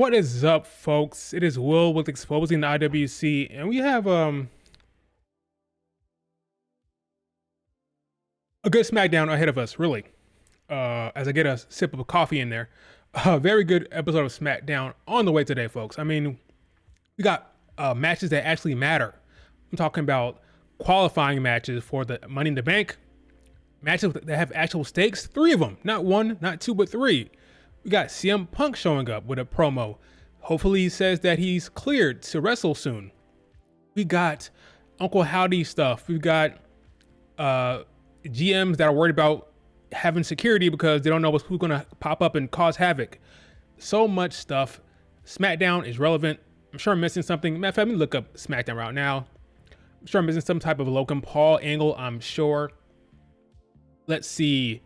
What is up, folks? It is Will with Exposing the IWC, and we have a good Smackdown ahead of us, really. As I get a sip of coffee in there, a very good episode of Smackdown on the way today, folks. I mean, we got matches that actually matter. I'm talking about qualifying matches for the Money in the Bank, matches that have actual stakes. 3 of them, not 1, not 2, but 3. We got CM Punk showing up with a promo. Hopefully he says that he's cleared to wrestle soon. We got Uncle Howdy stuff. We've got GMs that are worried about having security because they don't know who's going to pop up and cause havoc. So much stuff. SmackDown is relevant. I'm sure I'm missing something. Matter of fact, let me look up SmackDown right now. I'm sure I'm missing some type of Logan Paul angle, I'm sure. Let's see.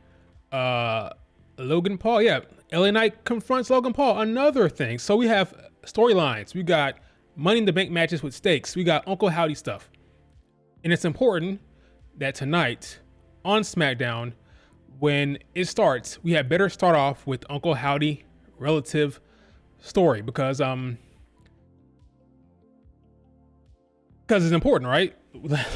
Logan Paul, yeah. LA Knight confronts Logan Paul, another thing. So we have storylines. We got Money in the Bank matches with stakes. We got Uncle Howdy stuff. And it's important that tonight on SmackDown, when it starts, we had better start off with Uncle Howdy relative story because it's important, right?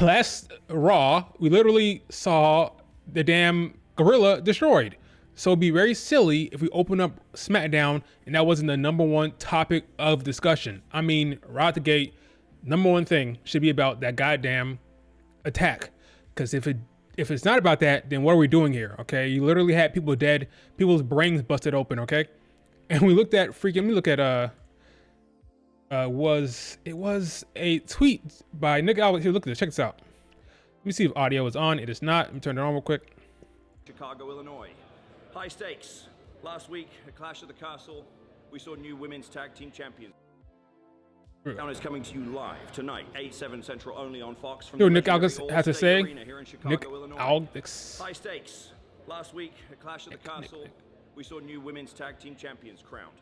Last Raw, we literally saw the damn gorilla destroyed. So it'd be very silly if we open up SmackDown and that wasn't the #1 topic of discussion. I mean, right out the gate, #1 thing should be about that goddamn attack. Because if it's not about that, then what are we doing here? Okay, you literally had people dead, people's brains busted open. Okay, and we looked at freaking. Let me look at was a tweet by Nick Albert. Here, look at this. Check this out. Let me see if audio is on. It is not. Let me turn it on real quick. Chicago, Illinois. High stakes. Last week, at Clash of the Castle, we saw new women's tag team champions. Smackdown is coming to you live tonight, 8/7 Central, only on Fox. From Nick Aldis has to say. Nick Aldis. High stakes. Last week, at Clash of the Castle, we saw new women's tag team champions crowned.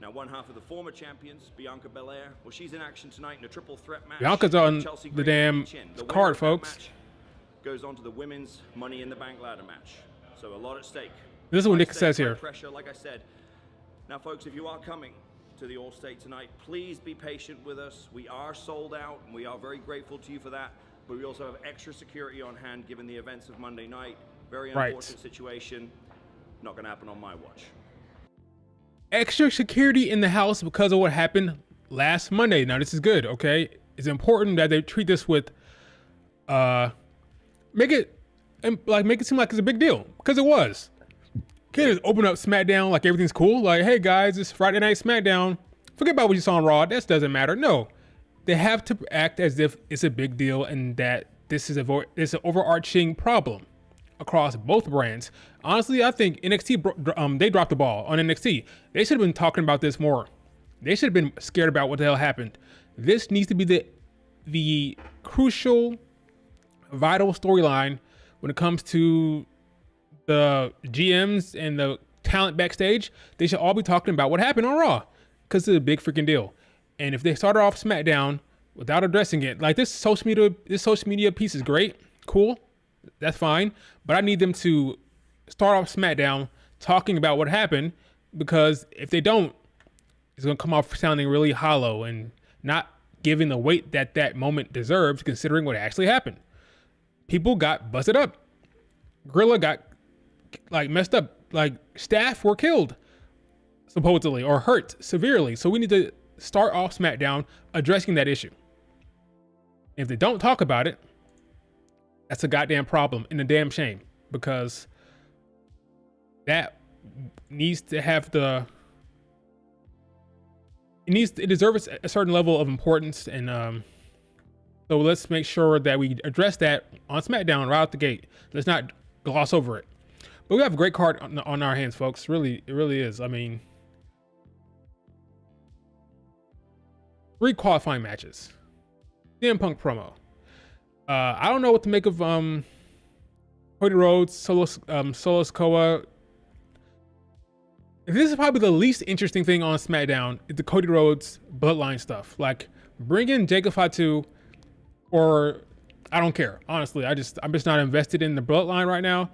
Now, one half of the former champions, Bianca Belair, well, she's in action tonight in a triple threat match. Bianca's on the damn card, folks. Goes on to the women's Money in the Bank ladder match. So a lot at stake. This is what Nick says here. Pressure, like I said. Now, folks, if you are coming to the All-State tonight, please be patient with us. We are sold out, and we are very grateful to you for that. But we also have extra security on hand, given the events of Monday night. Very unfortunate situation. Not going to happen on my watch. Extra security in the house because of what happened last Monday. Now, this is good, okay? It's important that they treat this with, make it seem like it's a big deal, because it was. Can't just open up SmackDown like everything's cool. Like, hey guys, it's Friday Night SmackDown. Forget about what you saw on Raw. That doesn't matter. No, they have to act as if it's a big deal and that this is it's an overarching problem across both brands. Honestly, I think NXT they dropped the ball on NXT. They should have been talking about this more. They should have been scared about what the hell happened. This needs to be the crucial, vital storyline when it comes to the GMs and the talent backstage. They should all be talking about what happened on Raw because it's a big freaking deal. And if they started off SmackDown without addressing it, like this social media piece is great, cool, that's fine. But I need them to start off SmackDown talking about what happened, because if they don't, it's gonna come off sounding really hollow and not giving the weight that that moment deserves, considering what actually happened. People got busted up. Gorilla got messed up. Like, staff were killed, supposedly, or hurt severely. So we need to start off SmackDown addressing that issue. If they don't talk about it, that's a goddamn problem and a damn shame, because that needs to have it deserves a certain level of importance. And so let's make sure that we address that on SmackDown right out the gate. Let's not gloss over it. But we have a great card on our hands, folks. Really, it really is. I mean, 3 qualifying matches. CM Punk promo. I don't know what to make of Cody Rhodes, Solo Sikoa. This is probably the least interesting thing on SmackDown, is the Cody Rhodes bloodline stuff. Like, bring in Jacob Fatu, or I don't care. Honestly, I'm just not invested in the bloodline right now.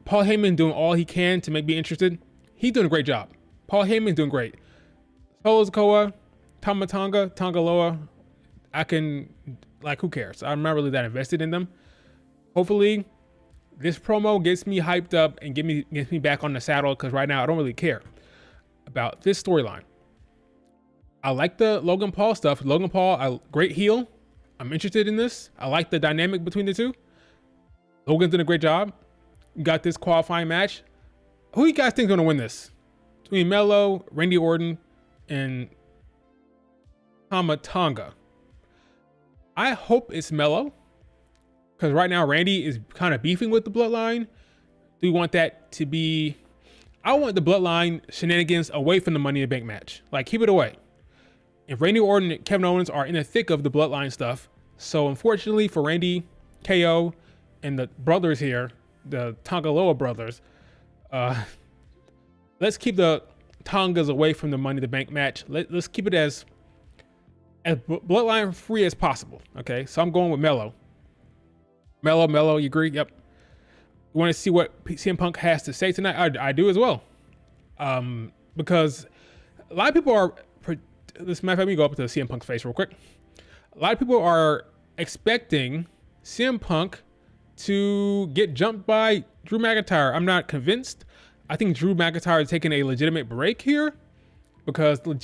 Paul Heyman doing all he can to make me interested. He's doing a great job. Paul Heyman's doing great. Solo Sikoa, Tongaloa, I can, like, who cares? I'm not really that invested in them. Hopefully, this promo gets me hyped up and gets me back on the saddle, because right now I don't really care about this storyline. I like the Logan Paul stuff. Logan Paul, great heel. I'm interested in this. I like the dynamic between the two. Logan's doing a great job. You got this qualifying match. Who you guys think is going to win this? Between Melo, Randy Orton, and Tama Tonga. I hope it's Melo, because right now Randy is kind of beefing with the Bloodline. Do we want that to be... I want the Bloodline shenanigans away from the Money in the Bank match. Like, keep it away. If Randy Orton and Kevin Owens are in the thick of the Bloodline stuff, so unfortunately for Randy, KO, and the brothers here, the Tongaloa brothers, let's keep the Tongas away from the Money in the Bank match. Let's keep it as Bloodline free as possible. Okay, so I'm going with Melo. Melo, you agree? Yep. You want to see what CM Punk has to say tonight? I do as well. Because a lot of people are... This matter of fact, let me go up to CM Punk's face real quick. A lot of people are expecting CM Punk to get jumped by Drew McIntyre. I'm not convinced. I think Drew McIntyre is taking a legitimate break here because, for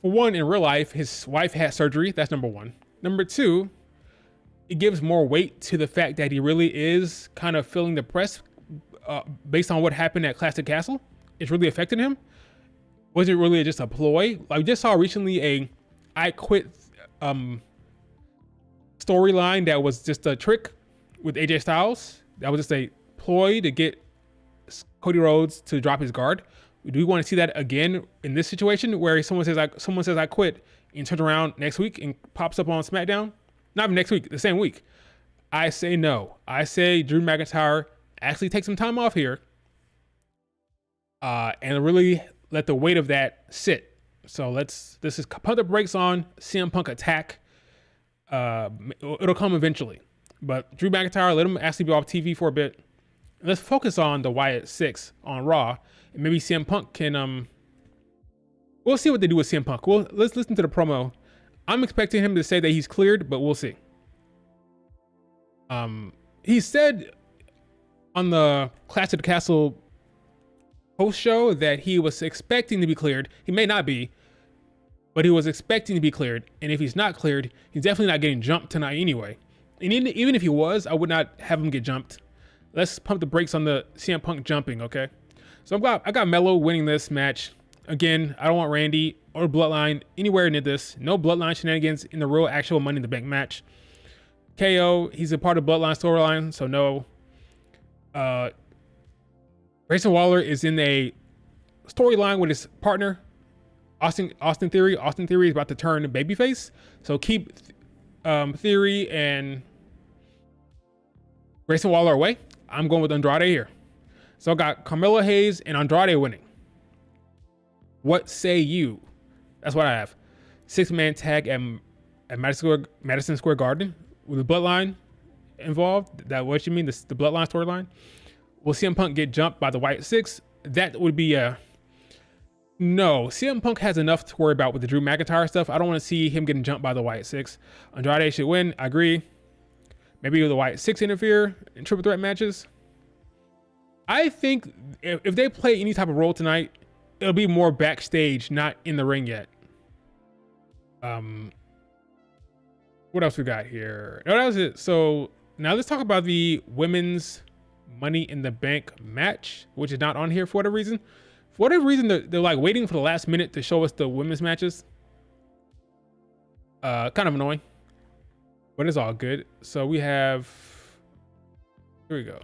one, in real life, his wife had surgery. That's number one. Number two, it gives more weight to the fact that he really is kind of feeling the press based on what happened at Classic Castle. It's really affecting him. Was it really just a ploy? Like, we just saw recently a I Quit storyline that was just a trick with AJ Styles. That was just a ploy to get Cody Rhodes to drop his guard. Do we want to see that again in this situation where someone says I quit and turns around next week and pops up on SmackDown? Not even next week, the same week. I say no. I say Drew McIntyre actually take some time off here and really let the weight of that sit. So this is put the brakes on CM Punk attack. It'll come eventually. But Drew McIntyre, let him actually be off TV for a bit. Let's focus on the Wyatt 6 on Raw. And maybe CM Punk can... We'll see what they do with CM Punk. Let's listen to the promo. I'm expecting him to say that he's cleared, but we'll see. He said on the Clash of the Castle post show that he was expecting to be cleared. He may not be, but he was expecting to be cleared. And if he's not cleared, he's definitely not getting jumped tonight anyway. And even if he was, I would not have him get jumped. Let's pump the brakes on the CM Punk jumping, okay? So I got Melo winning this match. Again, I don't want Randy or Bloodline anywhere near this. No Bloodline shenanigans in the real actual Money in the Bank match. KO, he's a part of Bloodline storyline, so no. Grayson Waller is in a storyline with his partner, Austin Theory. Austin Theory is about to turn babyface, so keep Theory and Grayson Waller away. I'm going with Andrade here. So I got Carmelo Hayes and Andrade winning. What say you? That's what I have. 6-man tag at Madison Square Garden with the Bloodline involved. That what you mean? The Bloodline storyline? Will CM Punk get jumped by the Wyatt 6? That would be a... No. CM Punk has enough to worry about with the Drew McIntyre stuff. I don't want to see him getting jumped by the Wyatt 6. Andrade should win. I agree. Maybe the Wyatt 6 interfere in triple threat matches. I think if they play any type of role tonight, it'll be more backstage, not in the ring yet. What else we got here? No, that was it. So now let's talk about the women's Money in the Bank match, which is not on here for whatever reason. For whatever reason, they're like waiting for the last minute to show us the women's matches. Kind of annoying, but it's all good. So we have, here we go.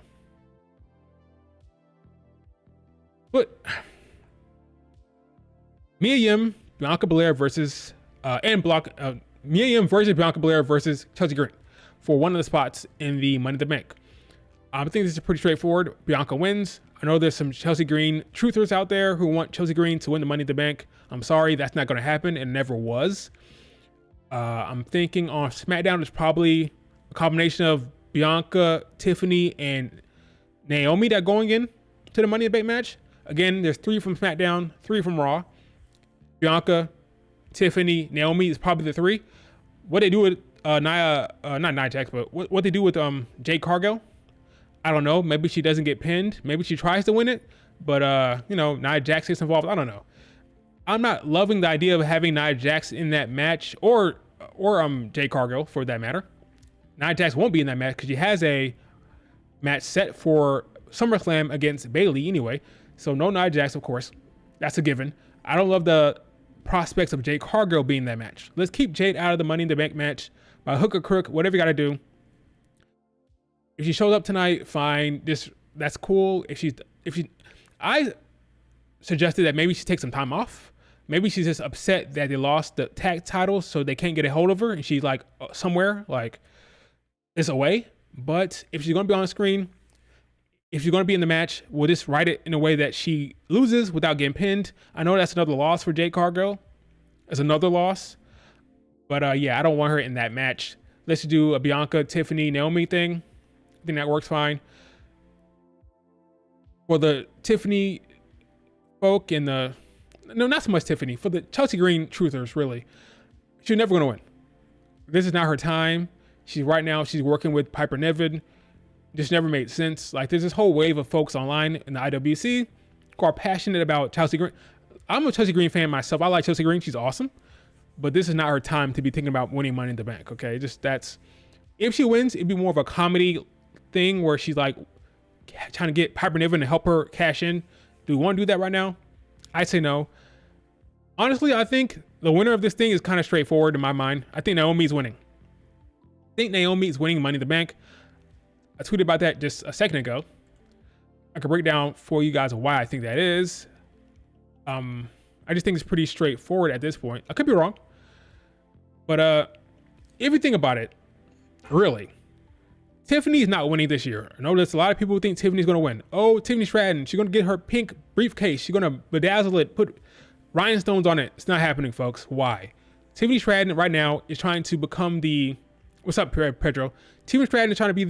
But Mia Yim, Bianca Belair versus Mia Yim versus Bianca Belair versus Chelsea Green for one of the spots in the Money in the Bank. I think this is pretty straightforward. Bianca wins. I know there's some Chelsea Green truthers out there who want Chelsea Green to win the Money in the Bank. I'm sorry, that's not going to happen. It never was. I'm thinking on SmackDown, it's probably a combination of Bianca, Tiffany, and Naomi that going in to the Money in the Bank match. Again, there's 3 from SmackDown, 3 from Raw. Bianca, Tiffany, Naomi is probably the three. What they do with Nia, not Nia Jax, but what they do with Jade Cargill, I don't know. Maybe she doesn't get pinned. Maybe she tries to win it, but Nia Jax gets involved. I don't know. I'm not loving the idea of having Nia Jax in that match, or Jade Cargill for that matter. Nia Jax won't be in that match because she has a match set for SummerSlam against Bayley anyway. So no Nia Jax, of course. That's a given. I don't love the prospects of Jade Cargill being in that match. Let's keep Jade out of the Money in the Bank match by hook or crook, whatever you got to do. If she shows up tonight, fine. That's cool. I suggested that maybe she takes some time off. Maybe she's just upset that they lost the tag titles, so they can't get a hold of her, and she's like somewhere, like it's away. But if she's gonna be on the screen, if she's gonna be in the match, we'll just write it in a way that she loses without getting pinned. I know that's another loss for Jade Cargill. It's another loss, but I don't want her in that match. Let's do a Bianca, Tiffany, Naomi thing. I think that works fine. For the Tiffany folk and not so much Tiffany, for the Chelsea Green truthers, really, she's never gonna win. This is not her time. She's working with Piper Niven. This never made sense. Like, there's this whole wave of folks online in the IWC who are passionate about Chelsea Green. I'm a Chelsea Green fan myself. I like Chelsea Green. She's awesome. But this is not her time to be thinking about winning Money in the Bank, okay? If she wins, it'd be more of a comedy thing where she's like trying to get Piper Niven to help her cash in. Do we want to do that right now? I'd say no. Honestly, I think the winner of this thing is kind of straightforward in my mind. I think Naomi's winning. I think Naomi is winning Money in the Bank. I tweeted about that just a second ago. I could break down for you guys why I think that is. I just think it's pretty straightforward at this point. I could be wrong. But if you think about it, really, Tiffany's not winning this year. I know there's a lot of people who think Tiffany's going to win. Oh, Tiffany Stratton, she's going to get her pink briefcase. She's going to bedazzle it, put rhinestones on it. It's not happening, folks. Why? Tiffany Stratton right now is trying to become the... What's up, Pedro? Tiffany Stratton is trying to be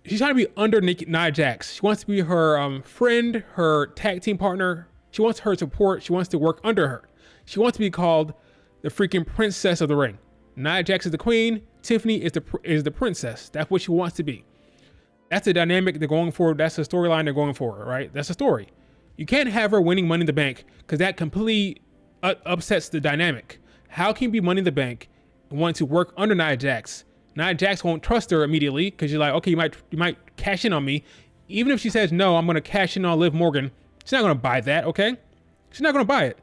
she's trying to be under Nia Jax. She wants to be her friend, her tag team partner. She wants her support. She wants to work under her. She wants to be called the freaking princess of the ring. Nia Jax is the queen. Tiffany is the princess. That's what she wants to be. That's the dynamic they're going for. That's the storyline they're going for, right? That's the story. You can't have her winning Money in the Bank because that completely upsets the dynamic. How can you be Money in the Bank and want to work under Nia Jax? Nia Jax won't trust her immediately because you're like, okay, you might cash in on me. Even if she says, no, I'm going to cash in on Liv Morgan, she's not going to buy that, okay? She's not going to buy it.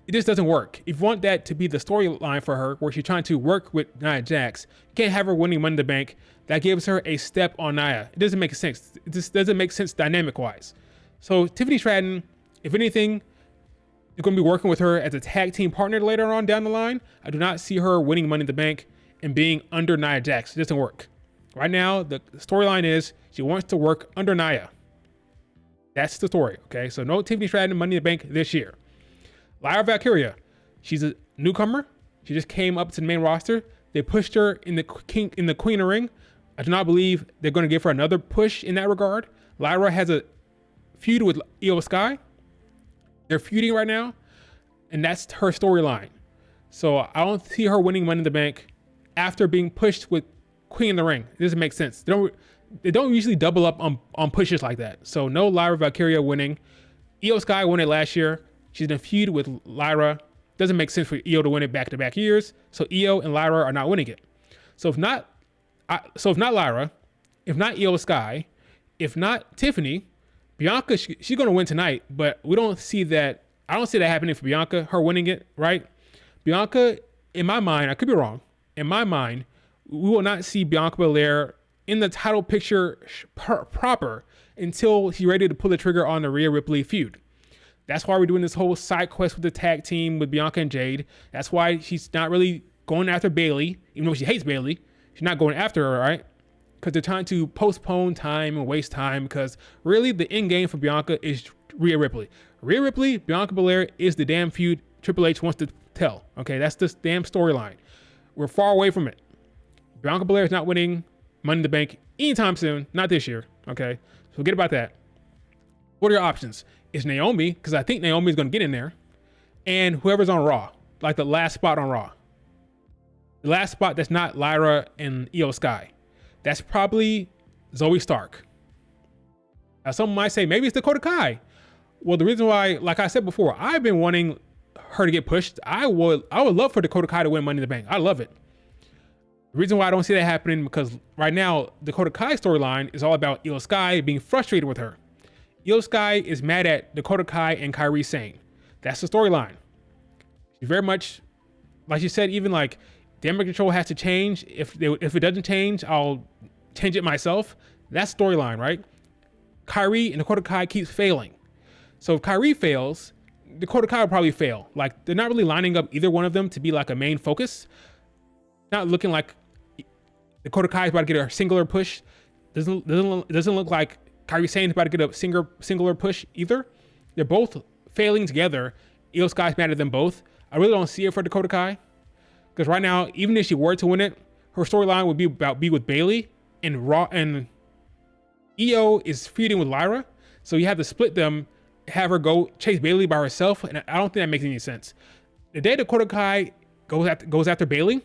It just doesn't work. If you want that to be the storyline for her, where she's trying to work with Nia Jax, you can't have her winning Money in the Bank. That gives her a step on Nia. It doesn't make sense. It just doesn't make sense dynamic-wise. So Tiffany Stratton, if anything, you're going to be working with her as a tag team partner later on down the line. I do not see her winning Money in the Bank and being under Nia Jax. It doesn't work. Right now, the storyline is she wants to work under Nia. That's the story, okay? So no Tiffany Stratton Money in the Bank this year. Lyra Valkyria, she's a newcomer. She just came up to the main roster. They pushed her in the Queen of Ring. I do not believe they're going to give her another push in that regard. Lyra has a feud with Io Sky. They're feuding right now, and that's her storyline. So I don't see her winning Money in the Bank after being pushed with Queen of the Ring. It doesn't make sense. They don't usually double up on pushes like that. So no Lyra Valkyria winning. Io Sky won it last year. She's in a feud with Lyra. Doesn't make sense for Io to win it back-to-back years. So Io and Lyra are not winning it. So if not Lyra, if not Io Sky, if not Tiffany, Bianca, she's going to win tonight, but we don't see that. I don't see that happening for Bianca, her winning it, right? Bianca, in my mind, I could be wrong. In my mind, we will not see Bianca Belair in the title picture proper until she's ready to pull the trigger on the Rhea Ripley feud. That's why we're doing this whole side quest with the tag team with Bianca and Jade. That's why she's not really going after Bayley, even though she hates Bayley. She's not going after her, right? Because they're trying to postpone time and waste time, because really the end game for Bianca is Rhea Ripley. Rhea Ripley, Bianca Belair is the damn feud Triple H wants to tell. Okay, that's this damn storyline. We're far away from it. Bianca Belair is not winning Money in the Bank anytime soon. Not this year. Okay, so forget about that. What are your options? is Naomi, because I think Naomi is going to get in there, and whoever's on Raw, like the last spot on Raw. The last spot that's not Lyra and Io Sky. That's probably Zoe Stark. Now, someone might say maybe it's Dakota Kai. Well, the reason why, like I said before, I've been wanting her to get pushed. I would love for Dakota Kai to win Money in the Bank. I love it. The reason why I don't see that happening, because right now Dakota Kai's storyline is all about Io Sky being frustrated with her. Io Sky is mad at Dakota Kai and Kairi Sane. That's the storyline. She's very much, like she said, even like damage control has to change. If it doesn't change, I'll change it myself. That's storyline, right? Kairi and Dakota Kai keeps failing. So if Kairi fails, Dakota Kai will probably fail. Like, they're not really lining up either one of them to be like a main focus. Not looking like Dakota Kai is about to get a singular push. Doesn't look like Kairi Sane is about to get a singular push either. They're both failing together. Io Sky's mad at them both. I really don't see it for Dakota Kai, because right now, even if she were to win it, her storyline would be with Bayley and Raw, and Io is feuding with Lyra. So you have to split them, have her go chase Bayley by herself, and I don't think that makes any sense. The day Dakota Kai goes after Bayley,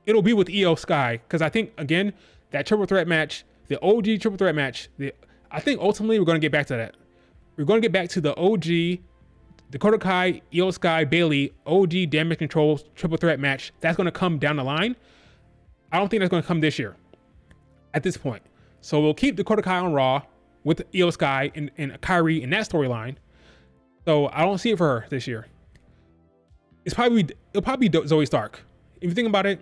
it'll be with Io Sky, because I think, again, that triple threat match, the OG triple threat match, I think ultimately we're going to get back to that. We're going to get back to the OG Dakota Kai, Io Sky, Bayley, OG damage control triple threat match. That's going to come down the line. I don't think that's going to come this year at this point. So we'll keep Dakota Kai on Raw with Io Sky and Kairi in that storyline. So I don't see it for her this year. It'll probably be Zoe Stark. If you think about it,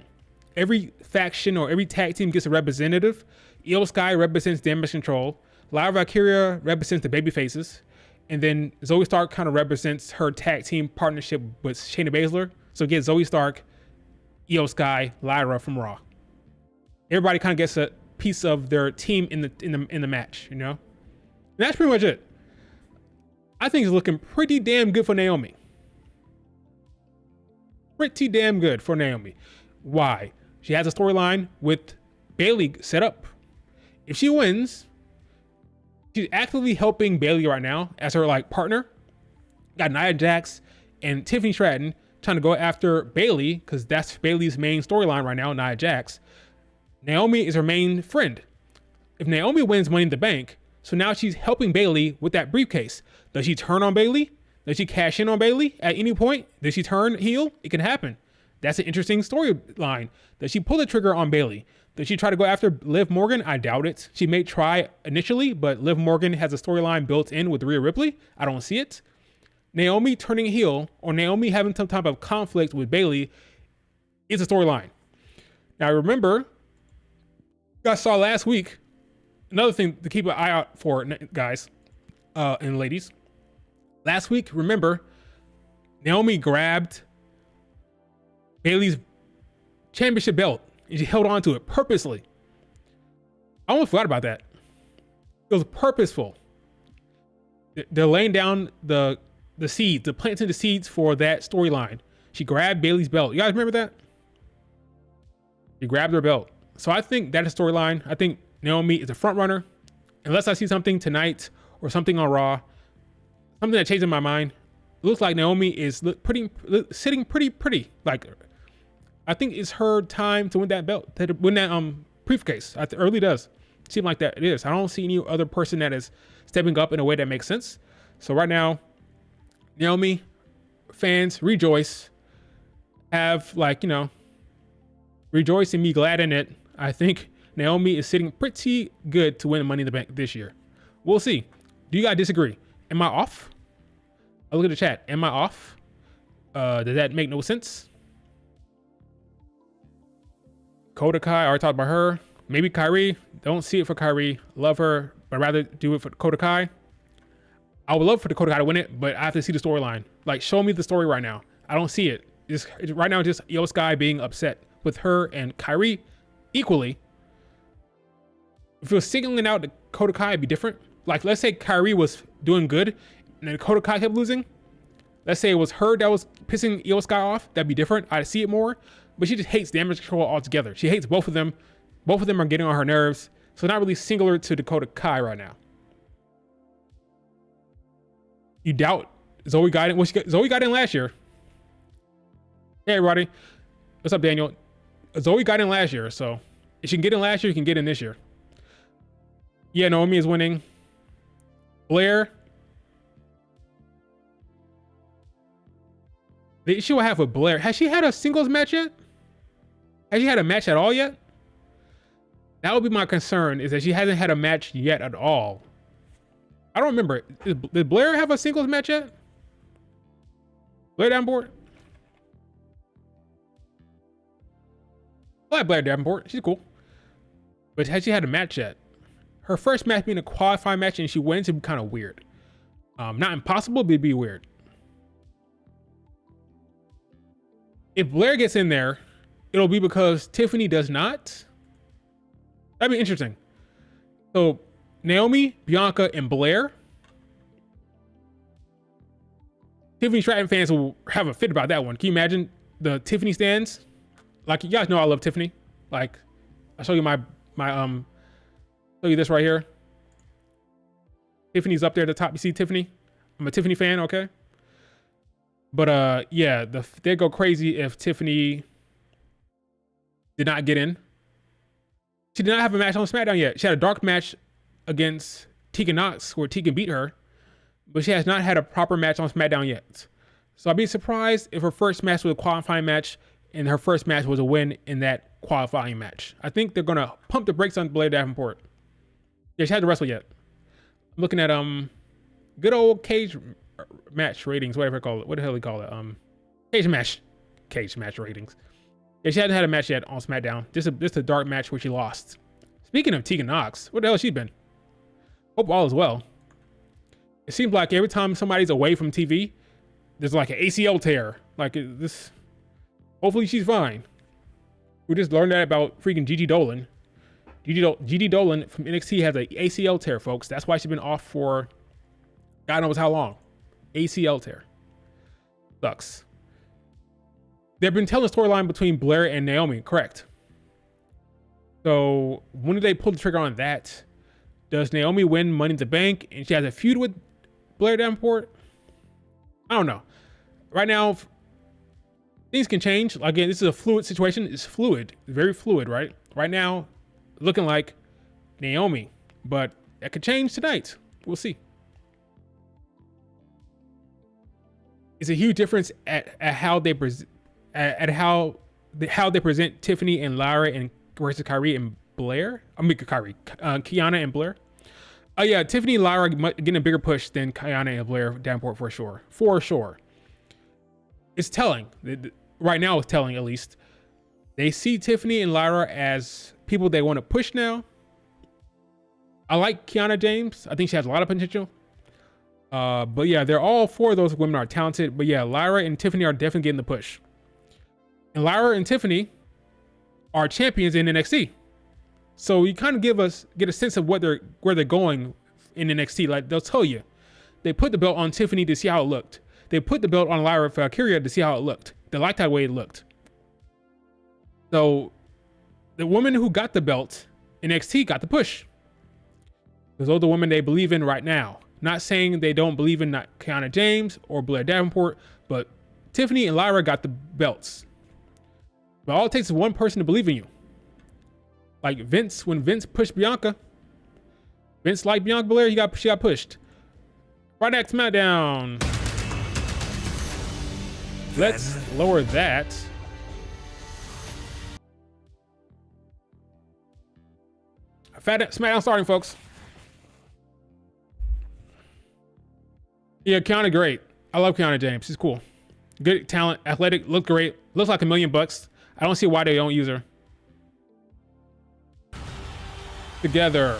every faction or every tag team gets a representative. Io Sky represents damage control. Lyra Valkyria represents the baby faces. And then Zoe Stark kind of represents her tag team partnership with Shayna Baszler. So get Zoe Stark, Io Sky, Lyra from Raw. Everybody kind of gets a piece of their team in the match, you know? And that's pretty much it. I think it's looking pretty damn good for Naomi. Pretty damn good for Naomi. Why? She has a storyline with Bayley set up. If she wins, she's actively helping Bayley right now as her like partner. Got Nia Jax and Tiffany Stratton trying to go after Bayley, because that's Bayley's main storyline right now, Nia Jax. Naomi is her main friend. If Naomi wins Money in the Bank, so now she's helping Bayley with that briefcase. Does she turn on Bayley? Does she cash in on Bayley at any point? Does she turn heel? It can happen. That's an interesting storyline. Does she pull the trigger on Bayley? Does she try to go after Liv Morgan? I doubt it. She may try initially, but Liv Morgan has a storyline built in with Rhea Ripley. I don't see it. Naomi turning heel or Naomi having some type of conflict with Bayley is a storyline. Now remember, you guys saw last week, another thing to keep an eye out for, guys and ladies. Last week, remember, Naomi grabbed Bayley's championship belt and she held on to it purposely. I almost forgot about that. It was purposeful. They're laying down the seeds, the planting the seeds for that storyline. She grabbed Bayley's belt. You guys remember that? She grabbed her belt. So I think that is storyline. I think Naomi is a front runner. Unless I see something tonight or something on Raw, something that changes my mind. It looks like Naomi is sitting pretty. Like, I think it's her time to win that belt, to win that briefcase. It really does seem like that it is. I don't see any other person that is stepping up in a way that makes sense. So right now, Naomi fans rejoice. Have rejoice and be glad in it. I think Naomi is sitting pretty good to win Money in the Bank this year. We'll see. Do you guys disagree? Am I off? I look at the chat. Am I off? Does that make no sense? Dakota Kai, I already talked about her. Maybe Kairi. Don't see it for Kairi. Love her, but I'd rather do it for Dakota Kai. I would love for Dakota Kai to win it, but I have to see the storyline. Like, show me the story right now. I don't see it. Right now, just Io Sky being upset with her and Kairi equally. If it was singling out Dakota Kai, it'd be different. Like, let's say Kairi was doing good and Dakota Kai kept losing. Let's say it was her that was pissing Io Sky off. That'd be different. I'd see it more. But she just hates damage control altogether. She hates both of them. Both of them are getting on her nerves. So not really singular to Dakota Kai right now. You doubt Zoe got in? Well, Zoe got in last year. Hey, everybody. What's up, Daniel? Zoe got in last year, so if she can get in last year, you can get in this year. Yeah, Naomi is winning. Blair. The issue I have with Blair, has she had a singles match yet? Has she had a match at all yet? That would be my concern, is that she hasn't had a match yet at all. I don't remember. Did Blair have a singles match yet? Blair Davenport? I like Blair Davenport. She's cool. But has she had a match yet? Her first match being a qualifying match and she wins, it'd be kind of weird. Not impossible, but it'd be weird. If Blair gets in there, it'll be because Tiffany does not. That'd be interesting. So Naomi, Bianca, and Blair. Tiffany Stratton fans will have a fit about that one. Can you imagine the Tiffany stands? Like, you guys know I love Tiffany. Like, I'll show you show you this right here. Tiffany's up there at the top. You see Tiffany? I'm a Tiffany fan, okay? But yeah, they'd go crazy if Tiffany did not get in. She did not have a match on SmackDown yet. She had a dark match against Tegan Nox where Tegan beat her, but she has not had a proper match on SmackDown yet. So I'd be surprised if her first match was a qualifying match and her first match was a win in that qualifying match. I think they're gonna pump the brakes on Blair Davenport. Yeah, she hasn't wrestled yet. I'm looking at good old cage match ratings, whatever I call it. What the hell do they call it? Cage match ratings. Yeah, she hasn't had a match yet on SmackDown. Just a dark match where she lost. Speaking of Tegan Nox, where the hell has she been? Hope all is well. It seems like every time somebody's away from TV, there's like an ACL tear. Like this. Hopefully she's fine. We just learned that about freaking Gigi Dolan. Gigi Dolan from NXT has an ACL tear, folks. That's why she's been off for God knows how long. ACL tear. Sucks. They've been telling the storyline between Blair and Naomi, correct? So when do they pull the trigger on that? Does Naomi win Money in the Bank and she has a feud with Blair Davenport? I don't know. Right now, things can change. Again, this is a fluid situation. It's fluid, very fluid, right? Right now, looking like Naomi, but that could change tonight. We'll see. It's a huge difference at how they present Tiffany and Lyra and versus Kyrie and Blair. Kiana and Blair. Oh yeah, Tiffany and Lyra getting a bigger push than Kiana and Blair Davenport for sure. For sure. It's telling. Right now it's telling, at least. They see Tiffany and Lyra as people they want to push now. I like Kiana James. I think she has a lot of potential. But yeah, they're all four of those women are talented. But yeah, Lyra and Tiffany are definitely getting the push. And Lyra and Tiffany are champions in NXT. So you kind of get a sense of where they're going in NXT. Like they'll tell you, they put the belt on Tiffany to see how it looked. They put the belt on Lyra Valkyria to see how it looked. They liked that way it looked. So the woman who got the belt in NXT got the push. Because those are the women they believe in right now. Not saying they don't believe in not Kiana James or Blair Davenport, but Tiffany and Lyra got the belts. But all it takes is one person to believe in you. Like Vince, when Vince pushed Bianca, Vince liked Bianca Belair, she got pushed. Right next SmackDown. Let's lower that. SmackDown starting, folks. Yeah, Kiana great. I love Kiana James. She's cool. Good talent, athletic, look great. Looks like $1 million. I don't see why they don't use her. Together.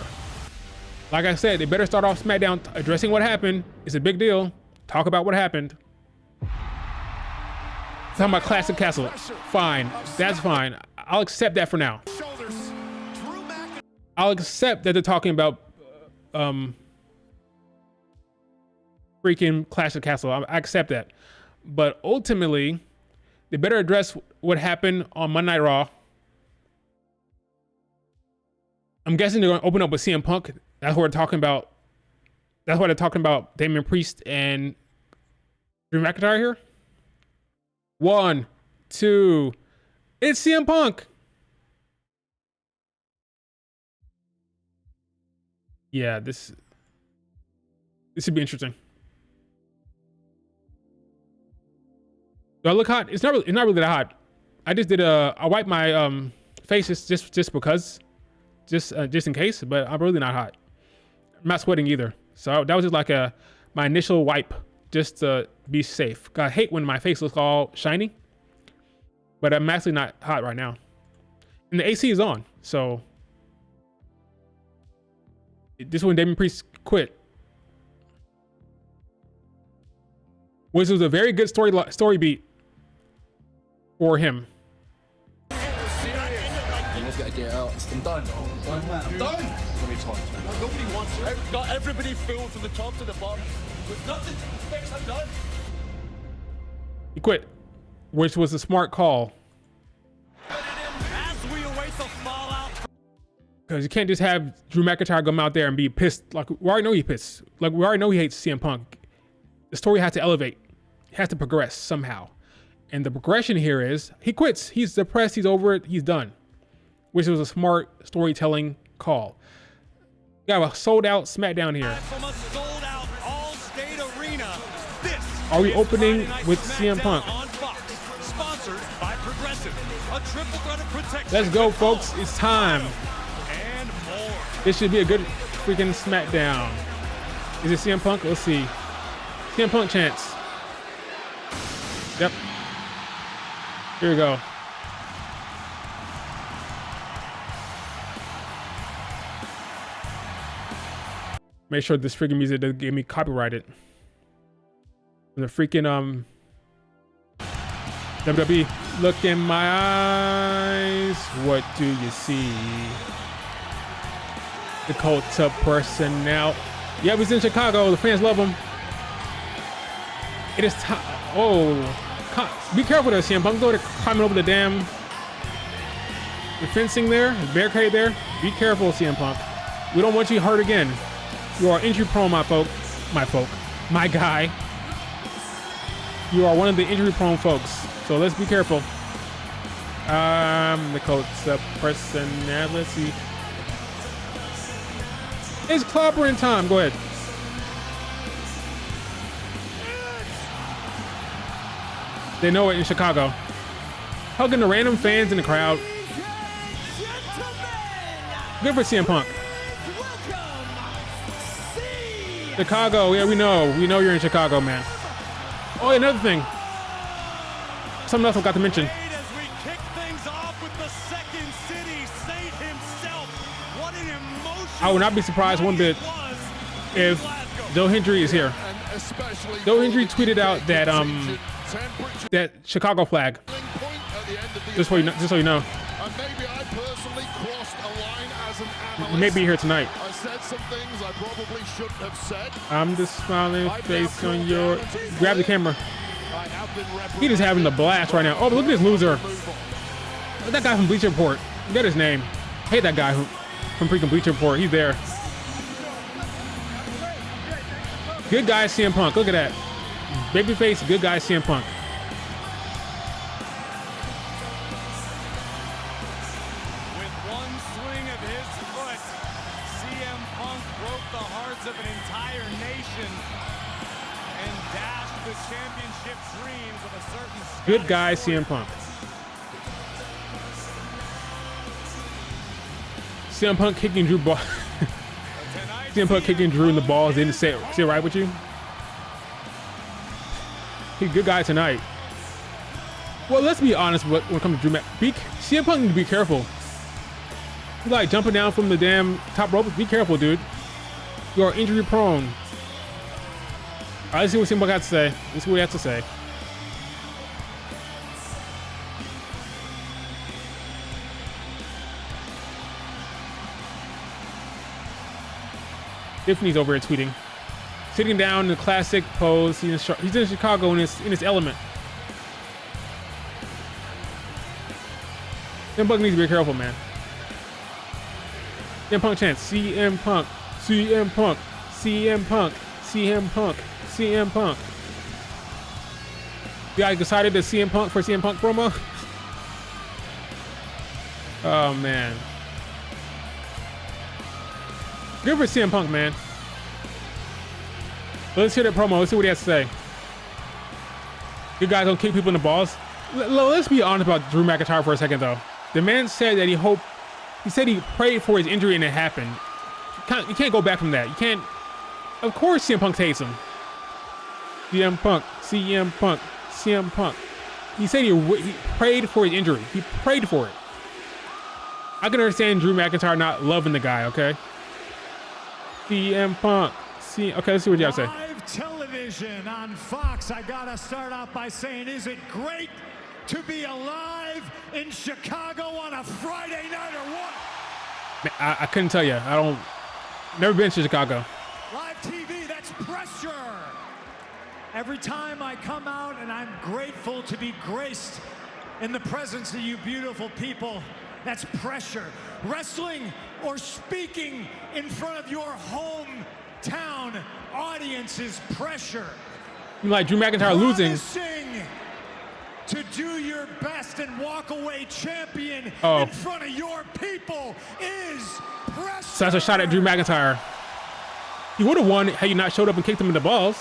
Like I said, they better start off SmackDown addressing what happened. It's a big deal. Talk about what happened. Talking about Classic Castle. Fine. That's fine. I'll accept that for now. I'll accept that they're talking about freaking Clash of Castle. I accept that. But ultimately, they better address what happened on Monday Night Raw. I'm guessing they're going to open up with CM Punk. That's what we're talking about. That's why they're talking about Damian Priest and Drew McIntyre here. 1, 2, it's CM Punk. Yeah, this should be interesting. Do I look hot? It's not really that hot. I just did I wiped my face just because, just in case, but I'm really not hot. I'm not sweating either. So that was just like my initial wipe, just to be safe. I hate when my face looks all shiny, but I'm actually not hot right now. And the AC is on, so this is when Damian Priest quit. Which was a very good story beat for him. Let's get out. I'm done. I'm done. Let me talk to you. Nobody wants it. Got everybody filled from the top to the bottom. With nothing to fix, I'm done. He quit, which was a smart call. As we await the fallout. Because you can't just have Drew McIntyre come out there and be pissed. Like, we already know he's pissed. Like, we already know he hates CM Punk. The story has to elevate. It has to progress somehow. And the progression here is he quits. He's depressed. He's over it. He's done. Which was a smart storytelling call. We have a sold out Smackdown here. From a sold out all-state arena. This Are we is opening Friday Night with CM Smackdown Punk? on Fox, sponsored by Progressive. A triple threat of protection. Let's go, folks. It's time. And more. This should be a good freaking Smackdown. Is it CM Punk? Let's see. CM Punk chance. Yep. Here we go. Make sure this freaking music doesn't get me copyrighted. The freaking WWE. Look in my eyes. What do you see? The cult of personnel. Yeah, he's in Chicago. The fans love him. It is time. Oh, be careful there, CM Punk. Go to climbing over the fencing there, the barricade there. Be careful, CM Punk. We don't want you hurt again. You are injury prone, my guy. You are one of the injury prone folks. So let's be careful. The Colts personnel. Let's see. It's clobbering time. Go ahead. They know it in Chicago. Hugging the random fans in the crowd. Good for CM Punk. Chicago, yeah, we know. We know you're in Chicago, man. Oh, another thing. Something else I forgot to mention. As we kick things off with the second city saint himself. What an emotion. I would not be surprised one bit if Joe Hendry is here. Joe Hendry tweeted out that Chicago flag. Just so you know. He may be here tonight. I said some things I probably shouldn't have said. I'm just smiling face on your. Grab the camera. He just having the blast right now. Oh, look at this loser. Look at that guy from Bleacher Report. Get his name. Hate that guy from freaking Bleacher Report. He's there. Good guy, CM Punk. Look at that. Babyface, good guy, CM Punk. With one swing of his foot, CM Punk broke the hearts of an entire nation and dashed the championship dreams of a certain Good guy, CM Punk. CM Punk kicking Drew ball. CM Punk kicking Drew in the balls. Didn't say it right with you. He's a good guy tonight. Well, let's be honest when it comes to Drew CM Punk need to be careful. He's like jumping down from the damn top rope. Be careful, dude. You are injury prone. All right, let's see what CM Punk has to say. Let's see what he has to say. Tiffany's over here tweeting. Sitting down in the classic pose. He's in Chicago in his element. CM Punk needs to be careful, man. CM Punk chants. CM Punk. CM Punk. CM Punk, CM Punk, CM Punk. You guys decided to CM Punk for CM Punk promo? Oh man. Good for CM Punk, man. Let's hear the promo. Let's see what he has to say. You guys don't kick people in the balls. Let's be honest about Drew McIntyre for a second, though. The man said that he said he prayed for his injury and it happened. You can't go back from that. You can't. Of course, CM Punk hates him. CM Punk, CM Punk, CM Punk. He said he prayed for his injury. He prayed for it. I can understand Drew McIntyre not loving the guy, okay? CM Punk. Okay, let's see what you have to say. Live television on Fox. I gotta start off by saying, is it great to be alive in Chicago on a Friday night or what? Man, I couldn't tell you. Never been to Chicago. Live TV, that's pressure. Every time I come out, and I'm grateful to be graced in the presence of you beautiful people, that's pressure. Wrestling or speaking in front of your hometown audience is pressure. You like Drew McIntyre losing. Promising to do your best and walk away champion in front of your people is pressure. So that's a shot at Drew McIntyre. He would have won had you not showed up and kicked him in the balls.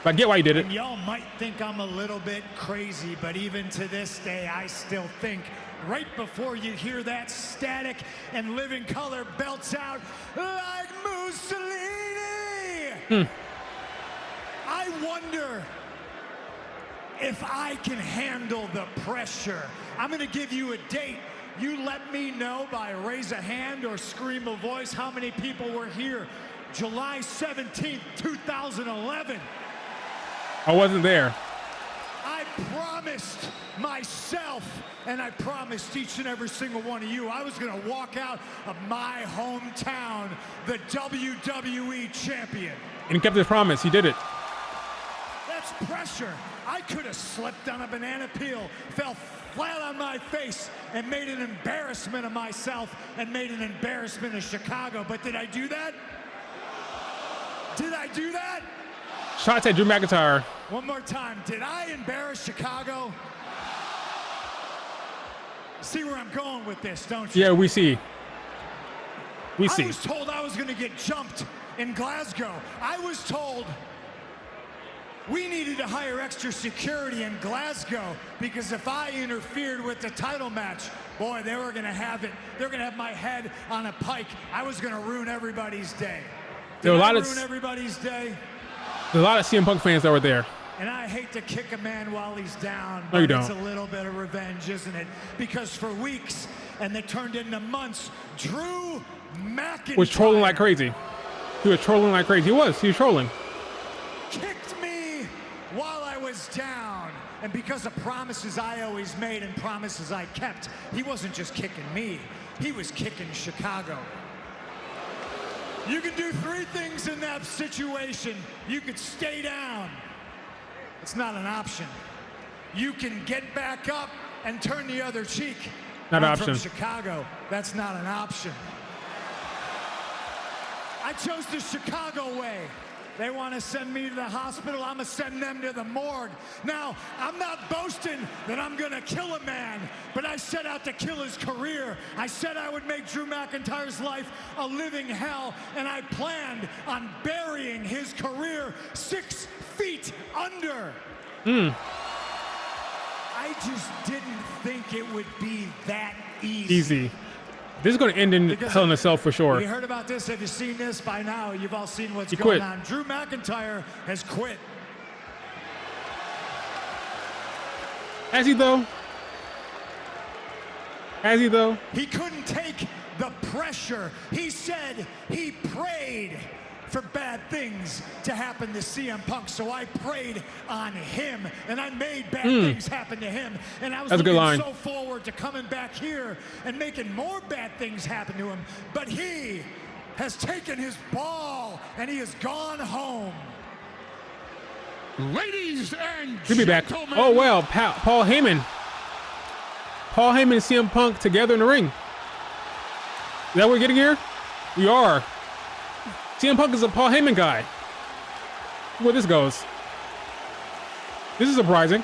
But I get why you did it. And y'all might think I'm a little bit crazy, but even to this day, I still think right before you hear that static and living color belts out like Mussolini. I wonder if I can handle the pressure. I'm going to give you a date. You let me know by raise a hand or scream a voice how many people were here. July 17th, 2011. I wasn't there. I promised myself, and I promised each and every single one of you, I was going to walk out of my hometown the WWE champion. And he kept his promise. He did it. That's pressure. I could have slipped on a banana peel, fell flat on my face, and made an embarrassment of myself and made an embarrassment of Chicago. But did I do that? Did I do that? Shots at Drew McIntyre. One more time. Did I embarrass Chicago? See where I'm going with this, don't you? Yeah, we see. We see. I was told I was going to get jumped in Glasgow. I was told we needed to hire extra security in Glasgow because if I interfered with the title match, boy, they were going to have it. They were going to have my head on a pike. I was going to ruin everybody's day. There were a lot ruin everybody's day? There's a lot of CM Punk fans that were there. And I hate to kick a man while he's down, No, you but it's don't. a little bit of revenge, isn't it? Because for weeks, and they turned into months, Drew McIntyre Was trolling like crazy. He was trolling like crazy. He was trolling. kicked me while I was down. And because of promises I always made and promises I kept, he wasn't just kicking me, he was kicking Chicago. You can do three things in that situation. You could stay down. It's not an option. You can get back up and turn the other cheek. Not an I'm option. from Chicago. That's not an option. I chose the Chicago way. They want to send me to the hospital. I'm going to send them to the morgue. Now, I'm not boasting that I'm going to kill a man, but I set out to kill his career. I said I would make Drew McIntyre's life a living hell, and I planned on burying his career 6 feet under. I just didn't think it would be that easy. This is going to end in Hell in a Cell for sure. You heard about this? Have you seen this? By now, you've all seen what's He going quit. on. Drew McIntyre has quit. Has he though? Has he though? He couldn't take the pressure. He said he prayed for bad things to happen to CM Punk, so I prayed on him, and I made bad things happen to him, and I was That's a good looking line. so forward to coming back here and making more bad things happen to him, but he has taken his ball, and he has gone home. Ladies and He'll be back. gentlemen. Oh well, Paul Heyman. Paul Heyman and CM Punk together in the ring. Is that what we're getting here? We are. CM Punk is a Paul Heyman guy. Where this goes. This is surprising.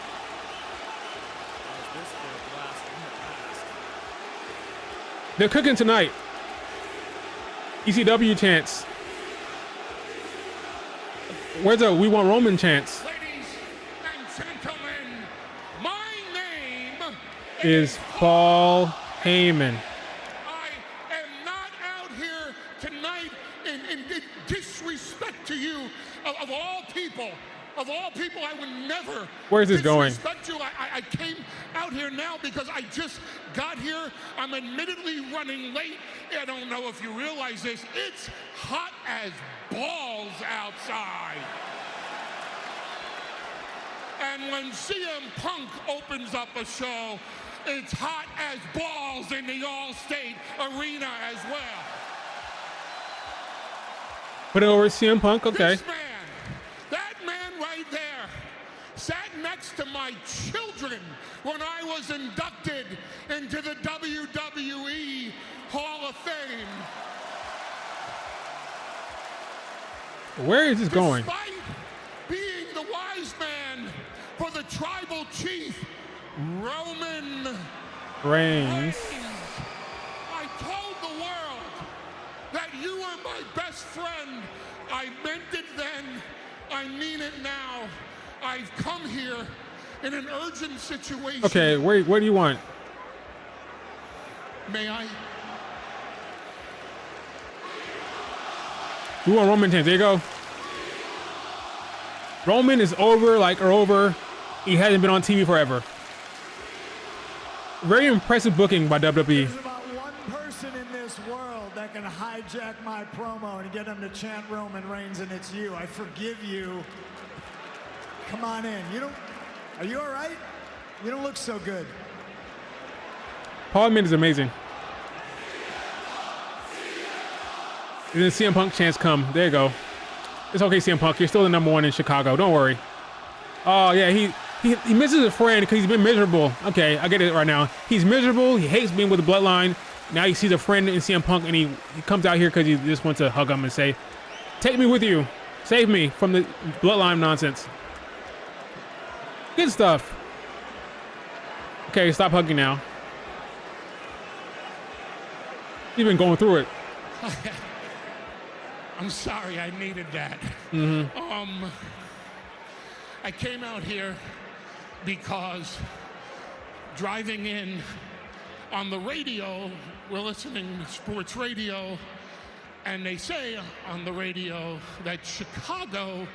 They're cooking tonight. ECW chants. Where's the We Want Roman chants? Ladies and gentlemen, my name Is Paul Heyman. I am not out here tonight in disrespect to you. Of all people, I would never. Where's this going? Disrespect you. I came out here now because I just got here. I'm admittedly running late. I don't know if you realize this. It's hot as balls outside. And when CM Punk opens up a show, it's hot as balls in the All-State Arena as well. Put it over CM Punk, okay. This man, that man right there, sat next to my children when I was inducted into the WWE Hall of Fame. Where is this going? Despite being the wise man for the tribal chief, Roman Reigns. I told the world that you were my best friend. I meant it then. I mean it now. I've come here in an urgent situation. Okay, what do you want? May I? We want Roman chants. There you go. Roman is over. He hasn't been on TV forever. Very impressive booking by WWE. There's about one person in this world that can hijack my promo and get him to chant Roman Reigns, and it's you. I forgive you. Come on in. Are you all right? You don't look so good. Paul Heyman is amazing. And then CM Punk chants come. There you go. It's okay, CM Punk. You're still the #1 in Chicago. Don't worry. Oh, yeah, he misses a friend because he's been miserable. Okay, I get it right now. He's miserable. He hates being with the Bloodline. Now he sees a friend in CM Punk, and he comes out here because he just wants to hug him and say, take me with you. Save me from the Bloodline nonsense. Good stuff. Okay, stop hugging now. He's been going through it. I'm sorry, I needed that. I came out here because driving in on the radio, we're listening to sports radio, and they say on the radio that Chicago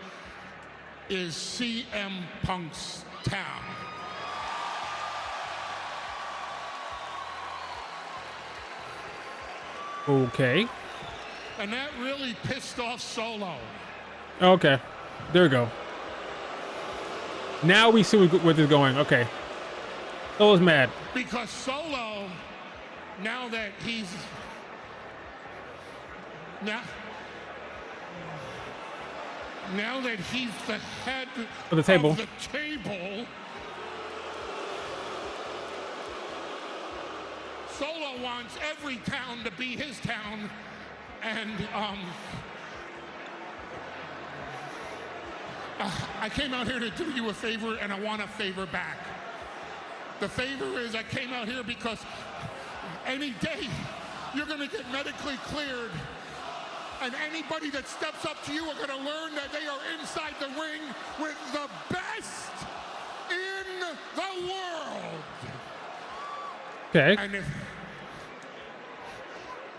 is CM Punk's town. Okay. And that really pissed off Solo. Okay. There we go. Now we see where this is going. Okay. Solo's mad. Because Solo, now that he's the head Of the table. Solo wants every town to be his town, and I came out here to do you a favor, and I want a favor back. The favor is I came out here because any day you're going to get medically cleared, and anybody that steps up to you are going to learn that they are inside the ring with the best in the world. Okay. And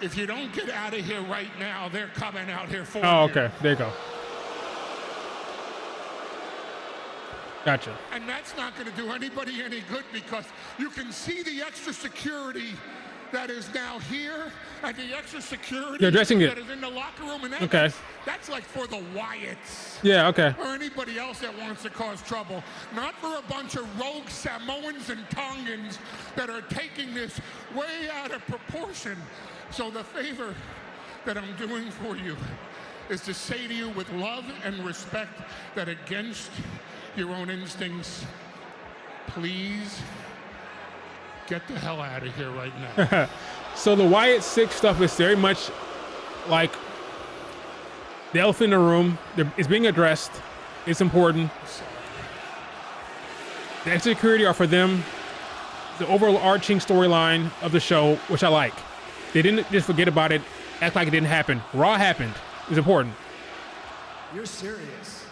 if you don't get out of here right now, they're coming out here for you. Oh, okay. There you go. Gotcha. And that's not going to do anybody any good because you can see the extra security that is now here and the extra security They're addressing that it. is in the locker room. And Okay. that's like for the Wyatts. Yeah, okay. Or anybody else that wants to cause trouble. Not for a bunch of rogue Samoans and Tongans that are taking this way out of proportion. So the favor that I'm doing for you is to say to you with love and respect that against your own instincts, please get the hell out of here right now. So the Wyatt 6 stuff is very much like The elephant in the room is being addressed. It's important. The extra security are for them. The overarching storyline of the show, which I like. They didn't just forget about it, act like it didn't happen. Raw happened. It's important. You're serious?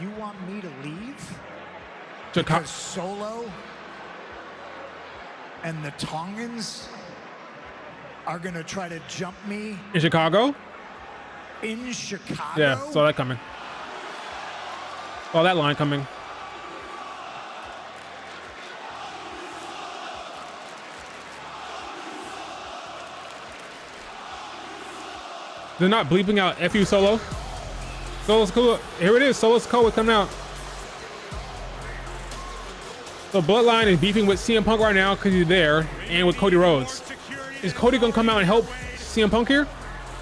You want me to leave? Chicago. Because Solo and the Tongans are gonna try to jump me In Chicago? in Chicago? Yeah, saw that coming. Saw that line coming. They're not bleeping out F you, Solo. Solo's cool. Here it is. Solo's code coming out. So Bloodline is beefing with CM Punk right now because he's there, and with Cody Rhodes. Is Cody gonna come out and help CM Punk here?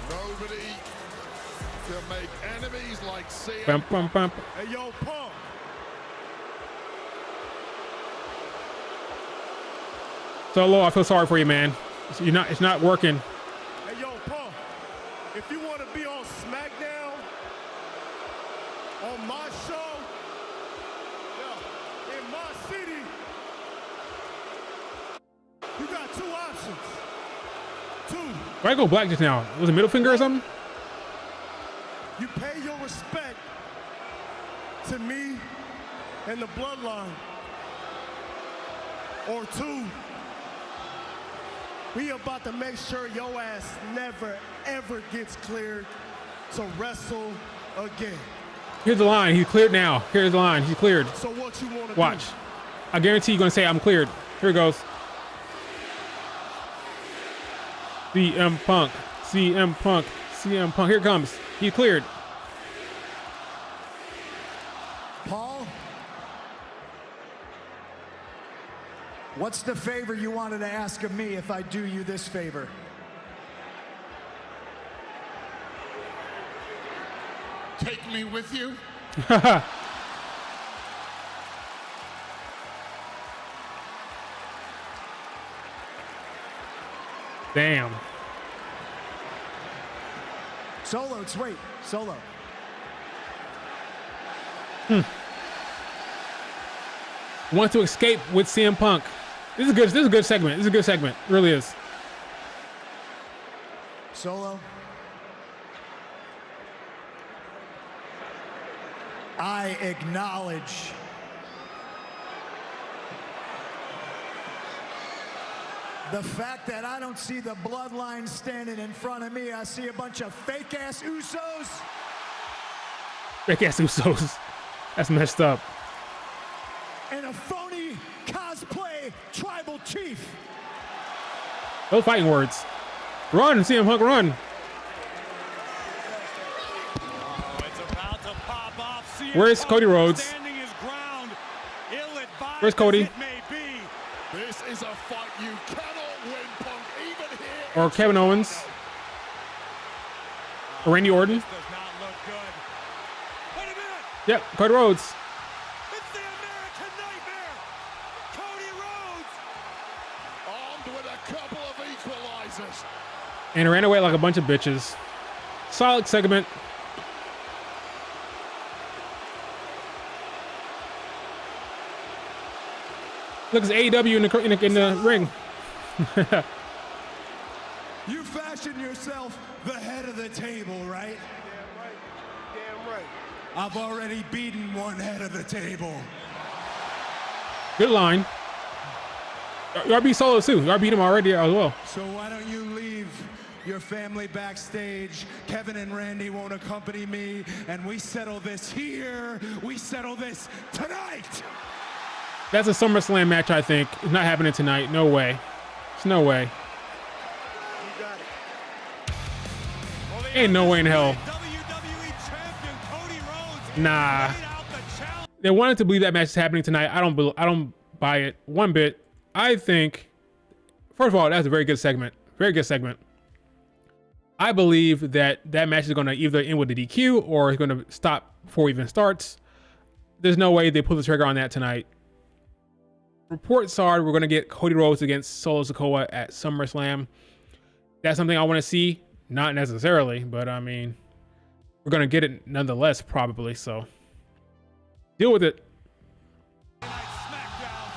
Nobody can make enemies like CM. Bum, bum, bum. Hey, yo, Punk. Solo, I feel sorry for you, man. It's not working. Hey, yo, Punk. If you want to be on Smackdown, on my show, yeah, in my city, you got two options. Why go black just now? Was it middle finger or something? You pay your respect to me and the Bloodline. Or two, we about to make sure your ass never, ever gets cleared to wrestle again. Here's the line. He's cleared now. Here's the line. He's cleared. So what you want to Watch. I guarantee you're going to say, I'm cleared. Here it goes. CM Punk. CM Punk. CM Punk. Here it comes. He's cleared. Paul, what's the favor you wanted to ask of me if I do you this favor? Take me with you. Damn. Solo, wait, Solo. Wants to escape with CM Punk. This is good. This is a good segment. This is a good segment. It really is. Solo. I acknowledge the fact that I don't see the Bloodline standing in front of me. I see a bunch of fake-ass Usos. Fake-ass Usos. That's messed up. And a phony cosplay tribal chief. Those fighting words. Run, CM Punk, run. Where's Cody Rhodes? Where's Cody? This is a fight you cannot win, Punk, even here. Or Kevin Owens? Or Randy Orton? Does not look good. Wait a minute! Yep, Cody Rhodes. It's the American Nightmare! Cody Rhodes! Armed with a couple of equalizers. And ran away like a bunch of bitches. Solid segment. Look, it's AEW in the ring. You fashion yourself the head of the table, right? Damn right. Damn right. I've already beaten one head of the table. Good line. You already beat Solo too. You already beat him already as well. So why don't you leave your family backstage? Kevin and Randy won't accompany me, and we settle this here. We settle this tonight. That's a SummerSlam match, I think. It's not happening tonight. No way. There's no way. You got it. Ain't no way in hell. WWE champion Cody Rhodes Nah. laid out the challenge. They wanted to believe that match is happening tonight. I don't buy it one bit. I think, first of all, that's a very good segment. Very good segment. I believe that match is going to either end with a DQ or it's going to stop before it even starts. There's no way they pull the trigger on that tonight. Reports are we're going to get Cody Rhodes against Solo Sikoa at SummerSlam. That's something I want to see. Not necessarily, but I mean, we're gonna get it nonetheless, probably. So deal with it. Smackdown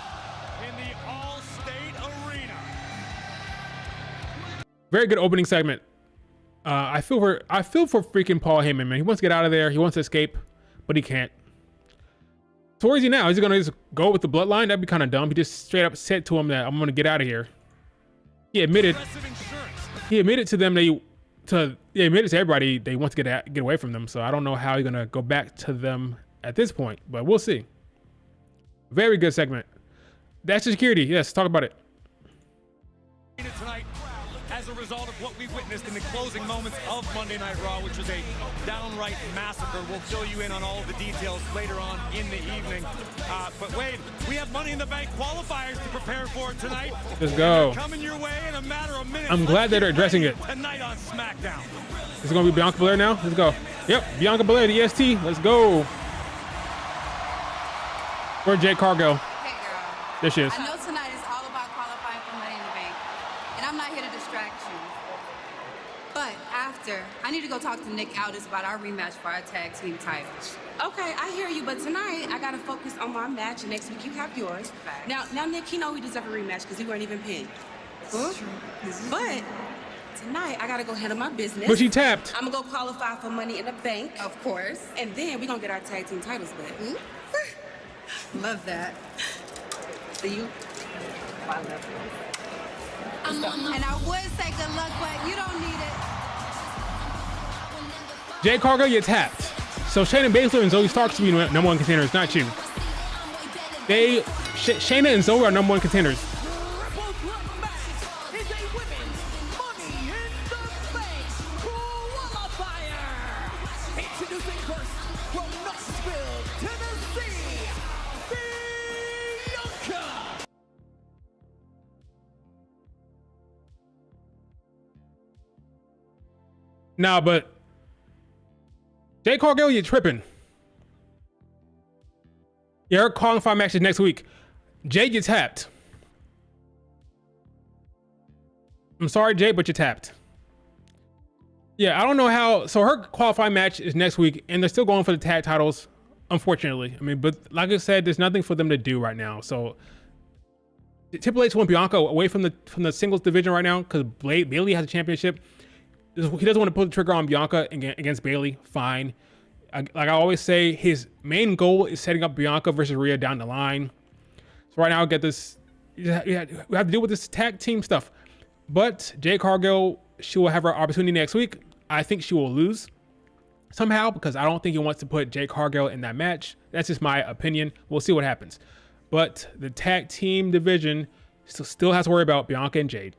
in the All-State Arena. Very good opening segment. I feel for freaking Paul Heyman, man. He wants to get out of there. He wants to escape, but he can't. So where is he now? Is he gonna just go with the bloodline? That'd be kind of dumb. He just straight up said to him that I'm gonna get out of here. He admitted. He admitted to them he admitted to everybody they want to get away from them. So I don't know how he's gonna go back to them at this point, but we'll see. Very good segment. That's security. Yes, talk about it. Tonight, as a result of what we witnessed in the closing moments of Monday Night Raw, which was a downright massacre. We'll fill you in on all of the details later on in the evening. But Wade, we have Money in the Bank qualifiers to prepare for tonight. Let's go. Coming your way in a matter of minutes. I'm glad that they're addressing it. Tonight on SmackDown. Is it going to be Bianca Belair now? Let's go. Yep, Bianca Belair, the EST. Let's go. Where's Jade Cargill? Hey, girl. There she is. I know tonight is all about qualifying for Money in the Bank, and I'm not here to distract you. But after, I need to go talk to Nick Aldis about our rematch for our tag team titles. Okay, I hear you, but tonight I gotta focus on my match, and next week you have yours. Facts. Now, Nick, he know we deserve a rematch because we weren't even pinned. This is true. But tonight I gotta go handle my business. But she tapped. I'm gonna go qualify for Money in the Bank, Of course. and then we gonna get our tag team titles back. Love that. See you? I love you. And I would say good luck, but you don't need it. Jade Cargill gets tapped. So Shayna Baszler and Zoe Stark to be number one contenders, not you. Shayna and Zoe are number one contenders. Nah, but Jade Cargill, you're tripping. Yeah, her qualifying match is next week. Jade gets tapped. I'm sorry, Jade, but you're tapped. Yeah, I don't know how. So her qualifying match is next week, and they're still going for the tag titles, unfortunately. I mean, but like I said, there's nothing for them to do right now. So Triple H wants Bianca away from the singles division right now because Bayley has a championship. He doesn't want to pull the trigger on Bianca against Bayley. Fine. Like I always say, his main goal is setting up Bianca versus Rhea down the line. So right now, I get this. We have to deal with this tag team stuff. But Jade Cargill, she will have her opportunity next week. I think she will lose somehow because I don't think he wants to put Jade Cargill in that match. That's just my opinion. We'll see what happens. But the tag team division still has to worry about Bianca and Jade.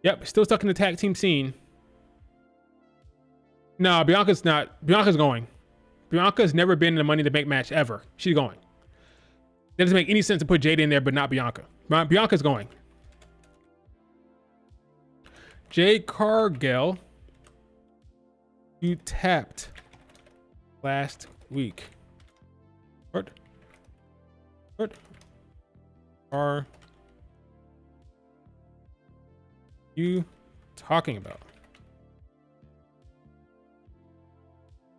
Yep, still stuck in the tag team scene. No, Bianca's not. Bianca's going. Bianca's never been in a Money in the Bank match ever. She's going. It doesn't make any sense to put Jade in there, but not Bianca. Bianca's going. Jade Cargill, you tapped last week. What are you talking about?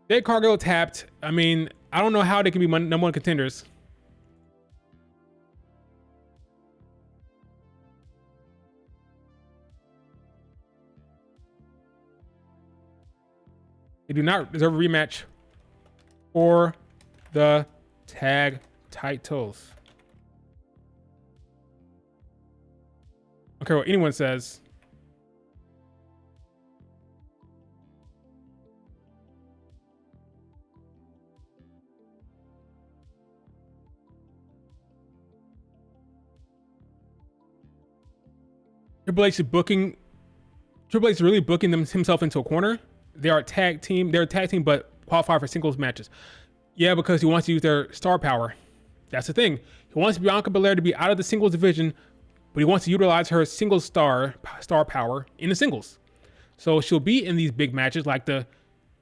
Jade Cargill tapped. I mean, I don't know how they can be number one contenders. They do not deserve a rematch for the tag titles. I don't care what anyone says. Triple H is really booking himself into a corner. They are a tag team. They're a tag team, but qualify for singles matches. Yeah, because he wants to use their star power. That's the thing. He wants Bianca Belair to be out of the singles division, but he wants to utilize her single star power in the singles. So she'll be in these big matches like the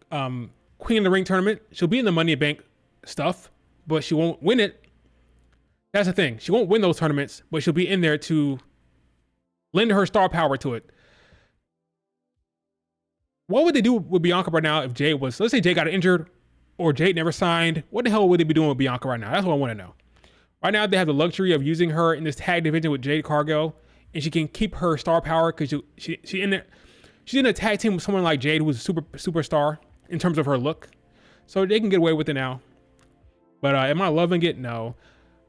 Queen of the Ring tournament. She'll be in the Money in the Bank stuff, but she won't win it. That's the thing. She won't win those tournaments, but she'll be in there to lend her star power to it. What would they do with Bianca right now if Jade was, let's say Jade got injured or Jade never signed? What the hell would they be doing with Bianca right now? That's what I want to know. Right now, they have the luxury of using her in this tag division with Jade Cargill, and she can keep her star power because she's in a tag team with someone like Jade, who's a superstar in terms of her look. So they can get away with it now. But am I loving it? No.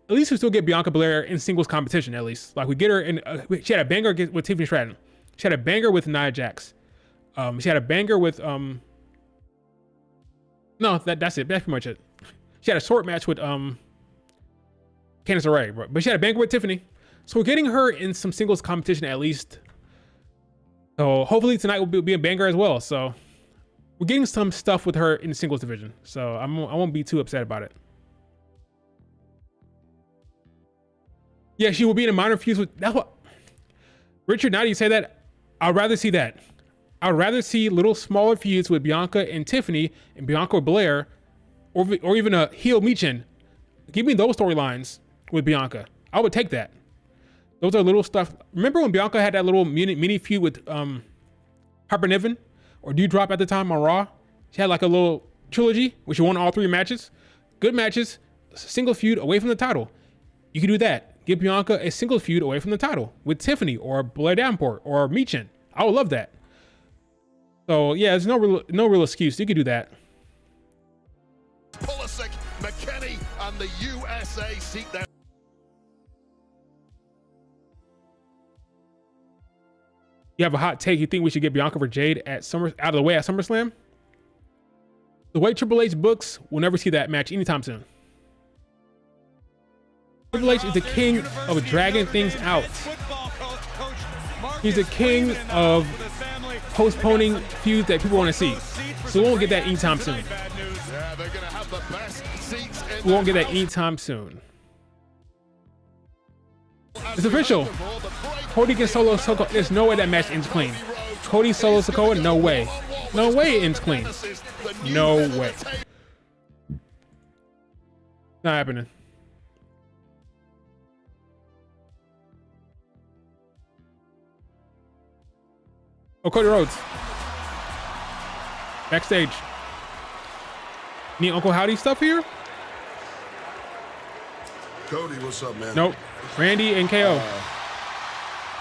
At least we still get Bianca Belair in singles competition, at least. Like, we get her in, she had a banger with Tiffany Stratton. She had a banger with Nia Jax. She had a banger with, no, that's it. That's pretty much it. She had a short match with, Candice LeRae, but she had a banger with Tiffany. So we're getting her in some singles competition at least. So hopefully tonight will be a banger as well. So we're getting some stuff with her in the singles division. So I won't be too upset about it. Yeah, she will be in a minor feuds with, that's what, Richard, now that you say that, I'd rather see that. I'd rather see little smaller feuds with Bianca and Tiffany and Bianca with Blair, or even a heel Michin. Give me those storylines with Bianca. I would take that. Those are little stuff. Remember when Bianca had that little mini feud with Harper Niven or Dewdrop at the time on Raw? She had like a little trilogy where she won all 3 matches. Good matches, single feud away from the title. You can do that. Give Bianca a single feud away from the title with Tiffany or Blair Davenport or Michin. I would love that. So yeah, there's no real excuse. You could do that. Pulisic, McKenny, and the USA seek their. You have a hot take. You think we should get Bianca for Jade at out of the way at SummerSlam? The way Triple H books, we'll never see that match anytime soon. Triple H is the king of dragging things out. He's the king of postponing feuds that people want to see. So we won't get that anytime soon. We won't get that anytime soon. It's official. Cody against Solo Sikoa. There's no way that match ends clean. Cody Solo Sikoa, no way. No way it ends clean. No way. Not happening. Oh, Cody Rhodes. Backstage. Need Uncle Howdy stuff here? Cody, what's up, man? Nope. Randy and KO.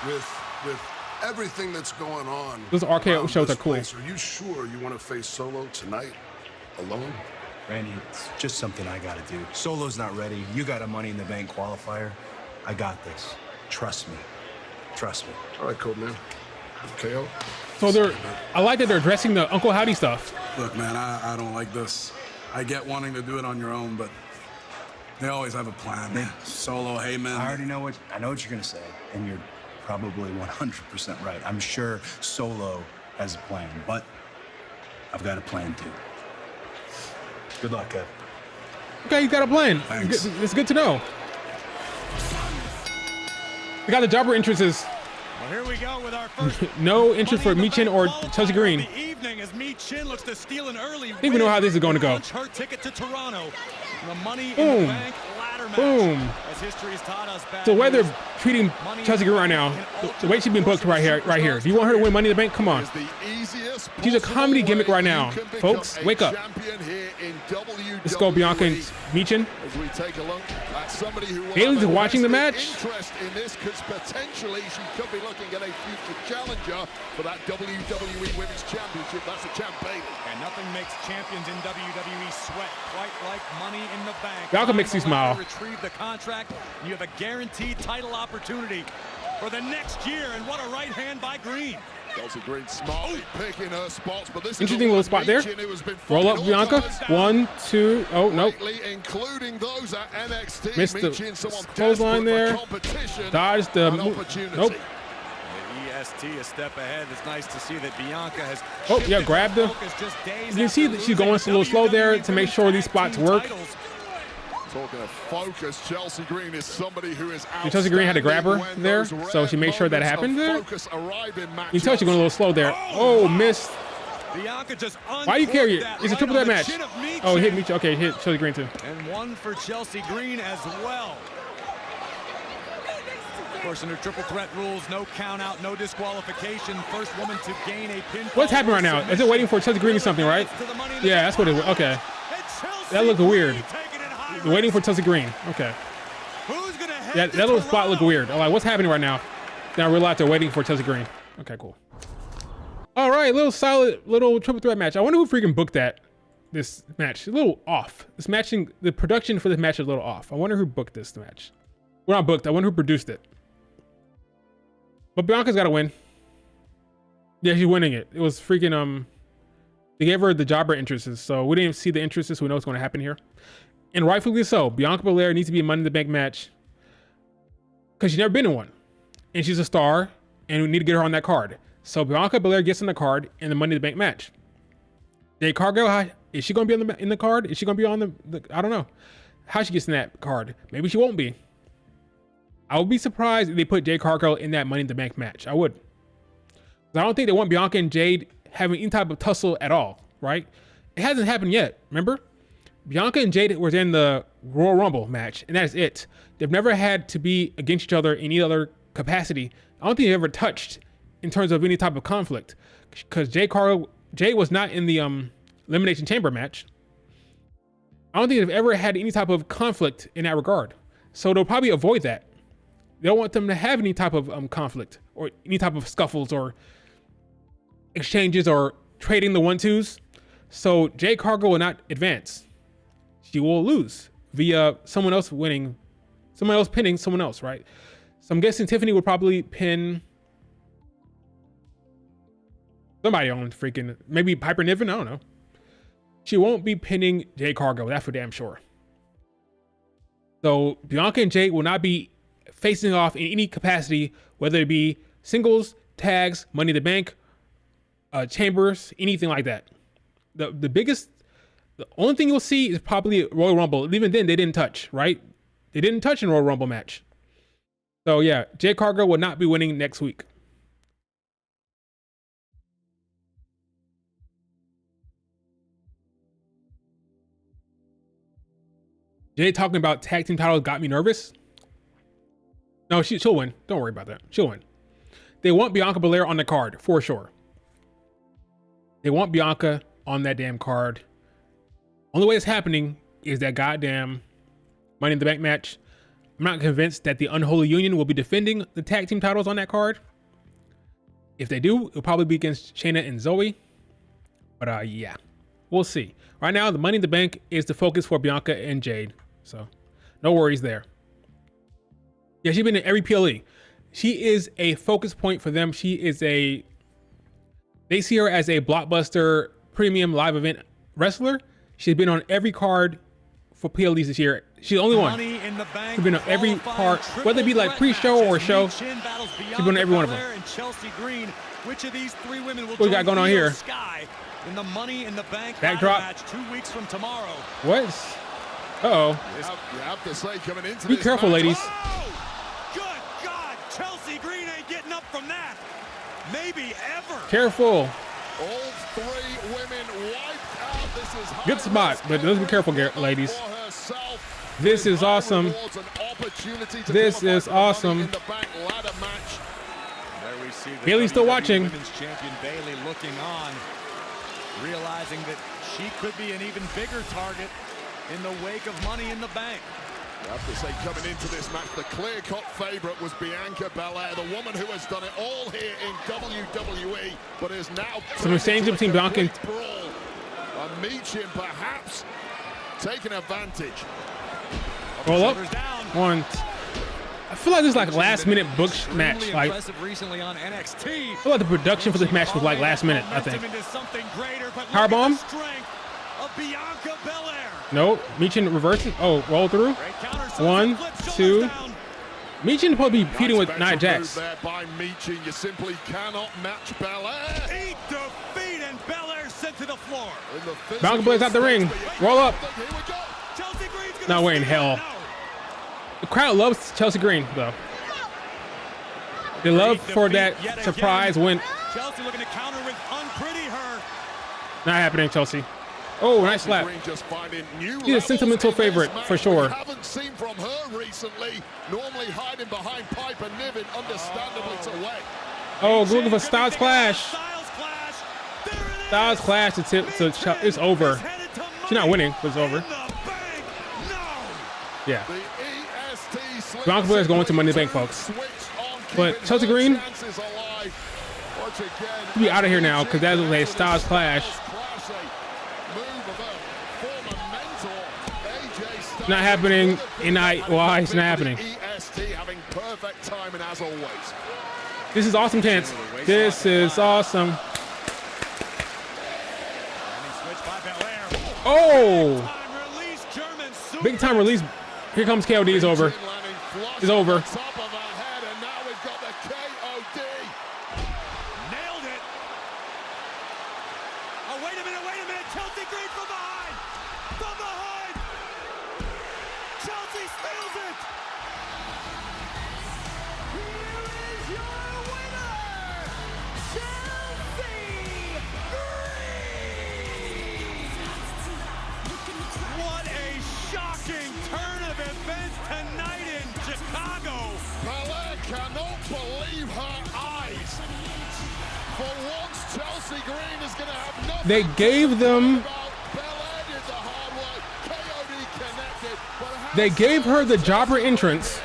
With everything that's going on, those RKO shows are cool. Are you sure you want to face Solo tonight alone? Randy, it's just something I gotta do. Solo's not ready. You got a Money in the Bank qualifier. I got this. Trust me. Trust me. All right, cool, man. KO. So I like that they're addressing the Uncle Howdy stuff. Look, man, I don't like this. I get wanting to do it on your own, but they always have a plan. Man. Solo, Heyman. I already know what you're gonna say, and you're probably 100% right. I'm sure Solo has a plan, but I've got a plan too. Good luck, Kev. Okay, you got a plan. Thanks. It's good to know. We got the jobber entrances. Well, here we go with our first no interest for Michin or Chelsea Green. The evening as Michin looks to steal an early I think we know how this is going to go. Her ticket to Toronto. The Money Boom. in the Bank ladder match. Boom. As history has taught us So the way they're treating Chelsea Green right now, the way she's being booked right here. Do you want her to win Money in the Bank? Come on. She's a comedy gimmick right now, folks. Wake up. Let's go, Bianca and Michin. Bayley's watching the match. In this, because potentially she could be looking at a future challenger for that WWE Women's Championship. That's a champ Bayley. And nothing makes champions in WWE sweat quite like Money in the Bank. Bianca makes you smile. Retrieve the contract. You have a guaranteed title opportunity for the next year. And what a right hand by Green. Chelsea Green smartly picking her spots, but this interesting little spot there. Roll up Bianca. 1, 2. Oh, nope. Including those at NXT. Missed the clothesline there. Dodged the move. Nope. The EST a step ahead. It's nice to see that Bianca has. Oh, yeah, grabbed her. You can see that she's going a little slow there to make sure these spots work. Talking of focus, Chelsea Green is somebody who is Chelsea Green had to grab her there, so she made sure that happened there. You can tell she's going a little slow there. Oh, missed. Why do you carry it? It's a triple threat match. Oh, hit me. Okay, hit Chelsea Green too. And one for Chelsea Green as well. Of course, under triple threat rules, no count out, no disqualification. First woman to gain a pinfall. What's happening right now? Is it waiting for Chelsea Green or something, right? Yeah, that's what it was. Okay. That looked weird. Waiting for Chelsea Green. Okay. That little spot looked weird. I'm like, what's happening right now? Then I realized they're waiting for Chelsea Green. Okay, cool. All right, little solid little triple threat match. I wonder who freaking booked this match. A little off. This matching, the production for this match is a little off. I wonder who booked this match. Well, not booked. I wonder who produced it. But Bianca's got to win. Yeah, she's winning it. It was freaking they gave her the jobber entrances, so we didn't see the entrances, so we know what's going to happen here. And rightfully so. Bianca Belair needs to be a Money in the Bank match because she's never been in one, and she's a star, and we need to get her on that card. So Bianca Belair gets on the card in the Money in the Bank match. Jade Cargill, is she going to be in the card? Is she going to be on the I don't know how she gets in that card. Maybe she won't be. I would be surprised if they put Jade Cargill in that Money in the Bank match. I would. I don't think they want Bianca and Jade having any type of tussle at all, right? It hasn't happened yet, remember? Bianca and Jade were in the Royal Rumble match, and that is it. They've never had to be against each other in any other capacity. I don't think they've ever touched in terms of any type of conflict, because Jade was not in the Elimination Chamber match. I don't think they've ever had any type of conflict in that regard. So they'll probably avoid that. They don't want them to have any type of conflict or any type of scuffles or exchanges or trading the 1-2s. So Jade Cargill will not advance. She will lose via someone else pinning someone else, right? So I'm guessing Tiffany would probably pin somebody on freaking, maybe Piper Niven, I don't know. She won't be pinning Jade Cargill, that's for damn sure. So Bianca and Jade will not be facing off in any capacity, whether it be singles, tags, Money in the Bank, chambers, anything like that. The only thing you'll see is probably Royal Rumble. Even then, they didn't touch, right? They didn't touch in Royal Rumble match. So yeah, Jade Cargill will not be winning next week. Jade talking about tag team titles got me nervous. No, she'll win. Don't worry about that. She'll win. They want Bianca Belair on the card for sure. They want Bianca on that damn card. Only way it's happening is that goddamn Money in the Bank match. I'm not convinced that the Unholy Union will be defending the tag team titles on that card. If they do, it'll probably be against Shayna and Zoe. But yeah, we'll see. Right now, the Money in the Bank is the focus for Bianca and Jade. So no worries there. Yeah, she's been in every PLE. She is a focus point for them. They see her as a blockbuster premium live event wrestler. She's been on every card for PLEs this year. She's the only one. She's been on every card, whether it be like pre-show or show. She's been on every one of them. Which of these three women will what we got going on here? In the Money in the Bank backdrop match 2 weeks from tomorrow. What? Uh-oh. You have to say, coming into be careful, match. ladies. Oh, good God, Chelsea Green ain't getting up from that. Maybe ever. Careful. All three women wiped out. This is good spot, but let's be careful, ladies. This is awesome. This is awesome. Bayley's still watching. Women's champion Bayley looking on, realizing that she could be an even bigger target in the wake of Money in the Bank. I have to say, coming into this match, the clear-cut favorite was Bianca Belair, the woman who has done it all here in WWE, but is now some exchange between Bianca and Michin perhaps taking advantage. Roll up. One. I feel like this is like last-minute book match. Like, recently on NXT. I feel like the production for this match was like last minute. I think. Powerbomb. No, Michin reversing. Oh, roll through. 1, 2. Michin probably be feuding with Nia Jax. There by Michin, you simply cannot match Belair. Eat defeat and Belair sent to the floor. Bianca Belair's out the ring. Roll up. No way in hell. The crowd loves Chelsea Green though. They love for that surprise win. Chelsea looking to counter with unpretty her. Not happening, Chelsea. Oh, nice slap. Green just finding new He's a sentimental levels in favorite this for match sure. we haven't seen from her recently. Normally hiding behind Piper Niven, understandably to wet. Oh, looking for Styles Clash. Styles Clash to tip. So it's over. She's not winning, but it's over. Yeah. Bianca Belair is going to Money in the Bank, folks. But Chelsea Green, be out of here now because that is a Styles Clash. Not happening. Why it's not happening? This is awesome, Chance. This is awesome. Oh! Big time release. Here comes KOD. Is over. It's over. Nailed it. Oh, wait a minute. Chelsea Green from behind. From behind. Chelsea steals it. Here is your winner, Chelsea Green. What a shocking turn of events tonight in Chicago. Belair cannot believe her eyes. For once, Chelsea Green is going to have nothing. They gave them. They gave her the jobber entrance.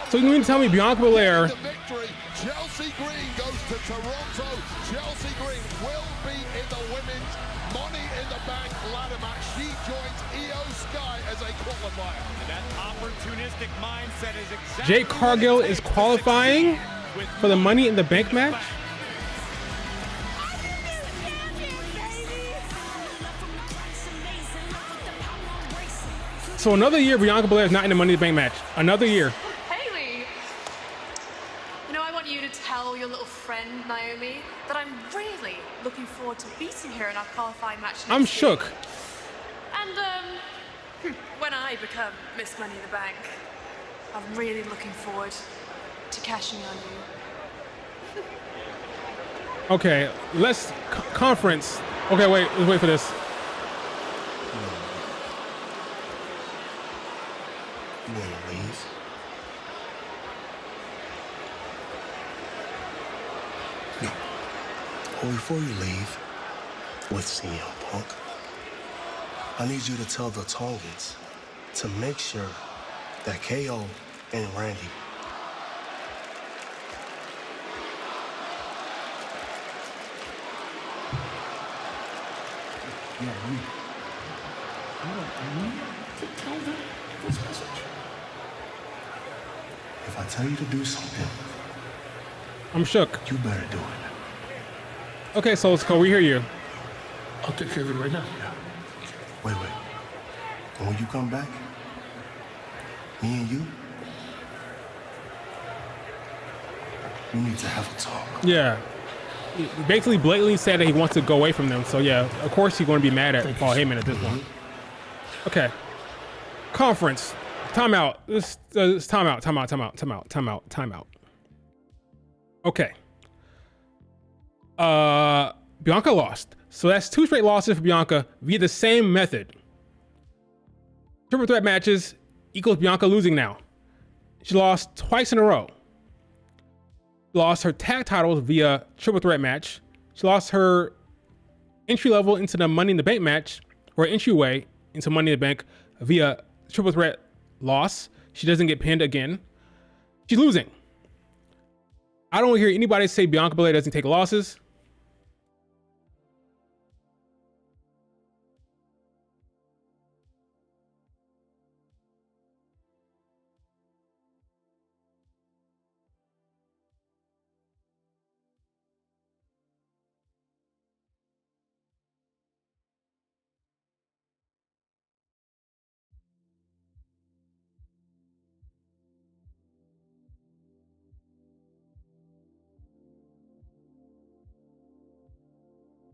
So you mean to tell me Bianca Belair? Chelsea Green goes to Toronto. Chelsea Green will be in the women's Money in the Bank ladder match. She joins Io Sky as a qualifier. And that opportunistic mindset is exactly Jade Cargill is qualifying for the Money in the Bank match. So another year Bianca Belair is not in the Money in the Bank match. Another year. Haley, you know, I want you to tell your little friend Naomi that I'm really looking forward to beating her in our qualifying match next I'm shook. week. And when I become Miss Money in the Bank, I'm really looking forward to cashing on you. Okay, let's conference. Okay, let's wait for this. You want to leave? No. Well, before you leave with CM Punk, I need you to tell the Tongans to make sure that KO and Randy If I tell you to do something, I'm shook. You better do it. Okay, so let's go. We hear you. I'll take care of it right now. Yeah. Wait. And when you come back, me and you need to have a talk. Yeah. He basically blatantly said that he wants to go away from them. So yeah, of course he's going to be mad at Paul Heyman at this point. Okay. Conference. Timeout. This timeout. Okay. Bianca lost. So that's 2 straight losses for Bianca via the same method. Triple threat matches equals Bianca losing now. She lost twice in a row. Lost her tag titles via triple threat match. She lost her entry level into the Money in the Bank match, or entryway into Money in the Bank via triple threat loss. She doesn't get pinned again. She's losing. I don't hear anybody say Bianca Belair doesn't take losses.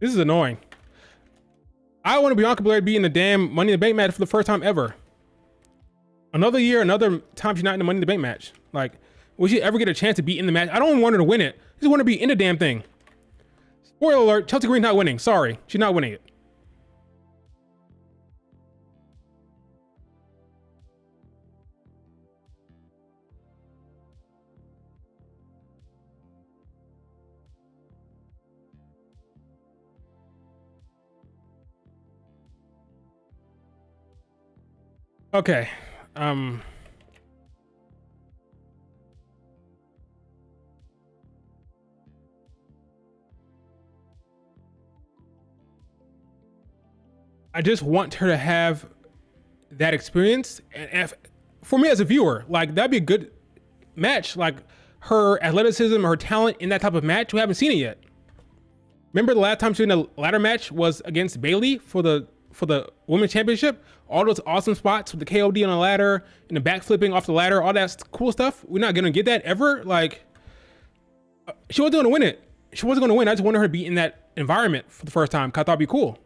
This is annoying. I want Bianca Belair to be in the damn Money in the Bank match for the first time ever. Another year, another time she's not in the Money in the Bank match. Like, will she ever get a chance to be in the match? I don't want her to win it. I just want her to be in the damn thing. Spoiler alert, Chelsea Green's not winning. Sorry, she's not winning it. Okay. I just want her to have that experience, and for me as a viewer, like that'd be a good match. Like her athleticism, her talent in that type of match, we haven't seen it yet. Remember the last time she was in a ladder match was against Bayley for the women's championship. All those awesome spots with the KOD on the ladder and the backflipping off the ladder, all that cool stuff. We're not gonna get that ever. Like she wasn't gonna win it. She wasn't gonna win. I just wanted her to be in that environment for the first time. 'Cause I thought it'd be cool.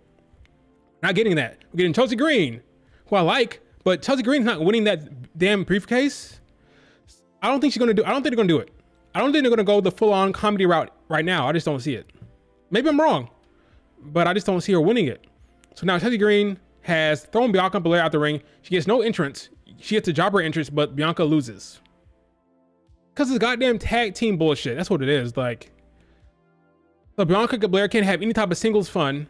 Not getting that. We're getting Chelsea Green, who I like, but Chelsea Green's not winning that damn briefcase. I don't think they're gonna do it. I don't think they're gonna go the full-on comedy route right now. I just don't see it. Maybe I'm wrong, but I just don't see her winning it. So now Chelsea Green has thrown Bianca Belair out the ring. She gets no entrance. She gets a jobber entrance, but Bianca loses. Cause it's goddamn tag team bullshit. That's what it is. Like, so Bianca Belair can't have any type of singles fun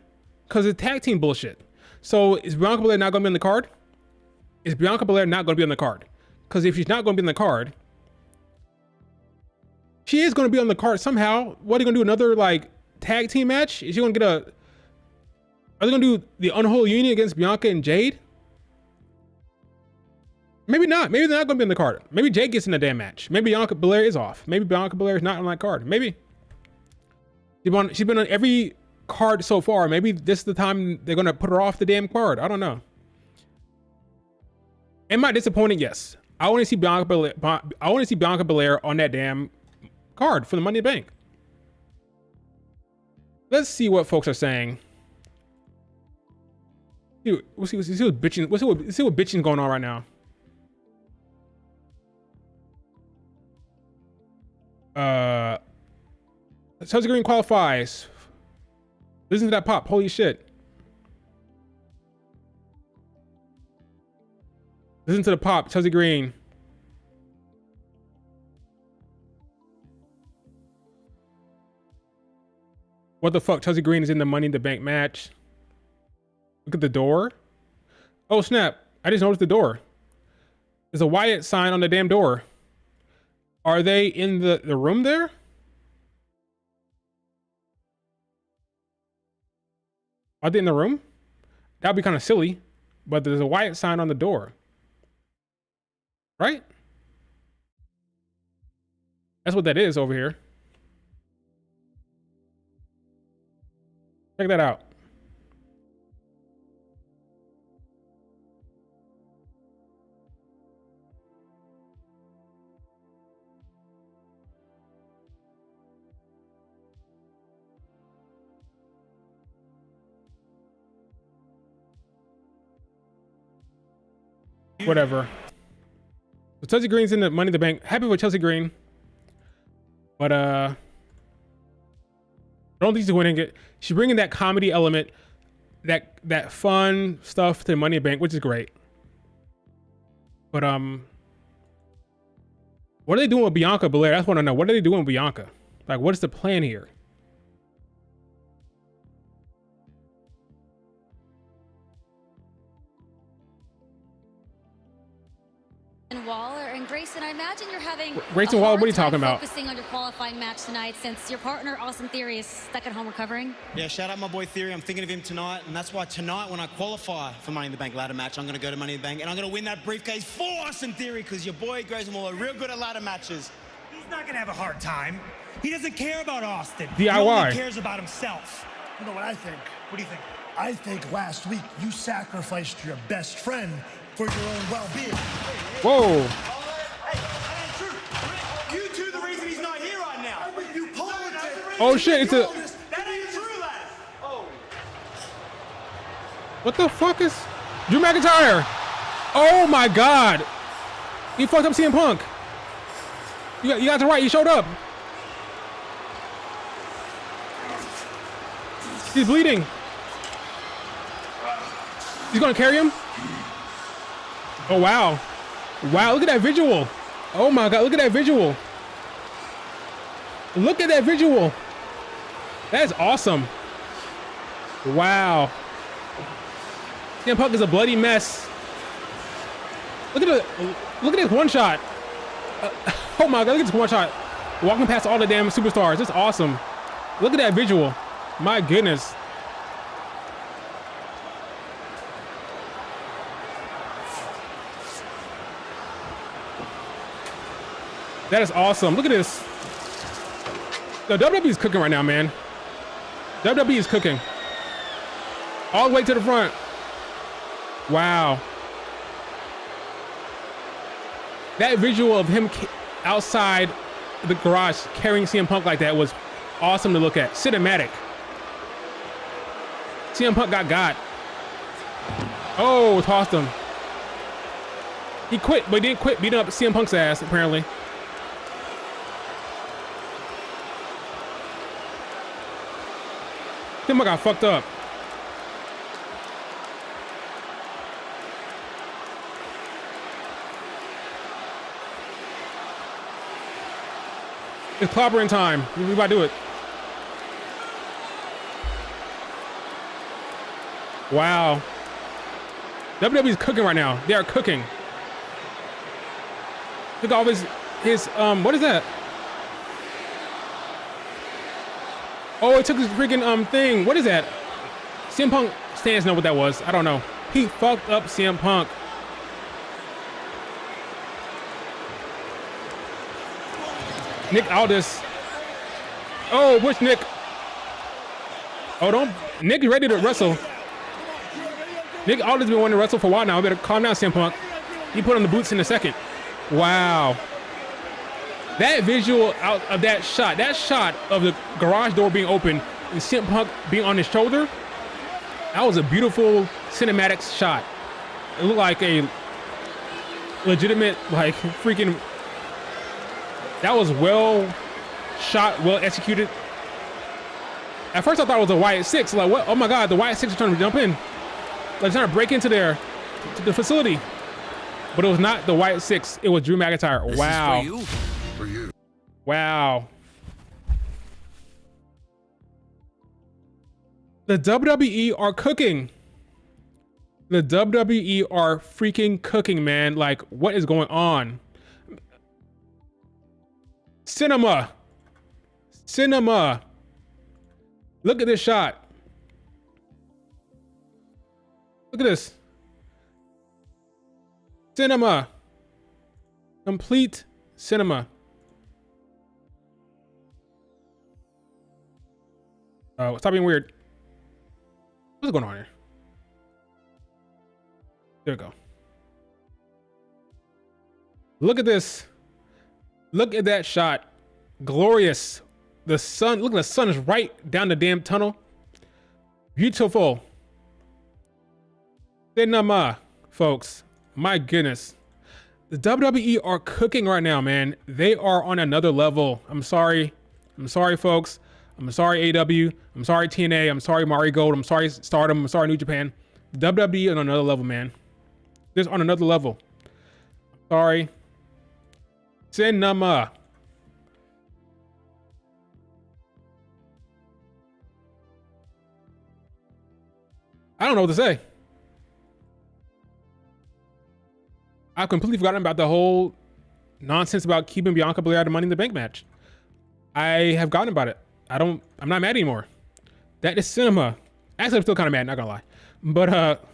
because it's tag team bullshit. So is Bianca Belair not gonna be on the card? Is Bianca Belair not gonna be on the card? Because if she's not gonna be on the card, she is gonna be on the card somehow. What are you gonna do? Another like tag team match? Is she gonna get a? Are they gonna do the unholy union against Bianca and Jade? Maybe not. Maybe they're not gonna be on the card. Maybe Jade gets in the damn match. Maybe Bianca Belair is off. Maybe Bianca Belair is not on that card. Maybe. She's been on every card so far. Maybe this is the time they're gonna put her off the damn card. I don't know. Am I disappointed? Yes. I want to see Bianca Belair. I want to see Bianca Belair on that damn card for the Money in the Bank. Let's see what folks are saying. We'll see what bitching. Let's see what bitching's going on right now. Chelsea Green qualifies. Listen to that pop. Holy shit. Listen to the pop. Chelsea Green. What the fuck? Chelsea Green is in the Money in the Bank match. Look at the door. Oh snap. I just noticed the door. There's a Wyatt sign on the damn door. Are they in the room there? Are they in the room? That'd be kind of silly, but there's a Wyatt sign on the door. Right? That's what that is over here. Check that out. Whatever. So Chelsea Green's in the Money in the Bank. Happy with Chelsea Green. But I don't think she's winning it. She's bringing that comedy element, that fun stuff to Money in the Bank, which is great. But what are they doing with Bianca Belair? That's what I want to know. What are they doing with Bianca? Like, what is the plan here? Waller and Grayson, I imagine you're having Grayson Waller, what are you talking about? Focusing on your qualifying match tonight since your partner Austin Theory is stuck at home recovering. Yeah, shout out my boy Theory. I'm thinking of him tonight, and that's why tonight when I qualify for Money in the Bank ladder match, I'm going to go to Money in the Bank and I'm going to win that briefcase for Austin Theory because your boy Grayson Waller real good at ladder matches. He's not going to have a hard time. He doesn't care about Austin. DIY. He only cares about himself. You know what I think? What do you think? I think last week you sacrificed your best friend for your own well-being. Whoa. You two the reason he's not here right now. You politics. Oh shit, it's a... That ain't true, lad. Oh. What the fuck is... Drew McIntyre. Oh my God. He fucked up CM Punk. You got it right, he showed up. He's bleeding. He's gonna carry him? Oh wow. Wow, look at that visual. Oh my God, look at that visual. Look at that visual. That's awesome. Wow. CM Punk is a bloody mess. Look at this one shot. Oh my God, look at this one shot. Walking past all the damn superstars. That's awesome. Look at that visual. My goodness. That is awesome. Look at this. The WWE is cooking right now, man. WWE is cooking. All the way to the front. Wow. That visual of him outside the garage carrying CM Punk like that was awesome to look at. Cinematic. CM Punk got. Oh, tossed him. He quit, but he didn't quit beating up CM Punk's ass, apparently. CM Punk got fucked up. It's clobbering time. We about to do it. Wow. WWE's cooking right now. They are cooking. Look at all his what is that? Oh, it took his freaking thing. What is that? CM Punk stands know what that was. I don't know. He fucked up CM Punk. Nick Aldis. Oh, which Nick? Oh, don't. Nick is ready to wrestle. Nick Aldis been wanting to wrestle for a while now. Better calm down, CM Punk. He put on the boots in a second. Wow. That visual out of that shot of the garage door being open and CM Punk being on his shoulder, that was a beautiful cinematic shot. It looked like a legitimate, like, freaking, that was well shot, well executed. At first I thought it was a Wyatt 6. Like, what? Oh my God, the Wyatt 6 is trying to jump in. Like, trying to break into to the facility. But it was not the Wyatt 6. It was Drew McIntyre. This wow. is for you. For you. Wow. The WWE are cooking. The WWE are freaking cooking, man. Like, what is going on? Cinema. Look at this shot. Look at this. Cinema. Complete cinema. Stop being weird. What's going on here? There we go. Look at this. Look at that shot. Glorious. The sun, look, the sun is right down the damn tunnel. Beautiful. Cinema, folks. My goodness. The WWE are cooking right now, man. They are on another level. I'm sorry. I'm sorry, folks. I'm sorry, AW. I'm sorry, TNA. I'm sorry, Mari Gold. I'm sorry, Stardom. I'm sorry, New Japan. The WWE on another level, man. This on another level. Sorry. Cinema. I don't know what to say. I've completely forgotten about the whole nonsense about keeping Bianca Belair out of Money in the Bank match. I have gotten about it. I'm not mad anymore. That is cinema. Actually, I'm still kind of mad, not gonna lie. But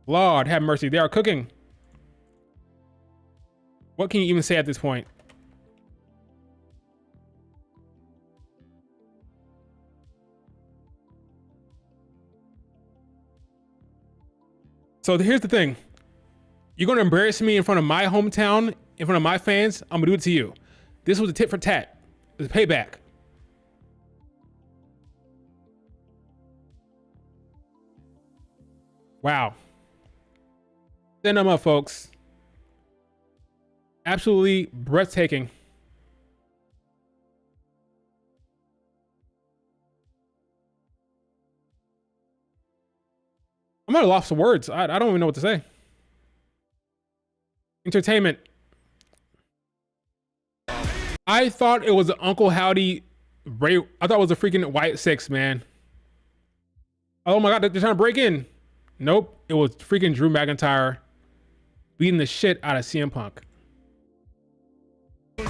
Lord have mercy, they are cooking. What can you even say at this point? So here's the thing. You're gonna embarrass me in front of my hometown, in front of my fans, I'm gonna do it to you. This was a tit for tat. It was payback. Wow. Cinema, folks. Absolutely breathtaking. I'm at a loss of words. I don't even know what to say. Entertainment. I thought it was an Uncle Howdy Ray. I thought it was a freaking Wyatt 6, man. Oh my God, they're trying to break in. Nope, it was freaking Drew McIntyre beating the shit out of CM Punk. Drew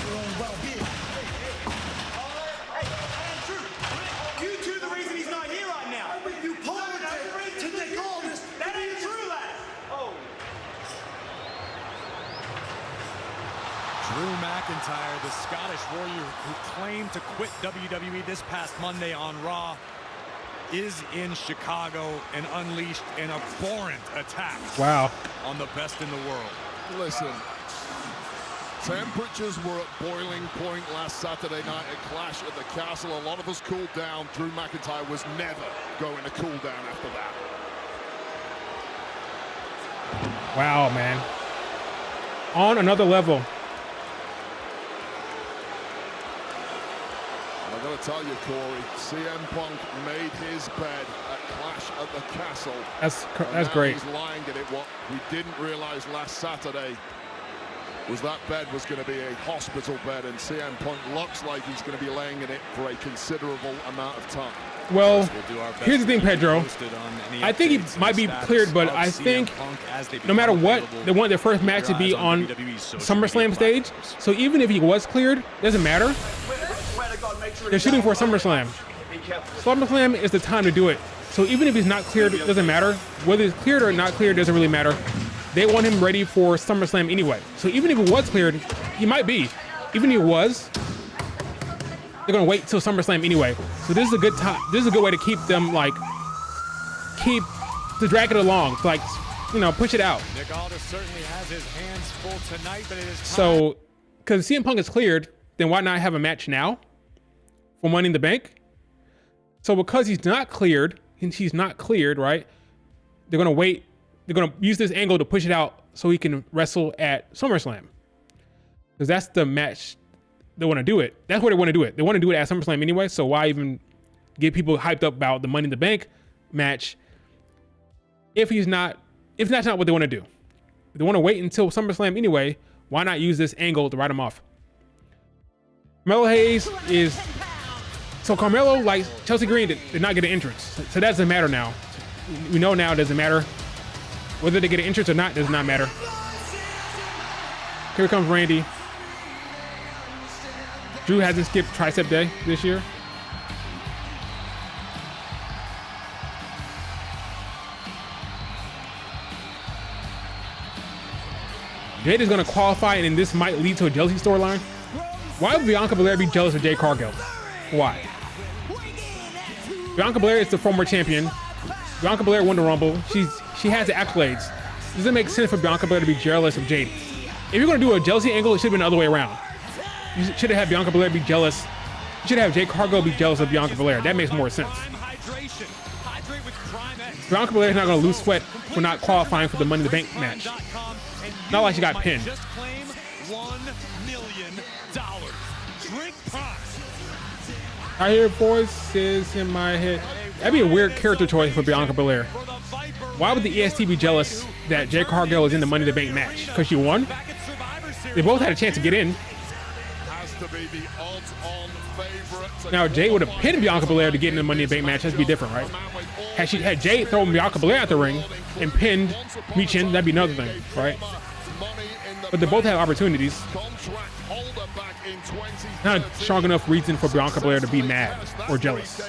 McIntyre, the Scottish warrior who claimed to quit WWE this past Monday on Raw, is in Chicago and unleashed an abhorrent attack. Wow. On the best in the world. Listen, temperatures were at boiling point last Saturday night at Clash at the Castle. A lot of us cooled down. Drew McIntyre was never going to cool down after that. Wow, man. On another level. I gotta tell you, Corey, CM Punk made his bed at Clash at the Castle. That's great. He's lying at it. What we didn't realize last Saturday was that bed was going to be a hospital bed, and CM Punk looks like he's going to be laying in it for a considerable amount of time. Well, here's the thing, Pedro. I think he might be cleared, but I think no matter what, they want their first match to be on SummerSlam stage. So even if he was cleared, doesn't matter. They're shooting for SummerSlam. SummerSlam is the time to do it. So even if he's not cleared, it doesn't matter. Whether he's cleared or not cleared doesn't really matter. They want him ready for SummerSlam anyway. So even if he was cleared, he might be. Even if he was, they're gonna wait till SummerSlam anyway. So this is a good time. This is a good way to keep them to drag it along, to, like, you know, push it out. Nick Aldis certainly has his hands full tonight, but it is time. So, because CM Punk is cleared, then why not have a match now for Money in the Bank? So because he's not cleared, right? They're gonna wait. They're gonna use this angle to push it out so he can wrestle at SummerSlam, because that's the match they want to do it. That's where they want to do it. They want to do it at SummerSlam anyway. So why even get people hyped up about the Money in the Bank match if that's not what they want to do? If they want to wait until SummerSlam anyway, why not use this angle to write him off? Carmelo Hayes is... So Carmelo, like Chelsea Green, did not get an entrance. So that doesn't matter now. We know now it doesn't matter. Whether they get an entrance or not does not matter. Here comes Randy. Drew hasn't skipped tricep day this year. Jade is going to qualify, and then this might lead to a jealousy storyline. Why would Bianca Belair be jealous of Jade Cargill? Why? Bianca Belair is the former champion. Bianca Belair won the Rumble. She has the accolades. Does it make sense for Bianca Belair to be jealous of Jade? If you're going to do a jealousy angle, it should have been the other way around. You should have had Bianca Belair be jealous. You should have Jade Cargill be jealous of Bianca Belair. That makes more sense. Bianca Belair is not going to lose sweat for not qualifying for the Money in the Bank match. Not like she got pinned. Just claim $1 million. Drink prime. I hear voices in my head. That'd be a weird character choice for Bianca Belair. Why would the EST be jealous that Jade Cargill is in the Money in the Bank match? Because she won? They both had a chance to get in. Now, Jade would have pinned Bianca Belair to get in the Money in the Bank match. That'd be different, right? Had Jade thrown Bianca Belair out the ring and pinned Michin, that'd be another thing, right? But they both have opportunities. Not a strong enough reason for Bianca Belair to be mad or jealous.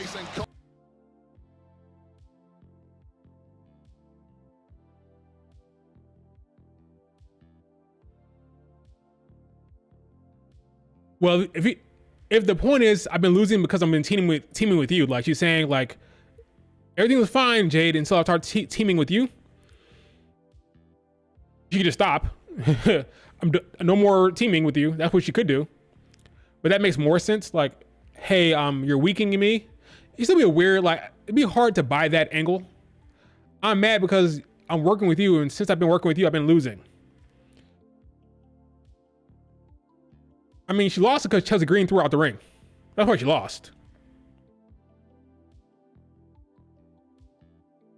Well, if the point is I've been losing because I've been teaming with you, like she's saying, like everything was fine, Jade, until I started teaming with you. She could just stop. No more teaming with you. That's what she could do. But that makes more sense. Like, hey, you're weakening me. It's gonna be a weird, like, it'd be hard to buy that angle. I'm mad because I'm working with you, and since I've been working with you, I've been losing. I mean, she lost because Chelsea Green threw her out the ring. That's why she lost.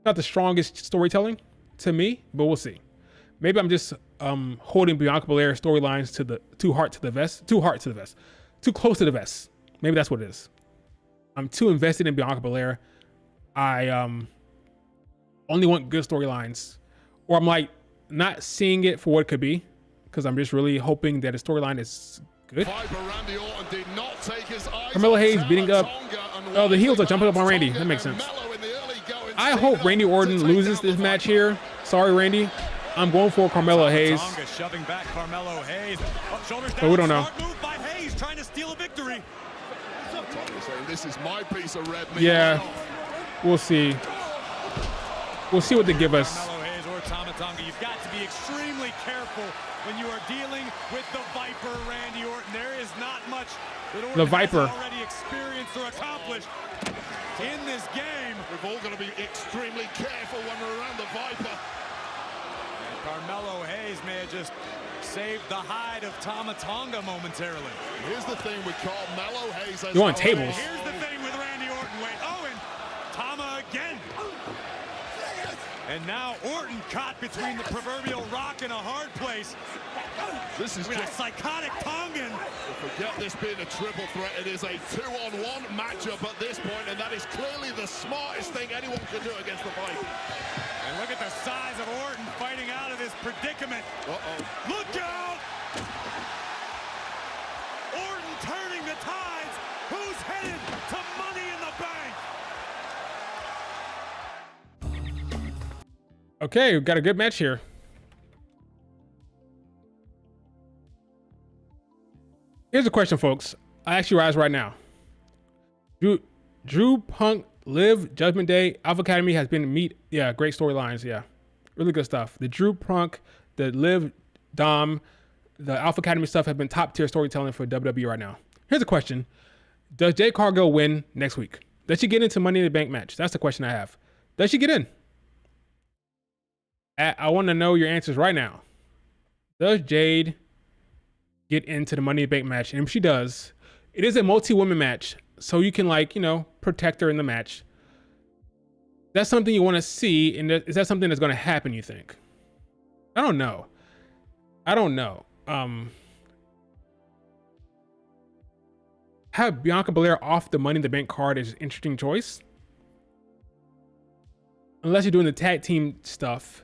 Not the strongest storytelling to me, but we'll see. Maybe I'm just holding Bianca Belair storylines to the too close to the vest. Maybe that's what it is. I'm too invested in Bianca Belair. I only want good storylines, or I'm like not seeing it for what it could be, because I'm just really hoping that the storyline is good. Carmelo Hayes beating up. Oh, the heels are jumping up on Randy. That makes sense. I hope Randy Orton loses this match here. Sorry, Randy. I'm going for Carmelo Hayes. Shoving back Carmelo Hayes. But we don't know. Move by Hayes, trying to steal a victory. This is my piece of red meat. Yeah, we'll see. We'll see what they give us. Carmelo Hayes or Tama Tonga, you've got to be extremely careful when you are dealing with the Viper, Randy Orton. There is not much that Orton The Viper. has already experienced or accomplished in this game. We've all got to be extremely careful when we're around the Viper. And Carmelo Hayes may have just saved the hide of Tama Tonga momentarily. Here's the thing with Carmelo Hayes. You want tables? Here's the thing with Randy Orton. Wait, oh, and Tama again. And now Orton caught between the proverbial rock and a hard place. This is a psychotic Tongan. Forget this being a triple threat. It is a 2-on-1 matchup at this point, and that is clearly the smartest thing anyone can do against the Viper. And look at the size of Orton fighting out of this predicament. Look out! Orton turning the tides. Who's headed to Money in the Bank? Okay, we've got a good match here. Here's a question, folks. I ask you guys right now. Drew Punk, Liv, Judgment Day, Alpha Academy has been meet. Yeah, great storylines. Yeah, really good stuff. The Drew Punk, the Liv, Dom, the Alpha Academy stuff have been top tier storytelling for WWE right now. Here's a question. Does Jade Cargill win next week? Does she get into Money in the Bank match? That's the question I have. Does she get in? I want to know your answers right now. Does Jade get into the Money in the Bank match? And if she does, it is a multi-woman match, so you can, like, you know, protect her in the match. That's something you want to see, and is that something that's going to happen, you think? I don't know. Have Bianca Belair off the Money in the Bank card is an interesting choice. Unless you're doing the tag team stuff.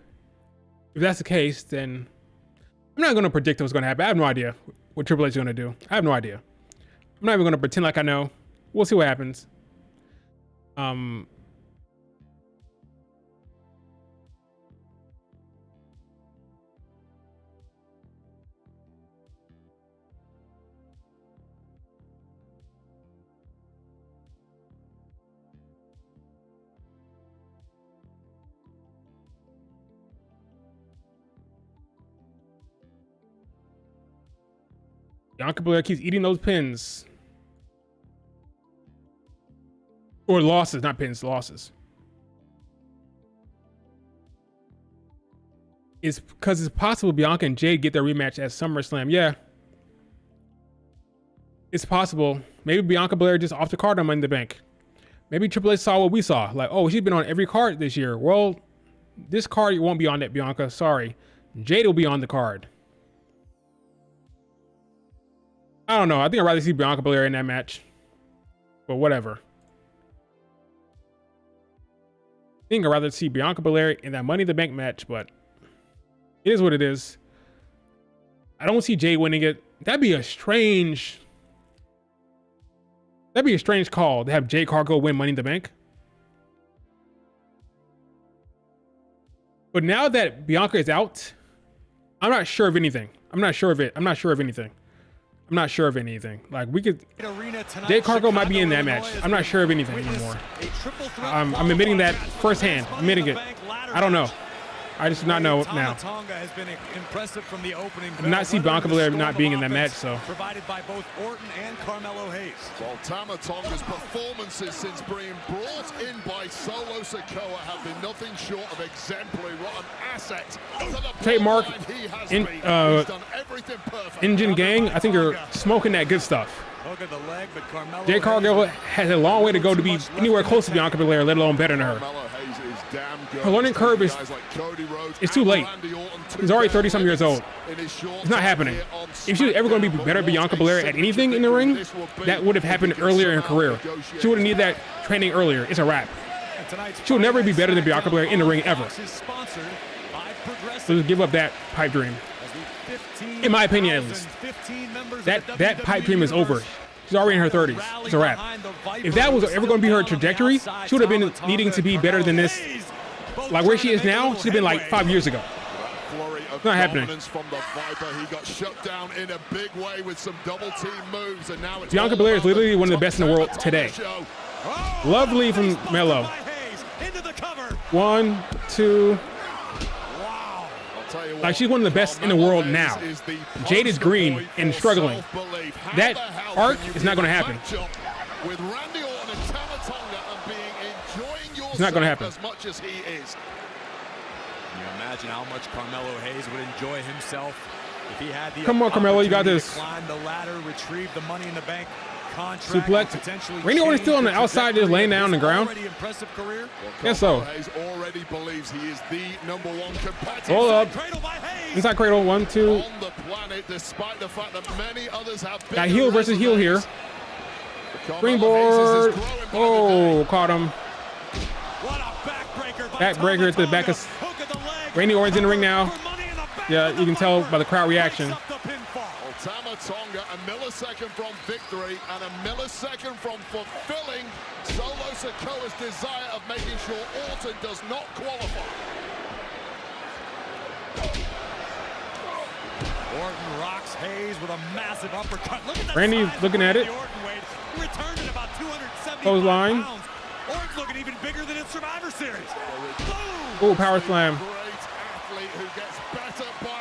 If that's the case, then I'm not going to predict what's going to happen. I have no idea what Triple H is going to do. I have no idea. I'm not even going to pretend like I know. We'll see what happens. Bianca Belair keeps eating those pins. Or losses, not pins, losses. It's because it's possible Bianca and Jade get their rematch at SummerSlam. Yeah. It's possible. Maybe Bianca Belair just off the card on Money in the Bank. Maybe Triple H saw what we saw. Like, oh, she's been on every card this year. Well, this card won't be on that, Bianca. Sorry. Jade will be on the card. I don't know. I think I'd rather see Bianca Belair in that match. But whatever. I think I'd rather see Bianca Belair in that Money in the Bank match, but it is what it is. I don't see Jay winning it. That'd be a strange call to have Jade Cargill win Money in the Bank. But now that Bianca is out, I'm not sure of anything. I'm not sure of anything. Like, we could. Jade Cargill might be in that match. I'm not sure of anything anymore. I'm admitting that firsthand. I'm admitting it. I don't know. I just do not know now. Has been impressive from the opening. I not see Bianca Belair not being in that match, so. Provided by both Orton and Carmelo Hayes. Well, Tama Tonga's performances since being brought in by Solo Sikoa have been nothing short of exemplary. What an asset. Trademark Engine Gang. I think you're smoking that good stuff. Look at the leg, but Carmelo Jade Cargill has a long way to go to be anywhere close to Bianca Belair, let alone better than her. Her learning curve is too late. He's already 30-some years old. It's not happening. If she was ever going to be better than Bianca Belair at anything in the ring, that would have happened earlier in her career. She would have needed that training earlier. It's a wrap. She'll never be better than Bianca Belair in the ring ever. So just give up that pipe dream. In my opinion, at least. That pipe dream is over. She's already in her 30s. It's a wrap. If that was ever going to be her trajectory, she would have been needing to be better than this. Like where she is now, should have been like 5 years ago. It's not happening. From the Viper. He got shut down in a big way with some double team moves, and now it's Bianca Belair is literally one of the best in the world today. Lovely from Melo. 1, 2. Like she's one of the best in the world now. Jade is green and struggling. That arc is not going to happen. It's not going to happen. As much as he is. Can you imagine how much Carmelo Hayes would enjoy himself if he had the Come on, Carmelo, you got this. Climb the ladder, retrieve the money in the bank contract. Suplex. Randy Orton's still on the outside, just laying down on the ground. Impressive career. Guess so. Hayes already believes he is the #1 competitor. Hold up. Inside cradle. 1, 2. On the planet, despite the fact that many others have Got heel versus heel here. Springboard. Oh, caught him. Backbreaker at the back of Randy Orton's in the ring now. Yeah, you can tell by the crowd reaction. Tama Tonga, a millisecond from victory and a millisecond from fulfilling Solo Sikoa's desire of making sure Orton does not qualify. Orton rocks Hayes with a massive uppercut. Look at that. Randy's looking at it. Returned at about 270 Clothesline. pounds. Orton's looking even bigger than in Survivor Series. Oh, power slam.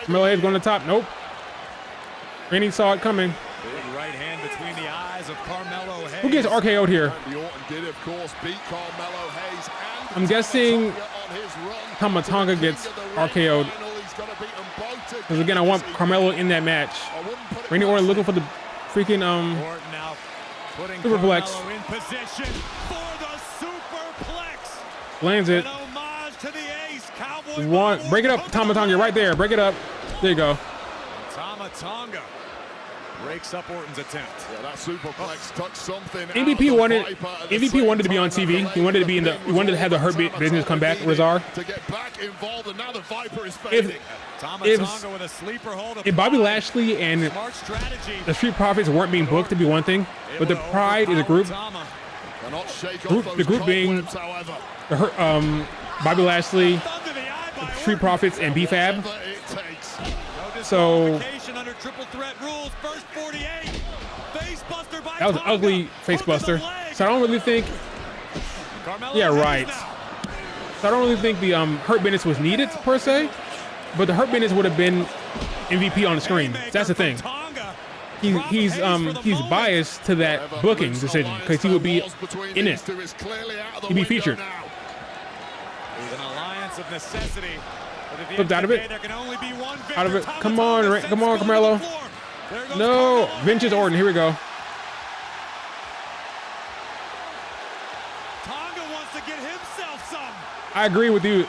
Carmelo Hayes going to the top. Nope. Randy saw it coming. Big right hand between the eyes of Carmelo Hayes. Who gets RKO'd here? Orton did, of course, beat Carmelo Hayes. I'm guessing Tama Tonga gets RKO'd. Because again, I want Carmelo in that match. Randy Orton looking for the freaking superplex. In position for the superplex. Lands it. One, break it up, Tama Tonga, right there. Break it up. There you go. Tama Tonga breaks up Orton's attempt. Yeah, that superplex touched something. MVP wanted to be on TV. He wanted to be in the. He wanted to have the Hurt Business come back. Razar. To get back involved, and now the Viper is If Bobby Lashley and the Street Profits weren't being booked to be one thing, but the Pride is a group. The group being the Bobby Lashley, Street Profits, and B-Fab. So that was an ugly face buster. So I don't really think. Yeah, right. So I don't really think the Hurt Business was needed per se, but the Hurt Business would have been MVP on the screen. That's the thing. He's biased to that booking decision because he would be in it. He'd be featured. Flipped out of it. Out of it. Come on, Carmelo. No, Vince's Orton. Here we go. I agree with you,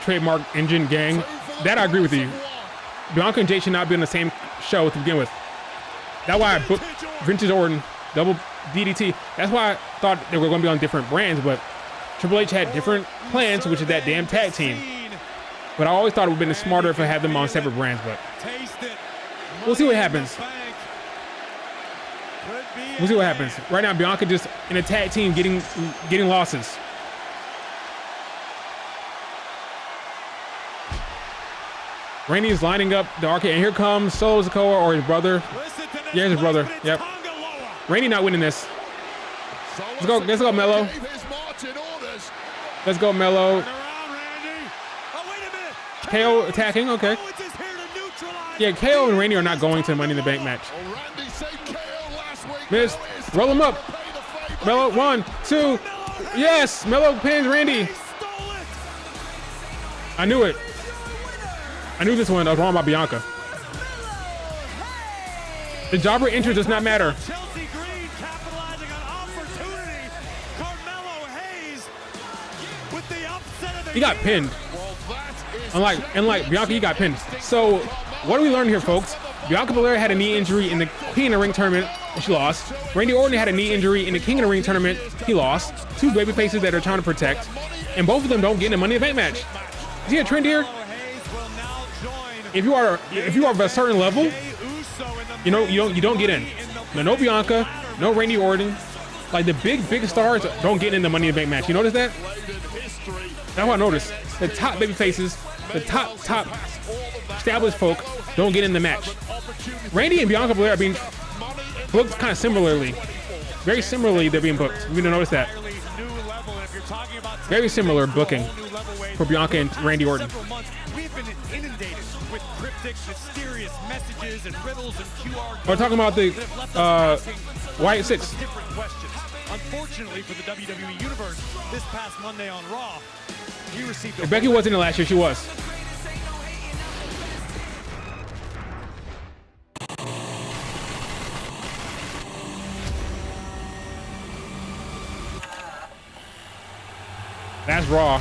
Trademark Engine Gang. That I agree with you. Bianca and Jay should not be on the same show to begin with. That's why I booked Vince's Orton, double DDT. That's why I thought they were going to be on different brands, but Triple H had different plans, which is that damn tag team. But I always thought it would have been smarter if I had them on separate brands, but we'll see what happens. We'll see what happens. Right now, Bianca just in a tag team getting losses. Randy is lining up the arcade, and here comes Solo Sikoa or his brother. Yeah, his brother. Yep. Randy not winning this. Let's go, Melo. Let's go, Melo. KO attacking, okay. Yeah, KO and Randy are not going to the Money in the Bank match. Miss, roll him up. Melo, 1, 2. Yes, Melo pins Randy. I knew it. I knew this one. I was wrong about Bianca. The jobber entry does not matter. He got pinned. Unlike Bianca, he got pinned. So what do we learn here, folks? Bianca Belair had a knee injury in the King of the Ring tournament, and she lost. Randy Orton had a knee injury in the King of the Ring tournament. He lost. Two baby faces that are trying to protect, and both of them don't get in a Money in the Bank match. Is he a trend here? if you are of a certain level, you know, you don't get in. No Bianca, no Randy Orton. Like the big stars don't get in the Money in the Bank match. You notice that? That's what I noticed. The top baby faces, the top established folk don't get in the match. Randy and Bianca Belair are being booked kind of similarly. Very similarly, they're being booked. You didn't notice that. Very similar booking for Bianca and Randy Orton. We've been inundated with cryptic, mysterious messages and riddles and QR codes. We're talking about the Wyatt Six. Different questions. Unfortunately for the WWE Universe, this past Monday on Raw, we received If Becky wasn't in last year, she was. That's Raw.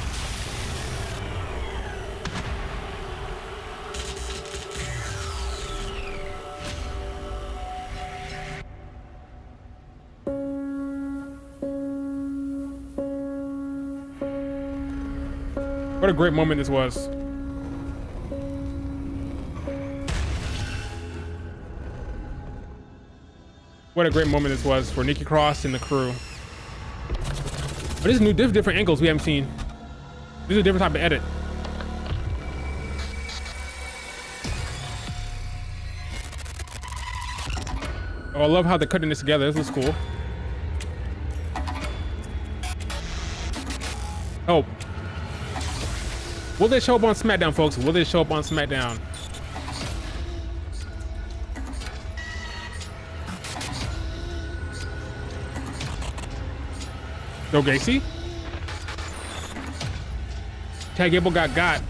What a great moment this was. What a great moment this was for Nikki Cross and the crew. But this is different angles we haven't seen. This is a different type of edit. Oh, I love how they're cutting this together. This looks cool. Oh. Will they show up on SmackDown, folks? Will they show up on SmackDown? Joe Gacy. Chad Gable got.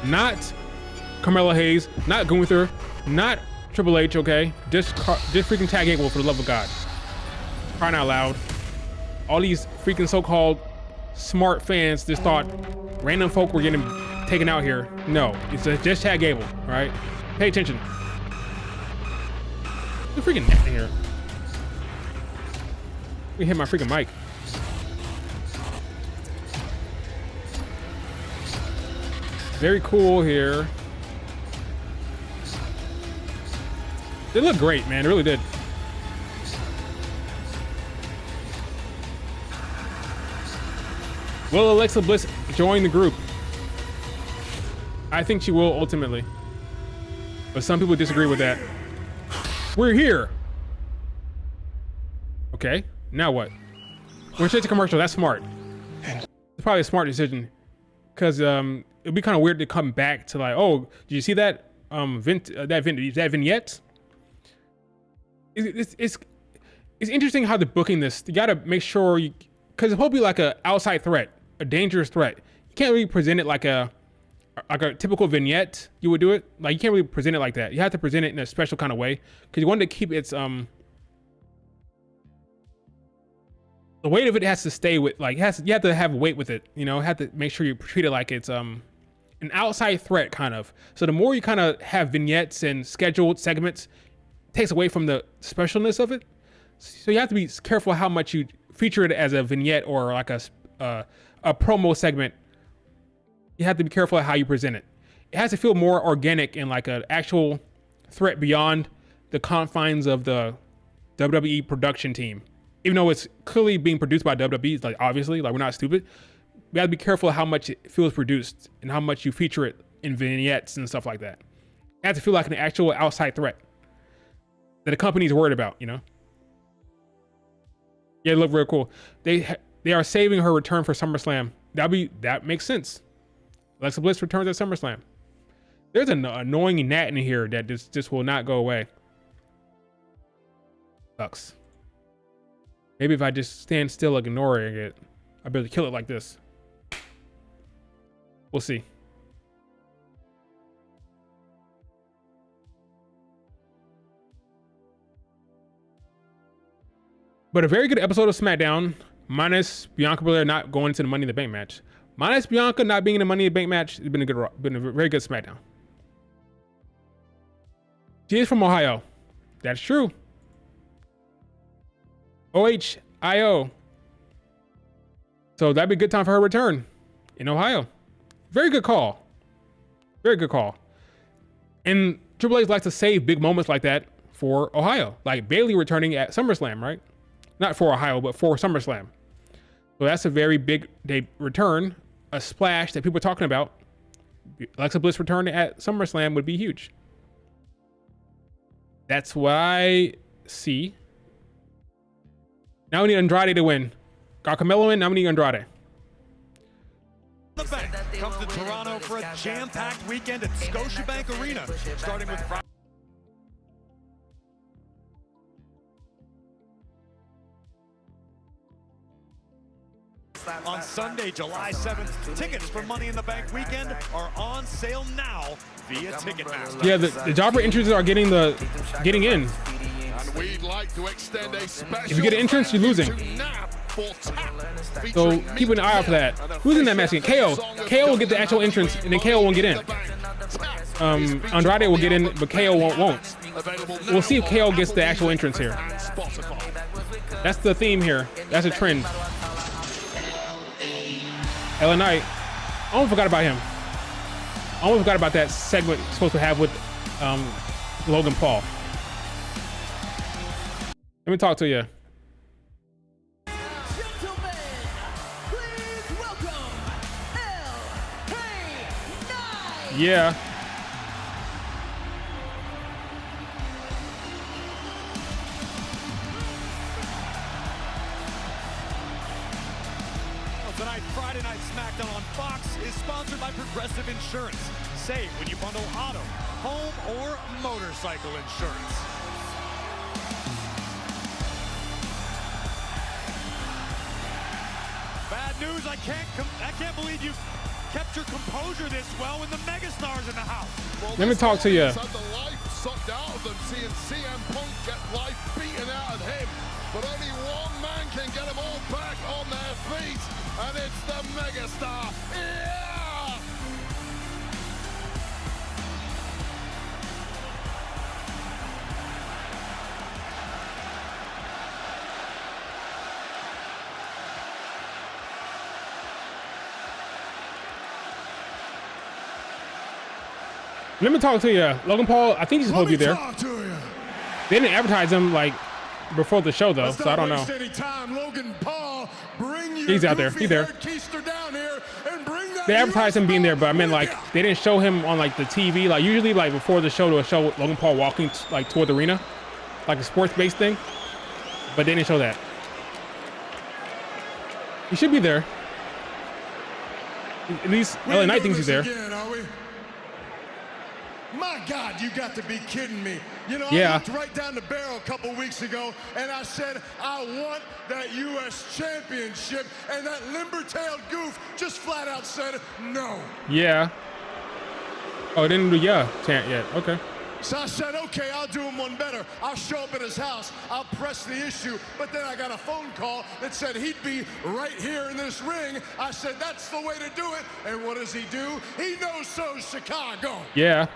Not Carmelo Hayes. Not Gunther. Not Triple H, okay? Just freaking Chad Gable, for the love of God. Crying out loud. All these freaking so-called smart fans just thought random folk were getting taken out here. No, it's just Chad Gable, all right? Pay attention. The freaking net in here. We hit my freaking mic. Very cool here. They look great, man. They really did. Will Alexa Bliss join the group? I think she will ultimately. But some people disagree with that. We're here. Okay, now what? We're straight to commercial. That's smart. It's probably a smart decision. Because it'd be kind of weird to come back to like, oh, did you see that that vignette? It's interesting how they're booking this. You got to make sure you, because it's probably like a outside threat, a dangerous threat. You can't really present it like a typical vignette. You would do it like you can't really present it like that. You have to present it in a special kind of way because you want to keep its the weight of it has to stay with like you have to have weight with it. You know, have to make sure you treat it like it's an outside threat kind of. So the more you kind of have vignettes and scheduled segments, it takes away from the specialness of it. So you have to be careful how much you feature it as a vignette or like a promo segment. You have to be careful how you present it. It has to feel more organic and like an actual threat beyond the confines of the WWE production team. Even though it's clearly being produced by WWE, it's like obviously, like we're not stupid. We have to be careful how much it feels produced and how much you feature it in vignettes and stuff like that. It has to feel like an actual outside threat that the company's worried about, you know? Yeah, it looked real cool. They are saving her return for SummerSlam. That makes sense. Alexa Bliss returns at SummerSlam. There's an annoying gnat in here that just will not go away. Sucks. Maybe if I just stand still ignoring it, I'll be able to kill it like this. We'll see. But a very good episode of SmackDown, minus Bianca Belair not going into the Money in the Bank match. Minus Bianca not being in the Money in the Bank match, it's been a very good SmackDown. She is from Ohio. That's true. OHIO. So that'd be a good time for her return in Ohio. Very good call. Very good call. And Triple H likes to save big moments like that for Ohio, like Bayley returning at SummerSlam, right? Not for Ohio, but for SummerSlam. So that's a very big return, a splash that people are talking about. Alexa Bliss return at SummerSlam would be huge. That's what I see. Now we need Andrade to win. Got Carmelo in, now we need Andrade. The bank comes to Toronto for a jam-packed weekend at Scotiabank Arena, starting with Friday. On Sunday, July 7th, tickets for Money in the Bank weekend are on sale now via Ticketmaster. Yeah, the jobber entrances are getting in. And we'd like to extend a special If you get an entrance, you're losing. So keep an eye out for that. Who's in that match again? KO. KO will get the actual entrance, and then KO won't get in. Andrade will get in, but KO won't. We'll see if KO gets the actual entrance here. That's the theme here. That's a trend. LA Knight. I almost forgot about him. I almost forgot about that segment you're supposed to have with Logan Paul. Let me talk to you. Yeah. Tonight, Friday Night Smackdown on Fox is sponsored by Progressive Insurance. Save when you bundle auto, home, or motorcycle insurance. Bad news, I can't believe you kept your composure this well when the megastar's in the house. Well, let me talk to you. Had the life sucked out of them, seeing CM Punk get life beaten out of him. But only one man can get them all back on their feet, and it's the megastar. Yeah! Let me talk to you. Logan Paul, I think he's supposed to be there. They didn't advertise him like before the show though, so I don't know. Logan Paul, bring your he's out there. He's there. Down here and bring that they advertised him being there, but I mean like they didn't show him on like the TV. Like usually like before the show, to show Logan Paul walking like toward the arena, like a sports-based thing. But they didn't show that. He should be there. At least LA Knight thinks he's there. Again, are we? My God, you got to be kidding me. You know, yeah. I looked right down the barrel a couple weeks ago, and I said, I want that U.S. championship, and that limber-tailed goof just flat out said no. Yeah. Oh, it didn't do yeah yet. Okay. So I said, okay, I'll do him one better. I'll show up at his house. I'll press the issue. But then I got a phone call that said he'd be right here in this ring. I said, that's the way to do it. And what does he do? He knows so's Chicago. Yeah.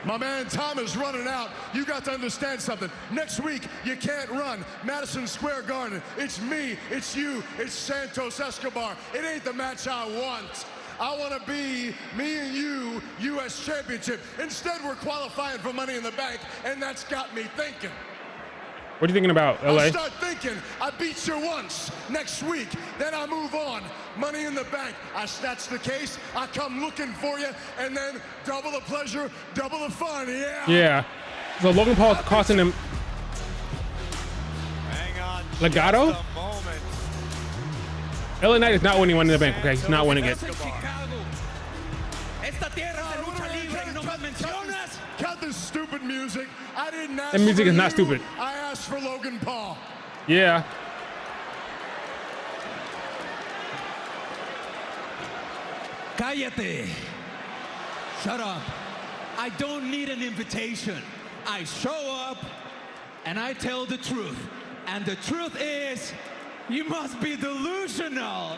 My man Tom is running out. You got to understand something. Next week, you can't run. Madison Square Garden. It's me, it's you, it's Santos Escobar. It ain't the match I want. I want to be me and you, U.S. Championship. Instead, we're qualifying for Money in the Bank, and that's got me thinking. What are you thinking about, LA? I start thinking, I beat you once. Next week, then I move on. Money in the Bank. I snatch the case. I come looking for you, and then double the pleasure, double the fun. Yeah. Yeah. So Logan Paul costing him. Hang on. Legato. LA Knight is not winning Money in the Bank. Okay, he's not winning it. Cut this stupid music. I didn't ask That music for is not you. stupid. I asked for Logan Paul. Yeah. Cállate. Shut up. I don't need an invitation. I show up and I tell the truth. And the truth is, you must be delusional.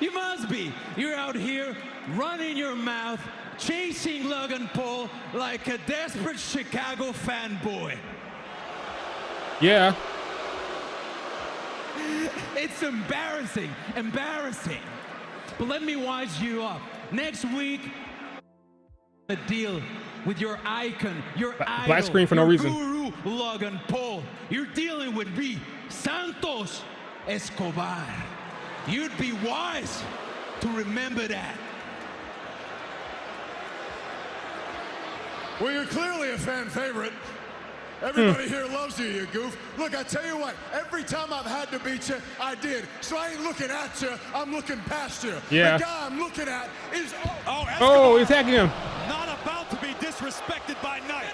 You must be. You're out here running your mouth, chasing Logan Paul like a desperate Chicago fanboy. Yeah. It's embarrassing. Embarrassing. But let me wise you up. Next week, a deal with your icon, your idol, black screen for no your reason. guru, Logan Paul. You're dealing with me, Santos Escobar. You'd be wise to remember that. Well, you're clearly a fan favorite. Everybody here loves you, you goof. Look, I tell you what, every time I've had to beat you, I did. So I ain't looking at you, I'm looking past you. Yeah. The guy I'm looking at is... Oh, he's attacking him. Not about to be disrespected by Knight.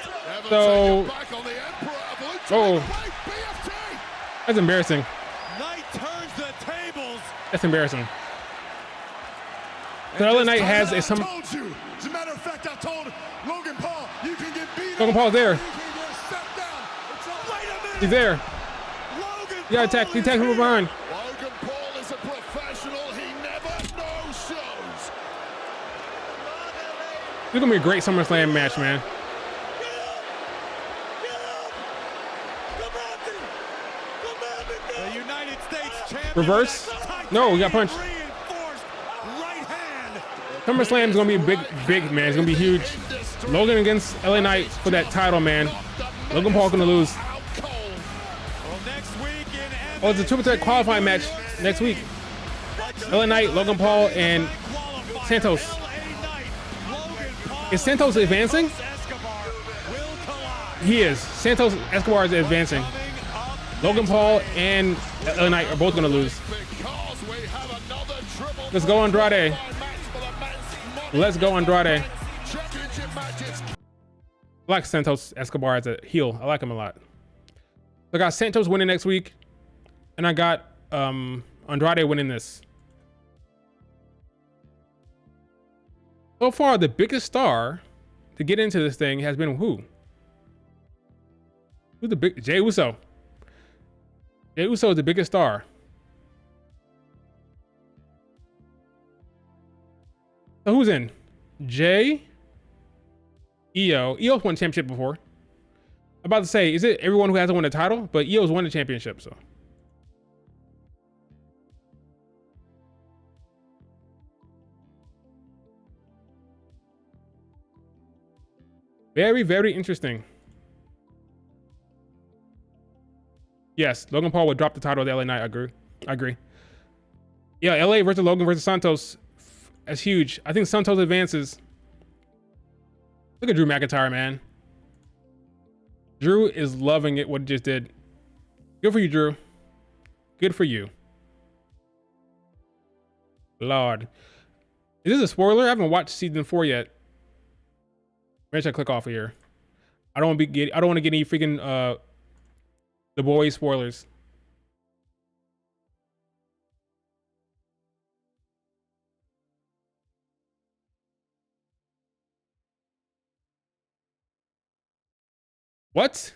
So, that's embarrassing. Knight turns the tables. That's embarrassing. So LA Knight has a some. told you. As a matter of fact, I told Logan Paul, you can get beat Logan Paul's there. He's there. You gotta attack. He attacked him from behind. Logan Paul is a professional. He never no-shows. It's gonna be a great SummerSlam match, man. The United States champion. Reverse? No, we got punched. SummerSlam is gonna be a big man. It's gonna be huge. Logan against LA Knight for that title, man. Logan Paul gonna lose. Oh, it's a triple threat qualifying match next week. LA Knight, Logan Paul, and Santos. Is Santos advancing? He is. Santos Escobar is advancing. Logan Paul and LA Knight are both gonna lose. Let's go Andrade. Let's go Andrade. I like Santos Escobar as a heel. I like him a lot. I got Santos winning next week, and I got Andrade winning this. So far, the biggest star to get into this thing has been who? Who's the big? Jey Uso. Jey Uso is the biggest star. So who's in? Jey, Io. Io's won championship before. I'm about to say, is it everyone who hasn't won a title? But Io's won the championship, so. Very, very interesting. Yes, Logan Paul would drop the title of the LA Knight. I agree. Yeah, LA versus Logan versus Santos. That's huge. I think Santos advances. Look at Drew McIntyre, man. Drew is loving it, what he just did. Good for you, Drew. Good for you. Lord. Is this a spoiler? I haven't watched season 4 yet. Maybe I should click off of here. I don't want to get any freaking The Boys spoilers. What?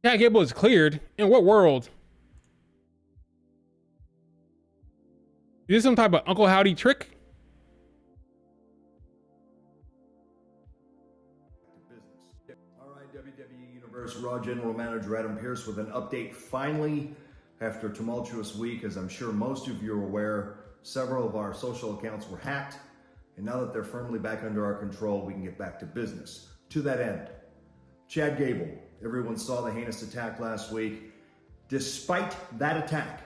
Chad Gable is cleared? In what world? Is this some type of Uncle Howdy trick? All right, WWE Universe Raw General Manager Adam Pearce with an update. Finally, after a tumultuous week, as I'm sure most of you are aware, several of our social accounts were hacked. And now that they're firmly back under our control, we can get back to business. To that end, Chad Gable, everyone saw the heinous attack last week. Despite that attack,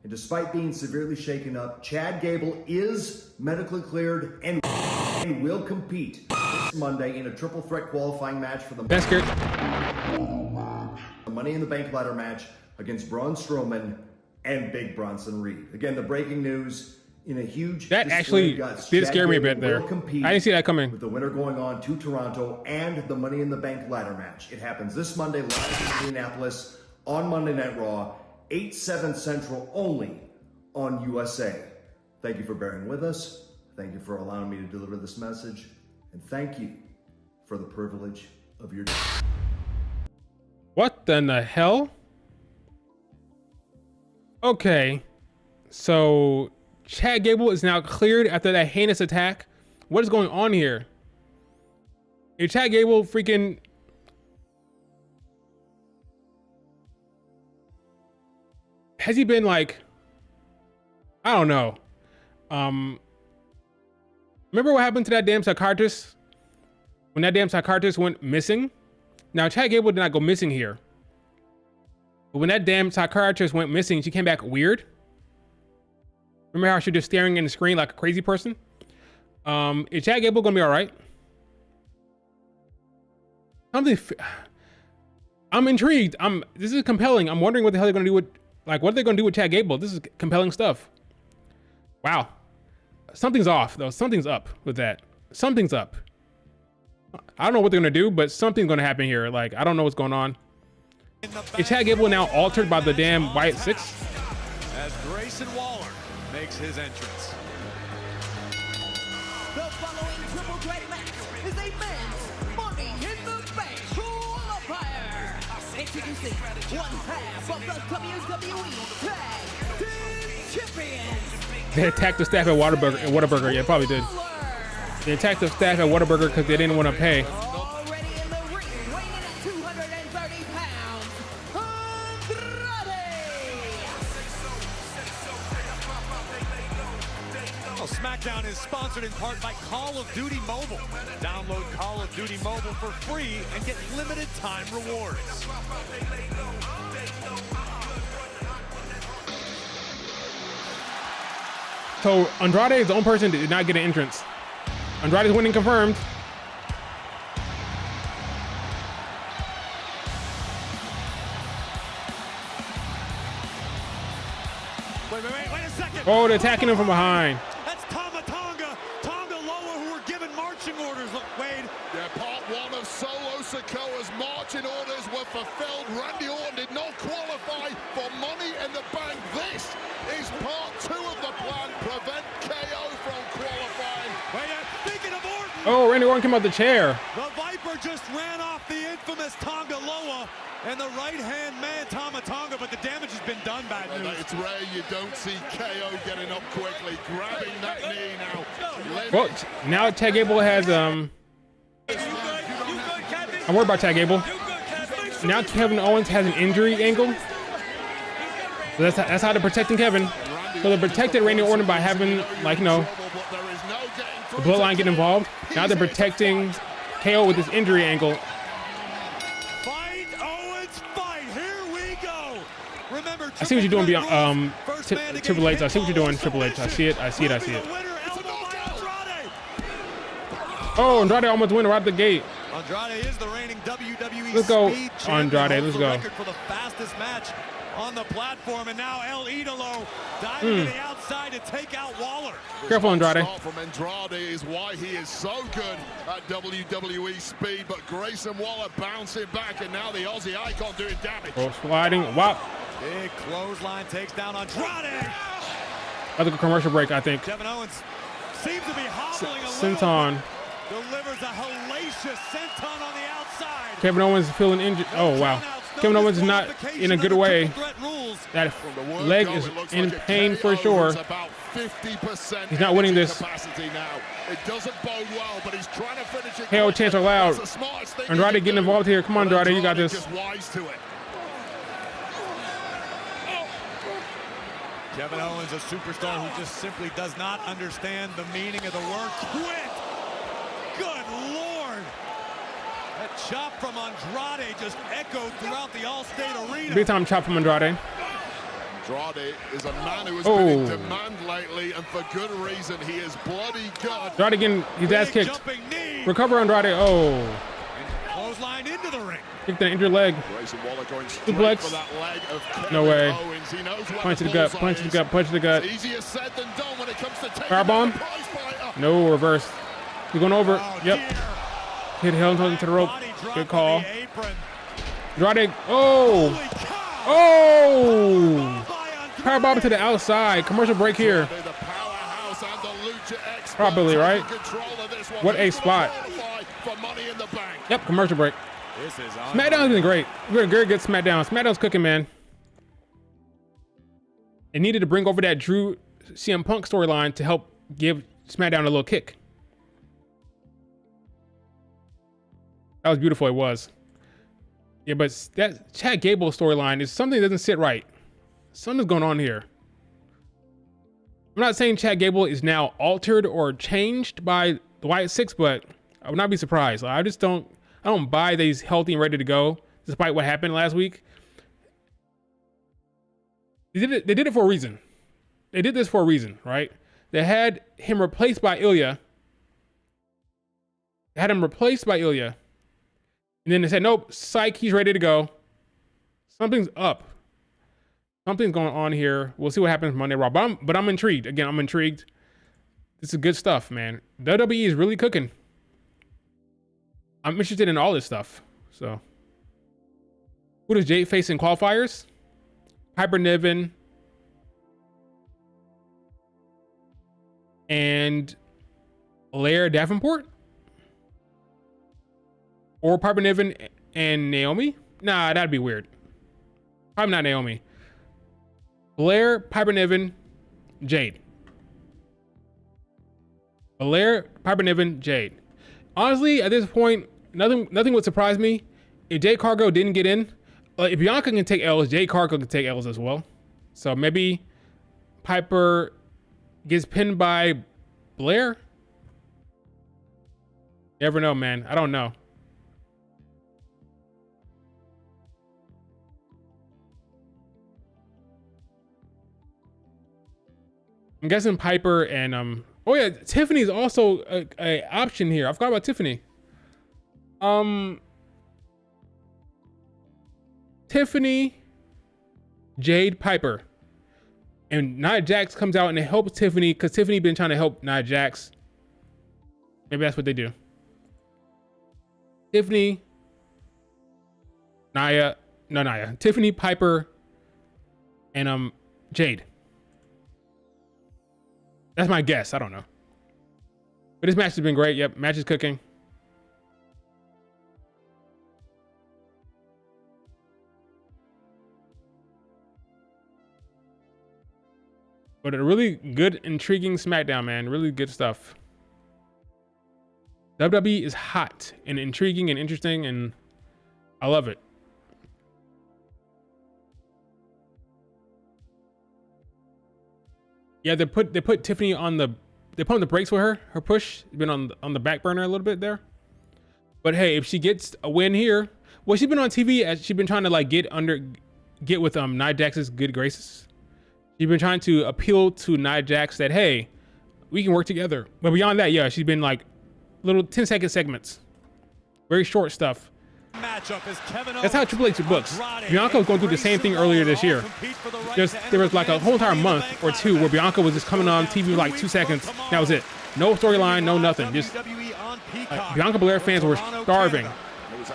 and despite being severely shaken up, Chad Gable is medically cleared and will compete this Monday in a triple threat qualifying match for the Money in the Bank ladder match against Braun Strowman and Big Bronson Reed. Again, the breaking news in a huge that actually did scare me a bit there. I didn't see that coming. With the winner going on to Toronto and the Money in the Bank ladder match. It happens this Monday live in Indianapolis on Monday Night Raw, 8/7 Central only on USA. Thank you for bearing with us. Thank you for allowing me to deliver this message. And thank you for the privilege of your... What in the hell? Okay, so Chad Gable is now cleared after that heinous attack. What is going on here? Is Chad Gable freaking... Has he been like... I don't know. Remember what happened to that damn psychiatrist? When that damn psychiatrist went missing? Now, Chad Gable did not go missing here. But when that damn psychiatrist went missing, she came back weird. Remember how she was just staring in the screen like a crazy person? Is Chad Gable gonna be all right? I'm intrigued. This is compelling. I'm wondering what the hell they're gonna do with, like, what are they gonna do with Chad Gable? This is compelling stuff. Wow. Something's off though. Something's up with that. Something's up. I don't know what they're gonna do, but something's gonna happen here. Like, I don't know what's going on. Is Chad Gable now altered by the damn Wyatt Six? As Grayson Waller makes his entrance. The following triple threat match is a men's Money in the Bank qualifier. Introducing one half of the WWE Tag Team Champions. They attacked the staff at Whataburger. Yeah, probably did. They attacked the staff at Whataburger because they didn't want to pay. Already in the ring, weighing in at 230 pounds, Andrade. Well, Smackdown is sponsored in part by Call of Duty Mobile. Download Call of Duty Mobile for free and get limited time rewards. So Andrade is the only person that did not get an entrance. Andrade's winning confirmed. Wait a second. Oh, they're attacking him from behind. That's Tonga Loa, who were given marching orders. Look, Wade. Yeah, part one of Solo Sikoa's marching orders were fulfilled. Randy Orton did not qualify for Money in the Bank. This is part two of the plan. Prevent KO from qualifying. Speaking of Orton. Oh, Randy Orton came out the chair. The Viper just ran off the infamous Tonga Loa and the right-hand man, Tonga, but the damage has been done, bad news. It's rare you don't see KO getting up quickly, grabbing that knee now. Well, now Chad Gable has, I'm worried about Chad Gable. Now Kevin Owens has an injury angle. So that's how they're protecting Kevin. So they protected Randy Orton by having, like, you know, the bloodline get involved. Now they're protecting KO with this injury angle. Fight, Owens, fight. Here we go. Remember, I see what you're doing beyond Triple H. I see what you're doing, Triple H. I see it. Oh, Andrade almost went right out the gate. Andrade is the reigning WWE Let's go, Speed Champion. Andrade. Let's go. For the fastest match on the platform, and now El Idolo diving to the outside to take out Waller. Careful, Andrade. From Andrade is why he is so good at WWE Speed, but Grayson Waller bouncing back, and now the Aussie icon doing damage. Oh, sliding. Wop. Big clothesline takes down Andrade. That's a commercial break, I think. Kevin Owens seems to be hobbling a Senton. little. Delivers a hellacious senton on the outside. Kevin Owens is feeling injured. Oh, wow. Kevin Owens is not in a good way. That leg is in pain for sure. He's not winning this. It doesn't bode well, but he's trying to finish it. KO chants are loud. Andrade getting involved here. Come on, Andrade, you got this. Kevin Owens, a superstar who just simply does not understand the meaning of the word quit. Good Lord. That chop from Andrade just echoed throughout the All-State Arena. Big time chop from Andrade. Andrade is a man who has been in demand lately, and for good reason. He is bloody good. Andrade getting his ass kicked. Recover, Andrade. Oh. Clothesline into the ring. Kick that injured leg. Suplex. No way. Punch to the gut. Punch to the gut. Punch to the gut. Firebomb. No, reverse. He's going over. Yep. Hit held into the rope. Good call. Andrade. Oh. Oh. Powerbomb to the outside. Commercial break here. Probably, right? What a spot. Yep, commercial break. SmackDown's been great. Very good SmackDown. SmackDown's cooking, man. It needed to bring over that Drew CM Punk storyline to help give SmackDown a little kick. That was beautiful, it was. Yeah, but that Chad Gable storyline is something that doesn't sit right. Something's going on here. I'm not saying Chad Gable is now altered or changed by the Wyatt Six, but I would not be surprised. Like, I don't buy that he's healthy and ready to go, despite what happened last week. They did it for a reason. They did this for a reason, right? They had him replaced by Ilya. And then they said, nope, psych, he's ready to go. Something's up. Something's going on here. We'll see what happens Monday Raw. But I'm intrigued. Again, I'm intrigued. This is good stuff, man. WWE is really cooking. I'm interested in all this stuff. So, who does Jade face in qualifiers? Piper Niven and Blair Davenport? Or Piper Niven and Naomi? Nah, that'd be weird. Probably not Naomi. Blair, Piper Niven, Jade. Blair, Piper Niven, Jade. Honestly, at this point, nothing would surprise me if Jade Cargill didn't get in. If Bianca can take L's, Jade Cargill can take L's as well. So maybe Piper gets pinned by Blair. Never know, man. I don't know. I'm guessing Piper and oh yeah, Tiffany's also a option here. I forgot about Tiffany. Tiffany, Jade, Piper, and Nia Jax comes out and it helps Tiffany because Tiffany been trying to help Nia Jax. Maybe that's what they do. Tiffany, Tiffany, Piper, and Jade. That's my guess. I don't know. But this match has been great. Yep, match is cooking. But a really good, intriguing SmackDown, man. Really good stuff. WWE is hot and intriguing and interesting, and I love it. Yeah, they put Tiffany on the brakes with her. Her push has been on the back burner a little bit there. But hey, if she gets a win here, well, she's been on TV as she's been trying to like get with Nia Jax's good graces. She's been trying to appeal to Nia Jax that hey, we can work together. But beyond that, yeah, she's been like little 10-second segments, very short stuff. That's how Triple H books. Bianca was going through the same thing earlier this year. There was like a whole entire month or two where Bianca was just coming on TV for like 2 seconds. That was it. No storyline, no nothing. Just Bianca Belair fans were starving.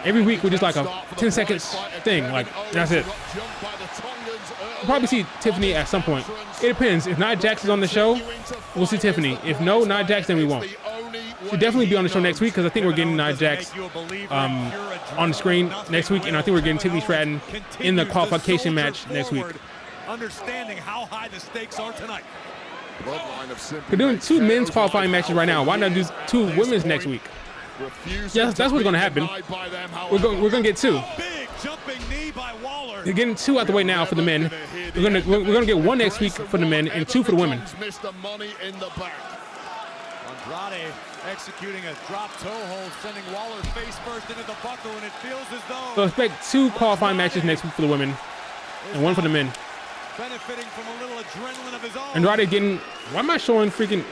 Every week was just like a 10-second thing. Like that's it. We'll probably see Tiffany at some point. It depends. If Nia Jax is on the show, we'll see Tiffany. If no Nia Jax, then we won't. She'll definitely be on the show next week because I think we're getting Nia Jax on the screen next week, and I think we're getting Tiffany Stratton in the qualification match next week. Understanding how high the stakes are tonight. We're doing 2 men's qualifying matches right now. Why not do 2 women's next week? Yes, that's what's going to happen. We're going to get 2. We're getting 2 out the way now for the men. We're going to get 1 next week for the men and 2 for the women. Andrade executing a drop toe hold, sending Waller face first into the buckle, and it feels as though. So expect 2 qualifying matches next week for the women and 1 for the men. Benefiting from a little adrenaline of his own. Andrade getting. Why am I showing freaking?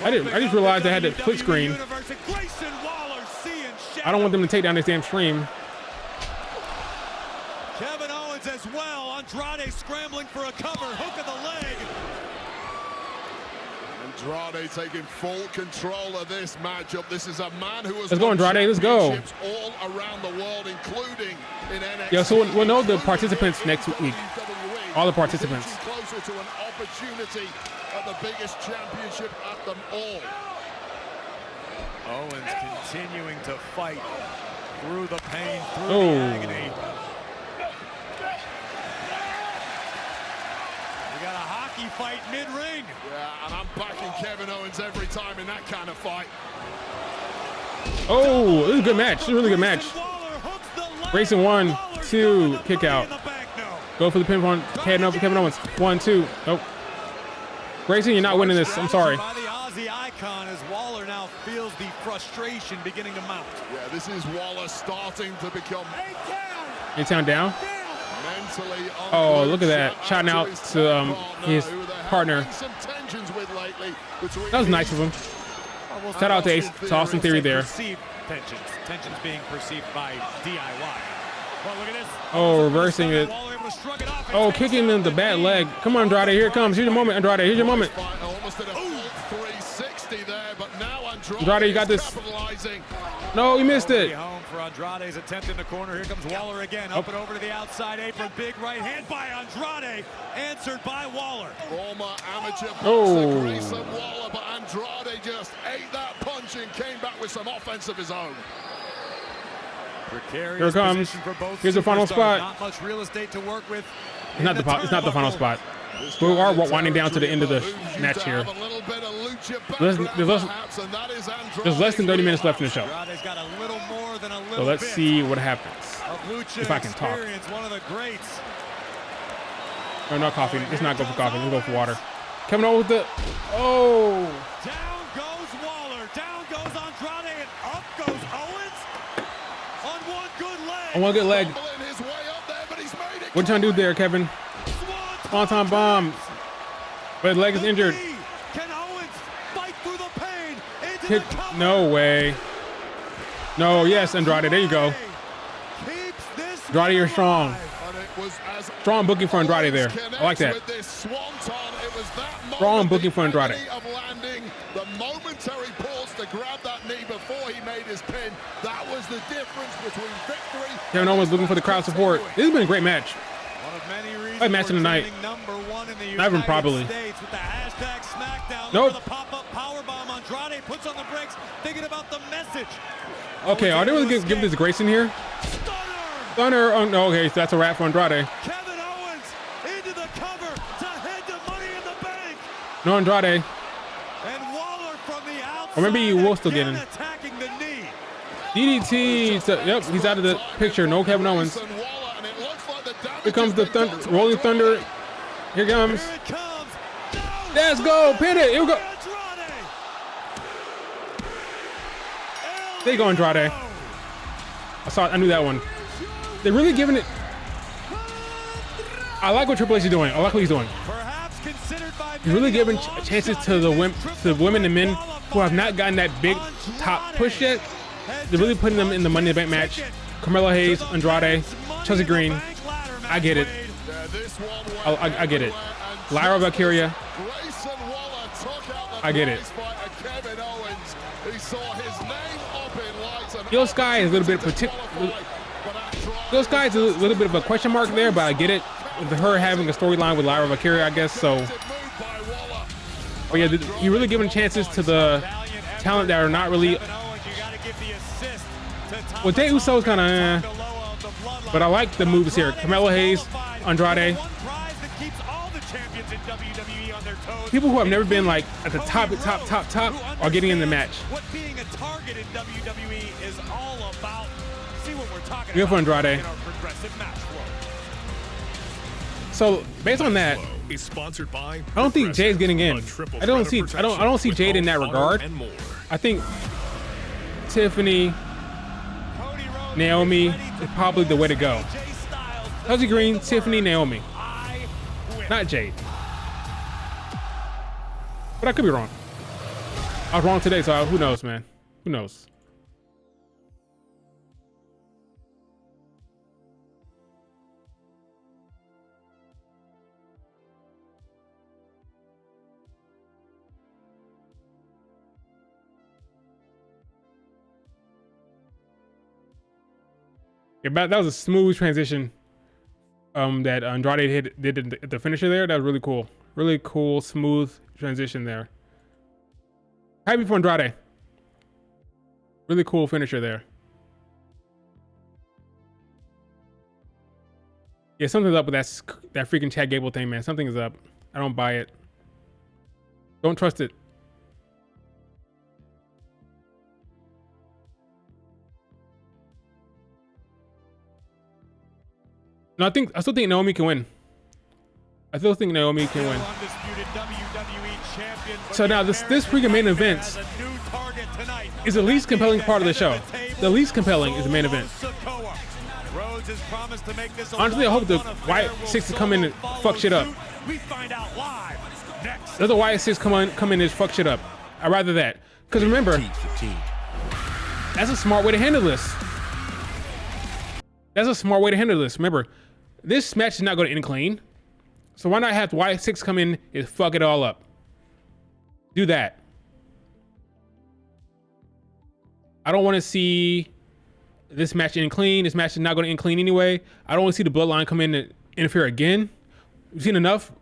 I just realized I had the split screen. I don't want them to take down this damn stream. Kevin Owens as well. Andrade scrambling for a cover. Hook of the leg. Andrade taking full control of this matchup. This is a man who has let's go, Andrade. Let's go. All around the world, including in NXT. Yeah, so we'll know the participants next week. All the participants. Closer to an opportunity at the biggest championship at them all. Owens continuing to fight through the pain, through the agony. We got a hockey fight mid-ring. Yeah, and I'm backing Kevin Owens every time in that kind of fight. Oh, this is a good match. This is a really good match. Grayson 1, 2, kick out. Go for the pinfall. Kevin Owens. 1, 2. Nope. Grayson, you're not winning this. I'm sorry. By the Aussie icon as Waller now feels the frustration beginning to mount. Yeah, this is Waller starting to become A-Town down. mentally. Oh, look at that. Shouting out to his partner. That was nice of him. Shout out to Austin Theory there. Tensions being perceived by DIY. Well, look at this. Oh, reversing it. Oh, kicking in the bad leg. Come on, Andrade. Here it comes. Here's your moment, Andrade. Here's your moment. Almost did a full 360 there, but now Andrade, you got this. No, he missed it. Home for Andrade's attempt in the corner. Here comes Waller again. Up and over to the outside apron. Big right hand by Andrade. Answered by Waller. Former amateur boxer Oh. Grayson Waller, but Andrade just ate that punch and came back with some offense of his own. Precarious Here it comes. position for both Here's the final superstars. spot. Not much real estate to work with. It's not the final spot. We are winding down to the end of the match here. There's less than 30 minutes left in the show. Andrade's got a little more than a little So let's bit see what happens. of lucha If I can talk. experience, one of the greats. No, not coffee. Let's not go for coffee. Let's go for water. Coming on with the. Oh. Down goes Waller. Down goes Andrade. And up goes Owens. On one good leg. On one good leg. What you trying to do there, Kevin? Swanton bomb. But his leg is injured. Can Owens fight through the pain? Into Kick. the cover. No way. No, yes, Andrade. There you go. Andrade, you're strong. Strong booking for Andrade there. I like that. Strong booking for Andrade. The momentary pause to grab that knee before he made his pin. That was the difference between victory. Kevin Owens looking for the crowd support. This has been a great match. One of many reasons Great match of the night. #1 in the Not even United probably. States with the hashtag Smackdown. Nope. The pop-up powerbomb. Andrade puts on the brakes, thinking about the message. Okay, are they really going to give this to Grayson here? Stunner. Oh, no, okay, so that's a wrap for Andrade. Kevin Owens into the cover to head to Money in the Bank. No Andrade. And Waller from the outside. Or maybe he will still get in. Attacking the knee. DDT. Yep, he's out of the picture. No Kevin Owens. Here comes the Rolling Thunder. Here comes. Let's go. Pin it. Here we go. There you go, Andrade. I knew that one. They're really giving it. I like what Triple H is doing. I like what he's doing. He's really giving chances to the women and men who have not gotten that big top push yet. They're really putting them in the Money in the Bank match. Carmelo Hayes, Andrade, Chelsea Green. I get it. I get it. Lyra Valkyria. I get it. Io Sky is a little bit Io Sky is a little bit of a question mark there, but I get it. With her having a storyline with Lyra Valkyria, I guess so. But yeah, you're really giving chances to the talent that are not really. Well, Jey Uso is kind of, but I like the moves here. Carmelo Hayes, Andrade. People who have never been like at the top are getting in the match. What being a target in WWE is all about. See what we're talking Good for about Andrade. in our progressive match flow. So based on that, is sponsored by I don't think Jay's getting in. I don't see Jade in that regard. I think Tiffany, Naomi is probably the way to go. Chelsea Green, Tiffany, Naomi. Not Jade. But I could be wrong. I was wrong today, so who knows, man? Who knows? Yeah, but that was a smooth transition that Andrade did at the finisher there. That was really cool. Really cool, smooth transition there. Happy for Andrade. Really cool finisher there. Yeah, something's up with that freaking Chad Gable thing, man. Something is up. I don't buy it. Don't trust it. No, I still think Naomi can win. I still think Naomi can win. So now this freaking main event is the least compelling part of the show. The least compelling is the main event. Honestly, I hope the Wyatt Six come in and fuck shit up. Let the Wyatt Six come in and fuck shit up. I'd rather that. Because remember, that's a smart way to handle this. That's a smart way to handle this. Remember, this match is not going to end clean. So why not have Wyatt Six come in and fuck it all up? Do that. I don't want to see this match end clean. This match is not going to end clean anyway. I don't want to see the Bloodline come in and interfere again. We've seen enough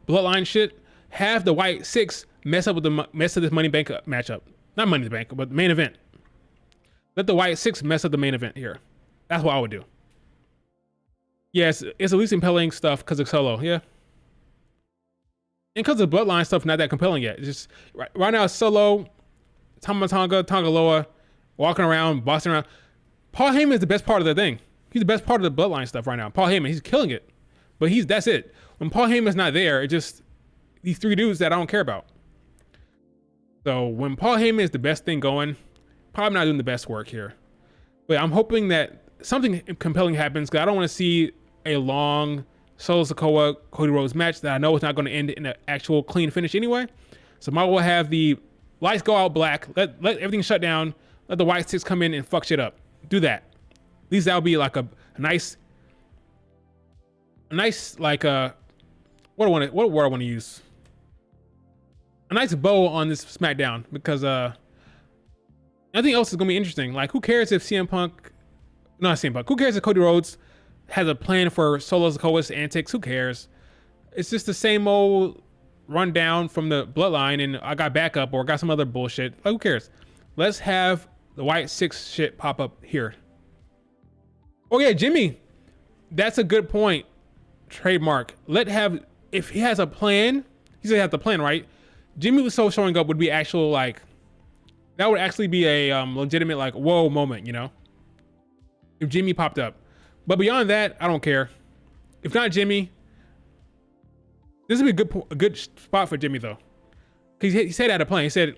Bloodline shit. Have the Wyatt Six mess up this Money Bank matchup. Not Money in the Bank, but the main event. Let the Wyatt Six mess up the main event here. That's what I would do. Yes, it's the least compelling stuff because of Solo, yeah. And because the Bloodline stuff not that compelling yet. It's just right now, Solo, Tama Tonga, Loa, walking around, bossing around. Paul Heyman is the best part of the thing. He's the best part of the Bloodline stuff right now. Paul Heyman, he's killing it. But that's it. When Paul Heyman's not there, it's just these three dudes that I don't care about. So when Paul Heyman is the best thing going, probably not doing the best work here. But I'm hoping that something compelling happens because I don't want to see a long Solo Sikoa Cody Rhodes match that I know is not going to end in an actual clean finish anyway. So might as well have the lights go out black, let everything shut down, let the Wyatt Six come in and fuck shit up. Do that. At least that would be like a nice like what word I want to use? A nice bow on this SmackDown because nothing else is gonna be interesting. Like who cares if who cares if Cody Rhodes has a plan for Solo Sikoa's antics? Who cares? It's just the same old rundown from the Bloodline and I got backup or got some other bullshit. Like who cares? Let's have the Wyatt Six shit pop up here. Oh yeah, Jimmy. That's a good point. Trademark. If he has a plan, he said he has the plan, right? Jimmy Uso showing up would be actual like, that would actually be a legitimate like whoa moment, you know? If Jimmy popped up. But beyond that, I don't care. If not Jimmy, this would be a good spot for Jimmy though. Cause he said he had a plan. He said,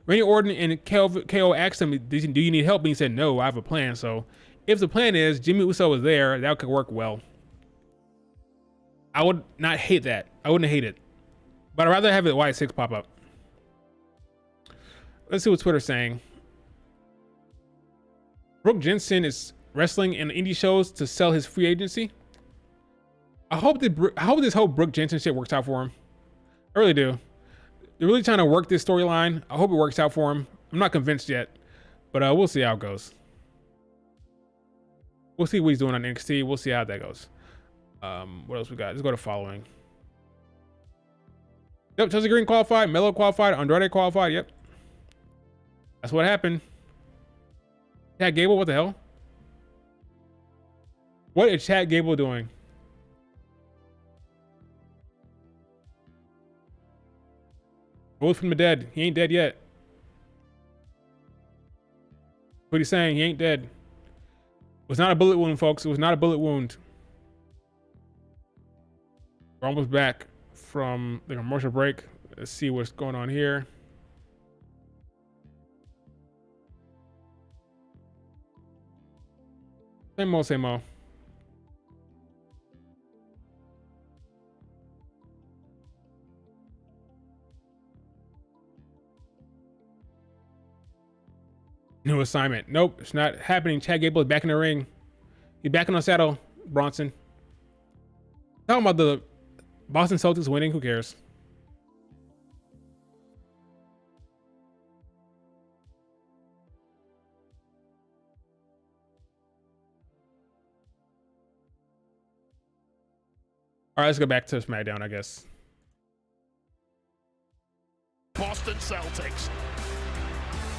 Randy Orton and KO asked him, do you need help? And he said, no, I have a plan. So if the plan is Jimmy Uso is there, that could work well. I would not hate that. I wouldn't hate it. But I'd rather have the Wyatt Six pop up. Let's see what Twitter's saying. Brooke Jensen is wrestling in indie shows to sell his free agency. I hope this whole Brooke Jensen shit works out for him. I really do. They're really trying to work this storyline. I hope it works out for him. I'm not convinced yet, but we'll see how it goes. We'll see what he's doing on NXT. We'll see how that goes. What else we got? Let's go to following. Yep, Chelsea Green qualified, Melo qualified, Andrade qualified. Yep. That's what happened. Chad Gable, what the hell? What is Chad Gable doing? Rose from the dead. He ain't dead yet. What he's saying, he ain't dead. It was not a bullet wound, folks. It was not a bullet wound. We're almost back from the commercial break. Let's see what's going on here. Same old, same old. New assignment. Nope, it's not happening. Chad Gable is back in the ring. He's back in the saddle, Bronson. Talking about the Boston Celtics winning, who cares? All right, let's go back to SmackDown, I guess. Boston Celtics.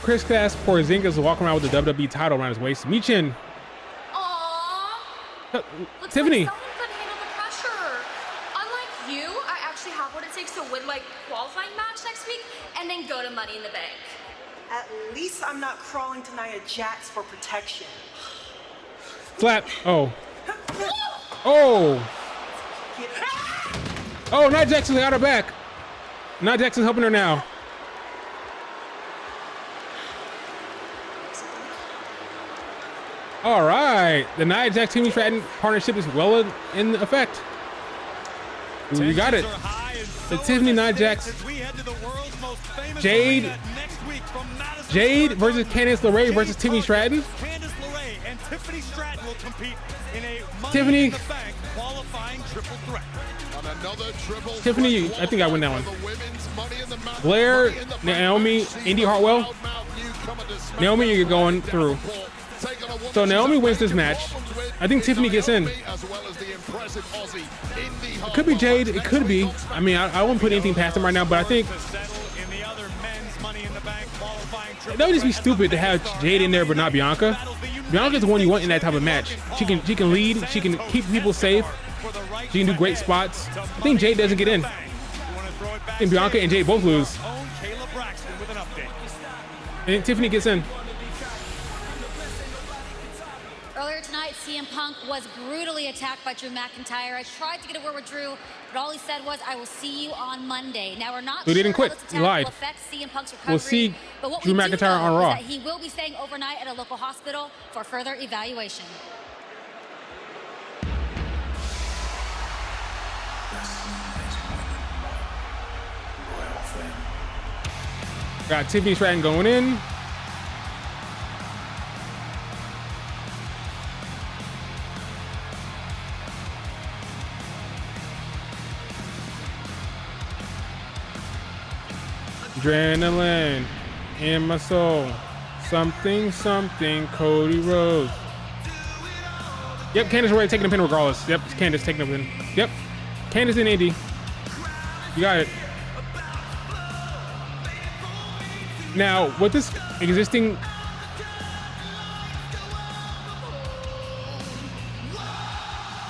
Chris Cass Porzingis is walking around with the WWE title around his waist. Michin. Aww. Tiffany. Like someone could handle the pressure. Unlike you, I actually have what it takes to win my qualifying match next week and then go to Money in the Bank. At least I'm not crawling to Nia Jax for protection. Slap. Oh. Oh. Oh, Nia Jax's got her back. Nia Jax's helping her now. All right, the Nia Jax Tiffany Stratton partnership is well in effect. We got it. The Tiffany Nia Jax. Jade versus Candice LeRae versus Tiffany Stratton. Candice LeRae and Tiffany Stratton will compete in a Tiffany. in the Bank qualifying triple threat. Tiffany, I think I win that one. Blair, Naomi, Indy Hartwell. Naomi, you're going through. So Naomi wins this match. I think Tiffany gets in. It could be Jade. It could be. I mean, I wouldn't put anything past him right now, but I think that would just be stupid to have Jade in there but not Bianca. Bianca's the one you want in that type of match. She can lead. She can keep people safe. She can do great spots. I think Jade doesn't get in. I think Bianca and Jade both lose. And Tiffany gets in. Earlier tonight, CM Punk was brutally attacked by Drew McIntyre. I tried to get a word with Drew, but all he said was, "I will see you on Monday." Now, we're not So he didn't sure quit. how this He attack lied. will affect CM Punk's recovery, We'll see but what Drew we do McIntyre know on Raw. is that he will be staying overnight at a local hospital for further evaluation. Got Tiffany Stratton going in. Adrenaline in my soul. Something, Cody Rhodes. Yep, Candice already taking the pin regardless. Yep, it's Candice taking the pin. Yep, Candice and Indy. You got it. Now, with this existing...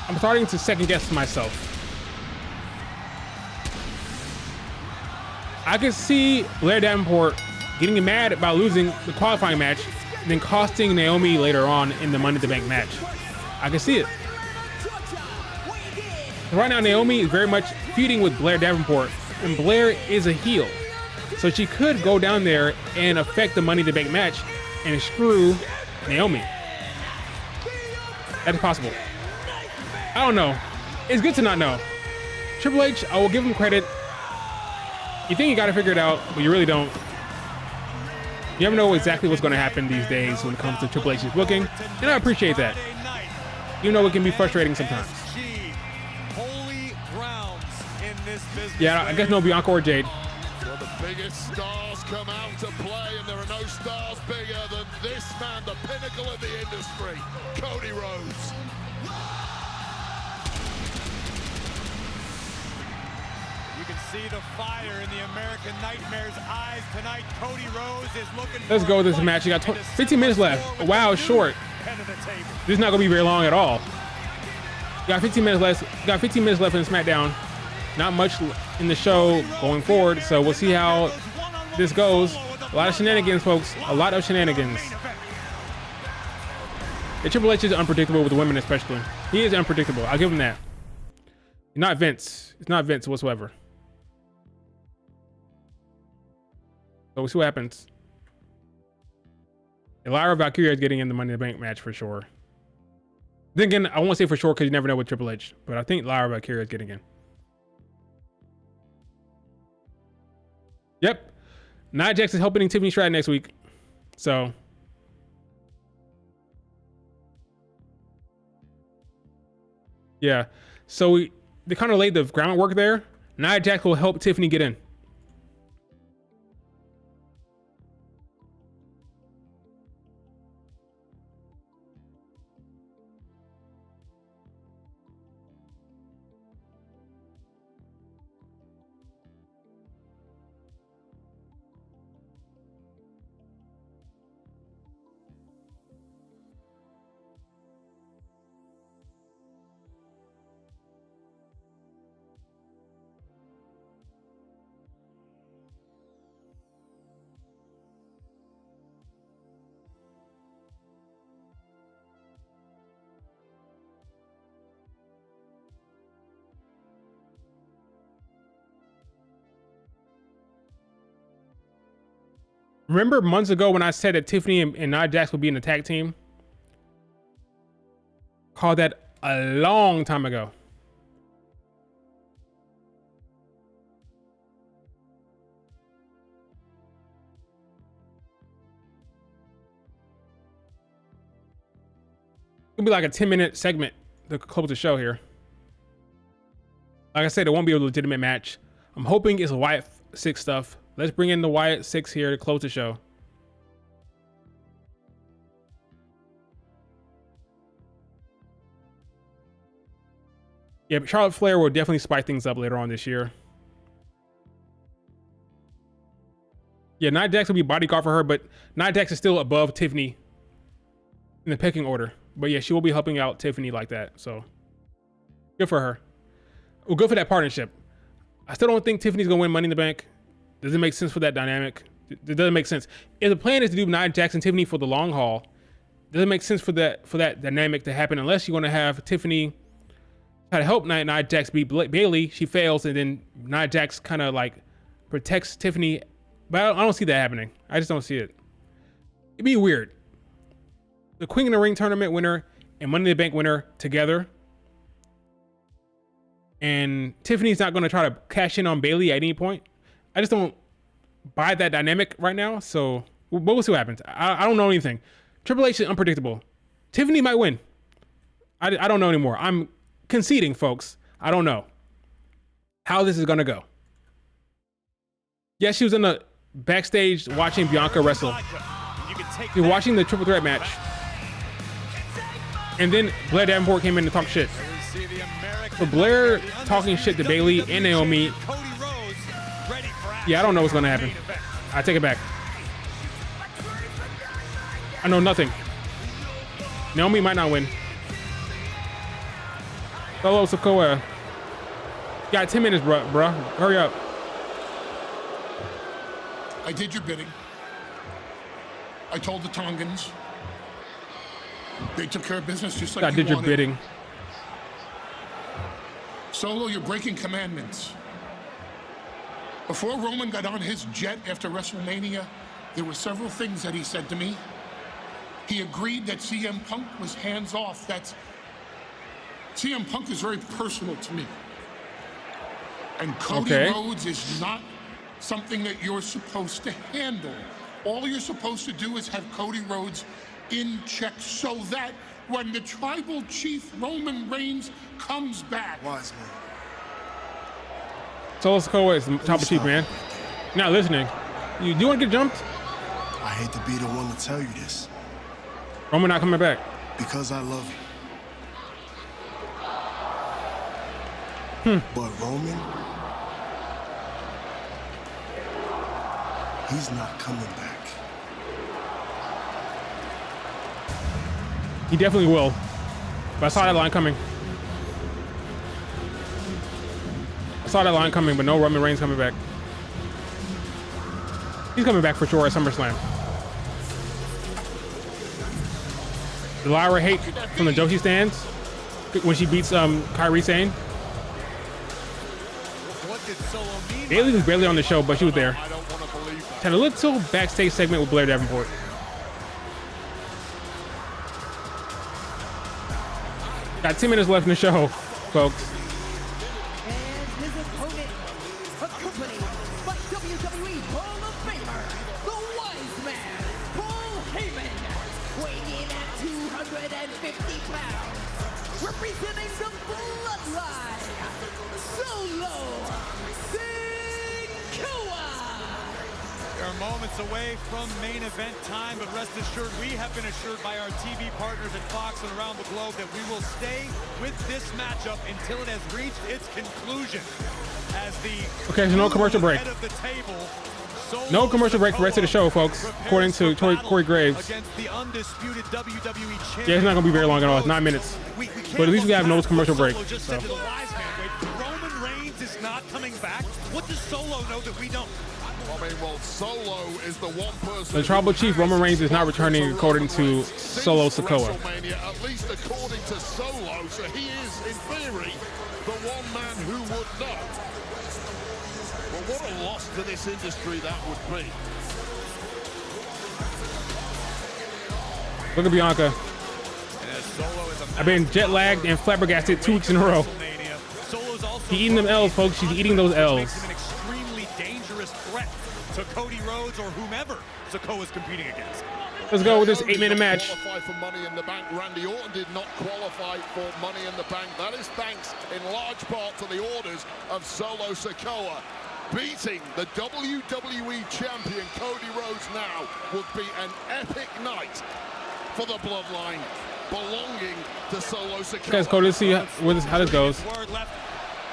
I'm starting to second guess myself. I can see Blair Davenport getting mad about losing the qualifying match and then costing Naomi later on in the Money in the Bank match. I can see it. Right now, Naomi is very much feuding with Blair Davenport, and Blair is a heel. So she could go down there and affect the Money in the Bank match and screw Naomi. That is possible. I don't know. It's good to not know. Triple H, I will give him credit. You think you got to figure it out, but you really don't. You never know exactly what's going to happen these days when it comes to Triple H's booking, and I appreciate that. Even though it can be frustrating sometimes. Yeah, I guess no Bianca or Jade. Well, the biggest stars come out to play, and there are no stars bigger than this man, the pinnacle of the industry, Cody Rhodes. You can see the fire in the American Nightmare's eyes tonight. Cody Rhodes is looking. Let's go with this match. You got 15 minutes left. Wow, short. This is not gonna be very long at all. Got 15 minutes left. Got 15 minutes left in SmackDown. Not much in the show going forward, so we'll see how this goes. A lot of shenanigans, folks. A lot of shenanigans. The Triple H is unpredictable with the women, especially. He is unpredictable. I'll give him that. Not Vince. It's not Vince whatsoever. So we'll see what happens. Lyra Valkyria is getting in the Money in the Bank match for sure. Then again, I won't say for sure because you never know with Triple H, but I think Lyra Valkyria is getting in. Yep. Nia Jax is helping Tiffany Stratton next week. So. Yeah. So they kind of laid the groundwork there. Nia Jax will help Tiffany get in. Remember months ago when I said that Tiffany and Nia Jax would be in the tag team? Called that a long time ago. It'll be like a 10-minute segment to close the show here. Like I said, it won't be a legitimate match. I'm hoping it's Wyatt 6 stuff. Let's bring in the Wyatt 6 here to close the show. Yeah, but Charlotte Flair will definitely spice things up later on this year. Yeah, Nia Jax will be bodyguard for her, but Nia Jax is still above Tiffany in the pecking order. But yeah, she will be helping out Tiffany like that. So good for her. Well, good for that partnership. I still don't think Tiffany's gonna win Money in the Bank. Doesn't make sense for that dynamic. It doesn't make sense. If the plan is to do Nia Jax and Tiffany for the long haul, it doesn't make sense for that dynamic to happen unless you're gonna have Tiffany try to help Nia Jax beat Bayley. She fails, and then Nia Jax kind of like protects Tiffany. But I don't see that happening. I just don't see it. It'd be weird. The Queen of the Ring tournament winner and Money in the Bank winner together. And Tiffany's not going to try to cash in on Bayley at any point. I just don't buy that dynamic right now. So we'll see what happens. I don't know anything. Triple H is unpredictable. Tiffany might win. I don't know anymore. I'm conceding, folks. I don't know how this is going to go. Yeah, she was in the backstage watching Bianca wrestle. You're watching the triple threat match. And then Blair Davenport came in to talk shit. So Blair talking shit to Bayley and Naomi. Yeah, I don't know what's going to happen. I take it back. I know nothing. Naomi might not win. Solo Sikoa. Got 10 minutes, bruh. Hurry up. I did your bidding. I told the Tongans. They took care of business just like I did your bidding. Solo, you're breaking commandments. Before Roman got on his jet after WrestleMania, there were several things that he said to me. He agreed that CM Punk was hands-off. CM Punk is very personal to me. And Cody Rhodes is not something that you're supposed to handle. All you're supposed to do is have Cody Rhodes in check so that when the tribal chief Roman Reigns comes back. Wise man. Solo Sikoa is the tribal chief, man. You're not listening. You do want to get jumped? I hate to be the one to tell you this. Roman not coming back. Because I love you. But Roman, he's not coming back. He definitely will. But I saw that line coming. But no Roman Reigns coming back. He's coming back for sure at SummerSlam. The Lyra hate from the Joshi stands when she beats Kairi Sane. Bayley was barely on the show, but she was there. Had a little backstage segment with Blair Davenport. Got 10 minutes left in the show, folks. And his opponent, accompanied by WWE Hall of Famer, the Wise Man, Paul Heyman, weighing in at 250 pounds, representing the Bloodline, Solo Sikoa. We are moments away from main event time, but rest assured, we have been assured by our TV partners at Fox and around the globe that we will stay with this matchup until it has reached its conclusion. As the okay, so no commercial break. No commercial break for the rest of the show, folks, according to Corey Graves. Against the undisputed WWE champion. Yeah, it's not going to be very long at all. It's 9 minutes. But at least we have no commercial break. So. Roman Reigns is not coming back. What does Solo know that we don't? I mean, well, Solo is the one person. The tribal chief Roman Reigns is not returning, according to Solo Sikoa. At least according to Solo, so he is, in theory, the one man who would know. Well, what a loss to this industry that would be. Look at Bianca. I've been jet lagged and flabbergasted 2 weeks in a row. She's eating them L's, folks. She's eating those L's. An extremely dangerous threat to Cody Rhodes or whomever Sikoa's competing against. Let's go with this 8-minute match. Qualify for Money in the Bank. Randy Orton did not qualify for Money in the Bank. That is thanks in large part to the orders of Solo Sikoa. Beating the WWE champion Cody Rhodes now would be an epic night for the bloodline belonging to Solo Sikoa. Guys, Cody, let's see how this goes.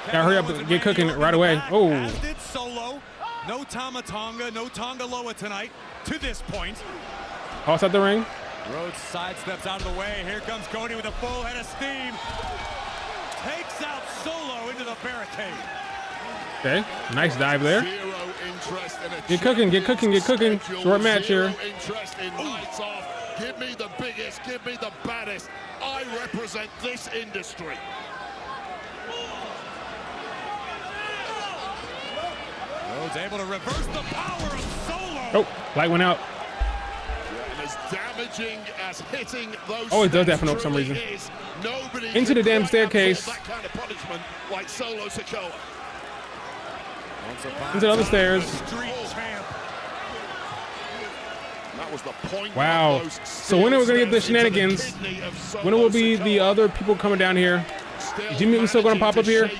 Gotta hurry up and get cooking right away. Oh. As did Solo. No Tama Tonga, no Tonga Loa tonight to this point. Toss out the ring. Rhodes sidesteps out of the way. Here comes Cody with a full head of steam. Takes out Solo into the barricade. Okay, nice dive there. Get cooking, get cooking, get cooking. Short match here. Interest in nights off. Give me the biggest, give me the baddest. I represent this industry. Rhodes able to reverse the power of Solo. Oh, light went out. As damaging as hitting those. Oh, it does that for some reason. Into the damn staircase. That kind of punishment like Solo Sikoa. Into the other stairs. That was the point. Wow. So when are we gonna get the shenanigans? When will be the other people coming down here? Is Jimmy Uso gonna pop up here?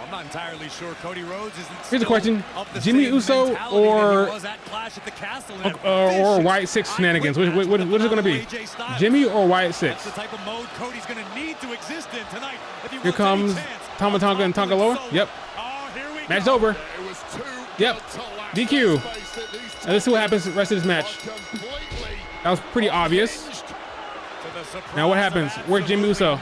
I'm not entirely sure. Cody Rhodes isn't. Here's a question: Jimmy Uso or Wyatt Six shenanigans? What is it going to be? Jimmy or Wyatt Six? That's the type of mode Cody's going to need to exist in tonight. Here comes Tama Tonga and Tonga Loa. Yep. Match's over. Yep. DQ. Now let's see what happens the rest of this match. That was pretty obvious. Now what happens? Where's Jimmy Uso?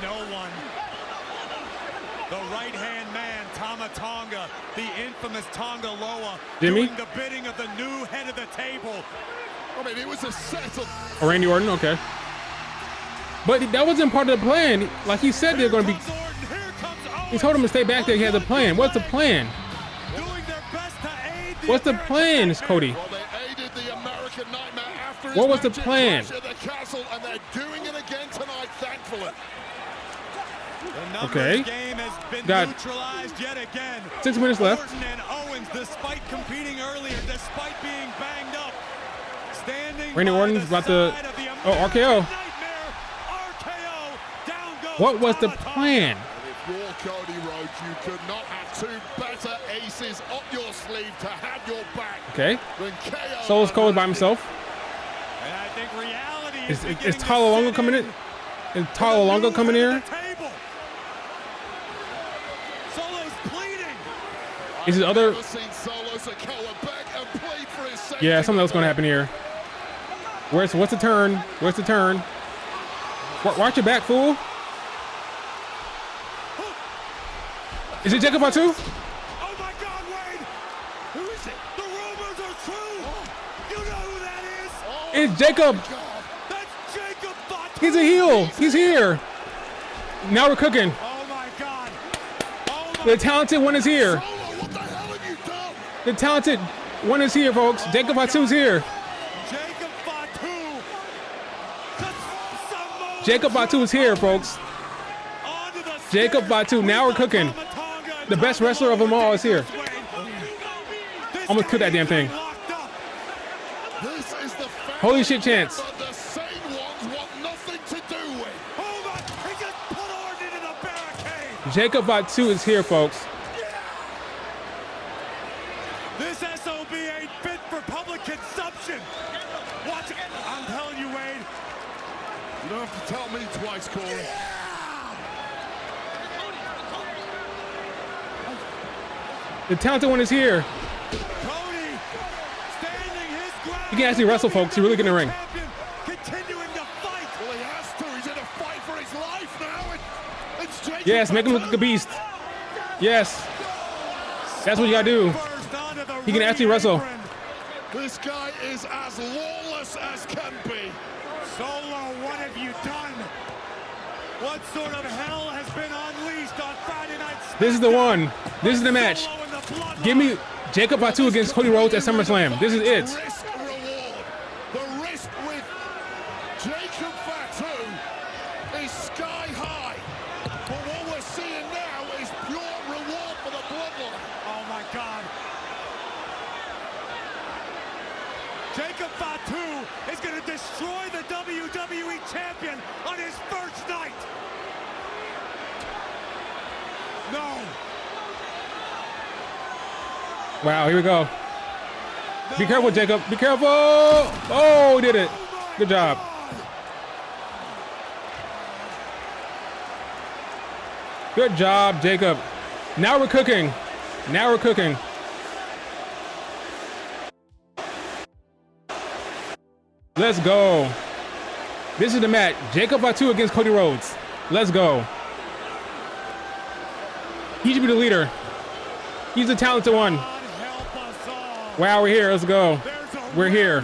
Tonga, the infamous Tonga Loa, Jimmy? doing the bidding of the new head of the table. I mean, it was a set of... Randy Orton, okay. But that wasn't part of the plan. Like he said, they're going to be... He told him to stay back there. He has a plan. What's the plan? What's the plan, Cody? Well, they aided the American Nightmare after his What was the match at plan? Clash at the Castle, and they're doing it again tonight, thankfully. Okay. Game has been Got neutralized yet again. 6 minutes left. Orton and Owens, despite competing earlier, despite being banged up, standing Randy Orton's about to... Oh, RKO. What was the plan? If you're Cody Rhodes, you could not have two better aces up your sleeve to have your back. Okay. Than KO. Solo's Cole by himself. And I think reality Is Tala Longo coming in? Is Tala Longo coming here? Is his other... Yeah, something else going to happen here. What's the turn? Where's the turn? Watch your back, fool. Is it Jacob Fatu? Oh my God, Wade! Who is it? The rumors are true! You know who that is? It's Jacob. That's Jacob Fatu! He's a heel. He's here. Now we're cooking. Oh my God! The talented one is here. The talented one is here, folks. Jacob Fatu's here. Jacob Fatu! Jacob Fatu is here, folks. Jacob Fatu. Now we're cooking. The best wrestler of them all is here. I'm gonna cook that damn thing. Holy shit chance. The same ones want nothing to do with. He just put Orton into the barricade! Jacob Fatu is here, folks. This SOB ain't fit for public consumption. Watch it. I'm telling you, Wade. You don't have to tell me twice, Corey. The talented one is here. Cody standing his ground. You can actually wrestle, folks. You really get in the ring. Continuing to fight. Well, he has to. He's in a fight for his life now. It's Jacob. Yes, make him look like a beast. Yes. That's what you gotta do. He can actually wrestle. This guy is as lawless as can be. Solo, what have you done? What sort of hell has been unleashed on Friday night? This is the one. This is the match. Give me Jacob Fatu against Cody Rhodes at SummerSlam. This is it. The risk with Jacob Jacob Fatu is going to destroy the WWE champion on his first night. No. Wow, here we go. Be careful, Jacob. Be careful. Oh, he did it. Good job. Good job, Jacob. Now we're cooking. Now we're cooking. Let's go. This is the match. Jacob Fatu against Cody Rhodes. Let's go. He should be the leader. He's the talented one. Wow, we're here. Let's go. We're here.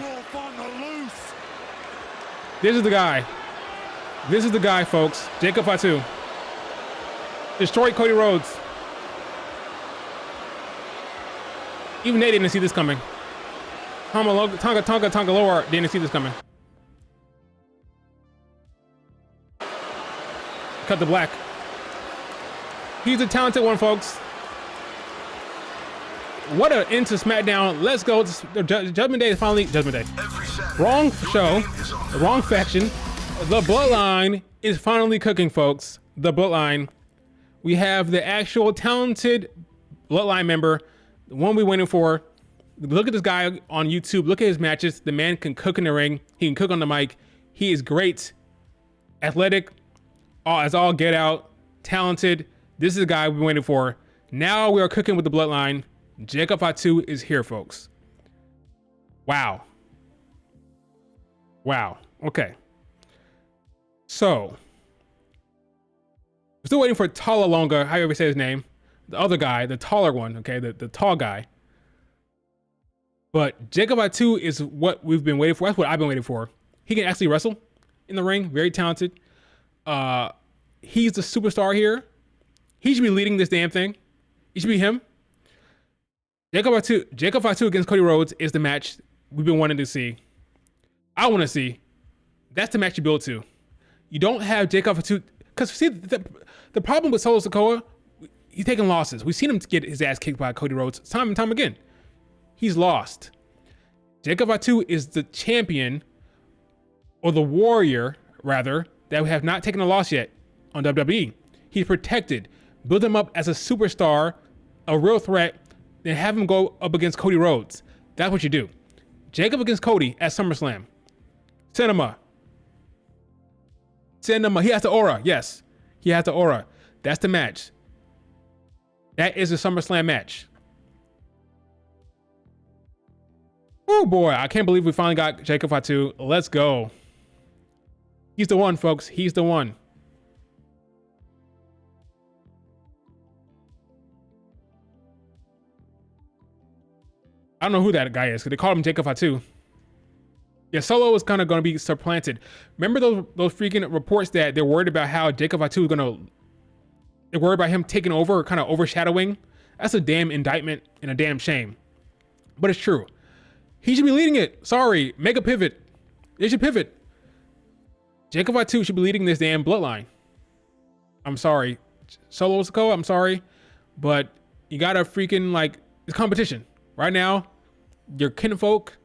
This is the guy. This is the guy, folks. Jacob Fatu. Destroyed Cody Rhodes. Even they didn't see this coming. Tonga Lower didn't see this coming. Cut the black. He's a talented one, folks. What an end to SmackDown. Let's go. Judgment Day is finally Judgment Day. Wrong show. Wrong faction. The Bloodline is finally cooking, folks. The Bloodline. We have the actual talented Bloodline member, the one we're waiting for. Look at this guy on YouTube. Look at his matches. The man can cook in the ring. He can cook on the mic. He is great. Athletic. As all get out. Talented. This is the guy we've been waiting for. Now we are cooking with the Bloodline. Jacob Fatu is here, folks. Wow. Wow. Okay. So, we're still waiting for Talalonga, however you say his name. The other guy, the taller one, okay? The tall guy. But Jacob Fatu is what we've been waiting for. That's what I've been waiting for. He can actually wrestle in the ring. Very talented. He's the superstar here. He should be leading this damn thing. It should be him. Jacob Fatu against Cody Rhodes is the match we've been wanting to see. I want to see. That's the match you build to. You don't have Jacob Fatu, because see the problem with Solo Sikoa, he's taking losses. We've seen him get his ass kicked by Cody Rhodes time and time again. He's lost. Jacob Fatu is the champion, or the warrior rather, that we have not taken a loss yet on WWE. He's protected. Build him up as a superstar, a real threat, then have him go up against Cody Rhodes. That's what you do. Jacob against Cody at SummerSlam. Cinema. He has the aura. Yes, he has the aura. That's the match. That is the SummerSlam match. Oh boy, I can't believe we finally got Jacob Fatu. Let's go. He's the one, folks. He's the one. I don't know who that guy is because they called him Jacob Fatu. Yeah, Solo is kind of going to be supplanted. Remember those freaking reports that they're worried about how Jacob Fatu is going to... They're worried about him taking over, kind of overshadowing? That's a damn indictment and a damn shame. But it's true. He should be leading it. Sorry, make a pivot. They should pivot. Jacob Fatu should be leading this damn bloodline. I'm sorry. Solo Sikoa, I'm sorry. But you got to freaking, like, it's competition. Right now, your kinfolk,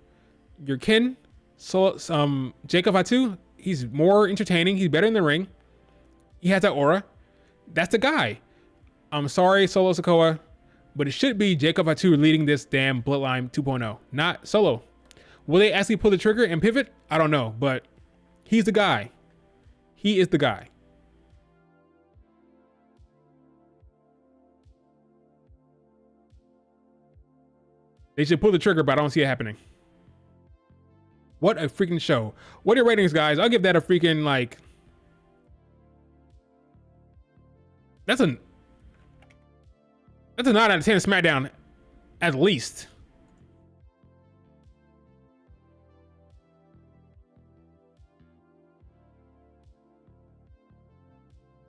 your kin, Jacob Fatu, he's more entertaining. He's better in the ring. He has that aura. That's the guy. I'm sorry, Solo Sikoa, but it should be Jacob Fatu leading this damn Bloodline 2.0, not Solo. Will they actually pull the trigger and pivot? I don't know, but he's the guy. He is the guy. They should pull the trigger, but I don't see it happening. What a freaking show. What are your ratings, guys? I'll give that a freaking, like... That's a 9 out of 10 SmackDown, at least.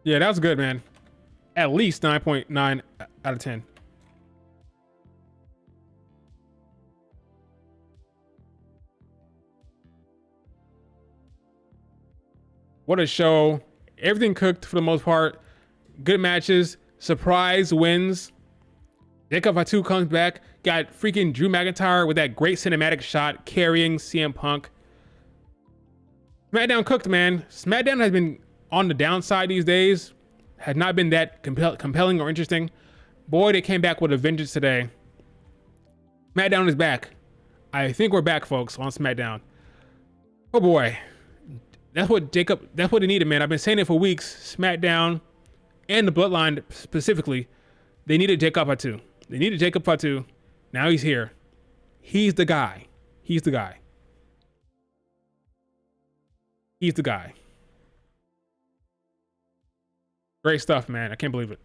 Yeah, that was good, man. At least 9.9 out of 10. What a show. Everything cooked for the most part. Good matches. Surprise wins. Jacob Fatu comes back, got freaking Drew McIntyre with that great cinematic shot carrying CM Punk. SmackDown cooked, man. SmackDown has been on the downside these days. Has not been that compelling or interesting. Boy, they came back with a vengeance today. SmackDown is back. I think we're back, folks, on SmackDown. Oh boy. That's what they needed, man. I've been saying it for weeks. SmackDown and the Bloodline specifically, they needed Jacob Fatu. They needed Jacob Fatu. Now he's here. He's the guy. He's the guy. He's the guy. Great stuff, man. I can't believe it.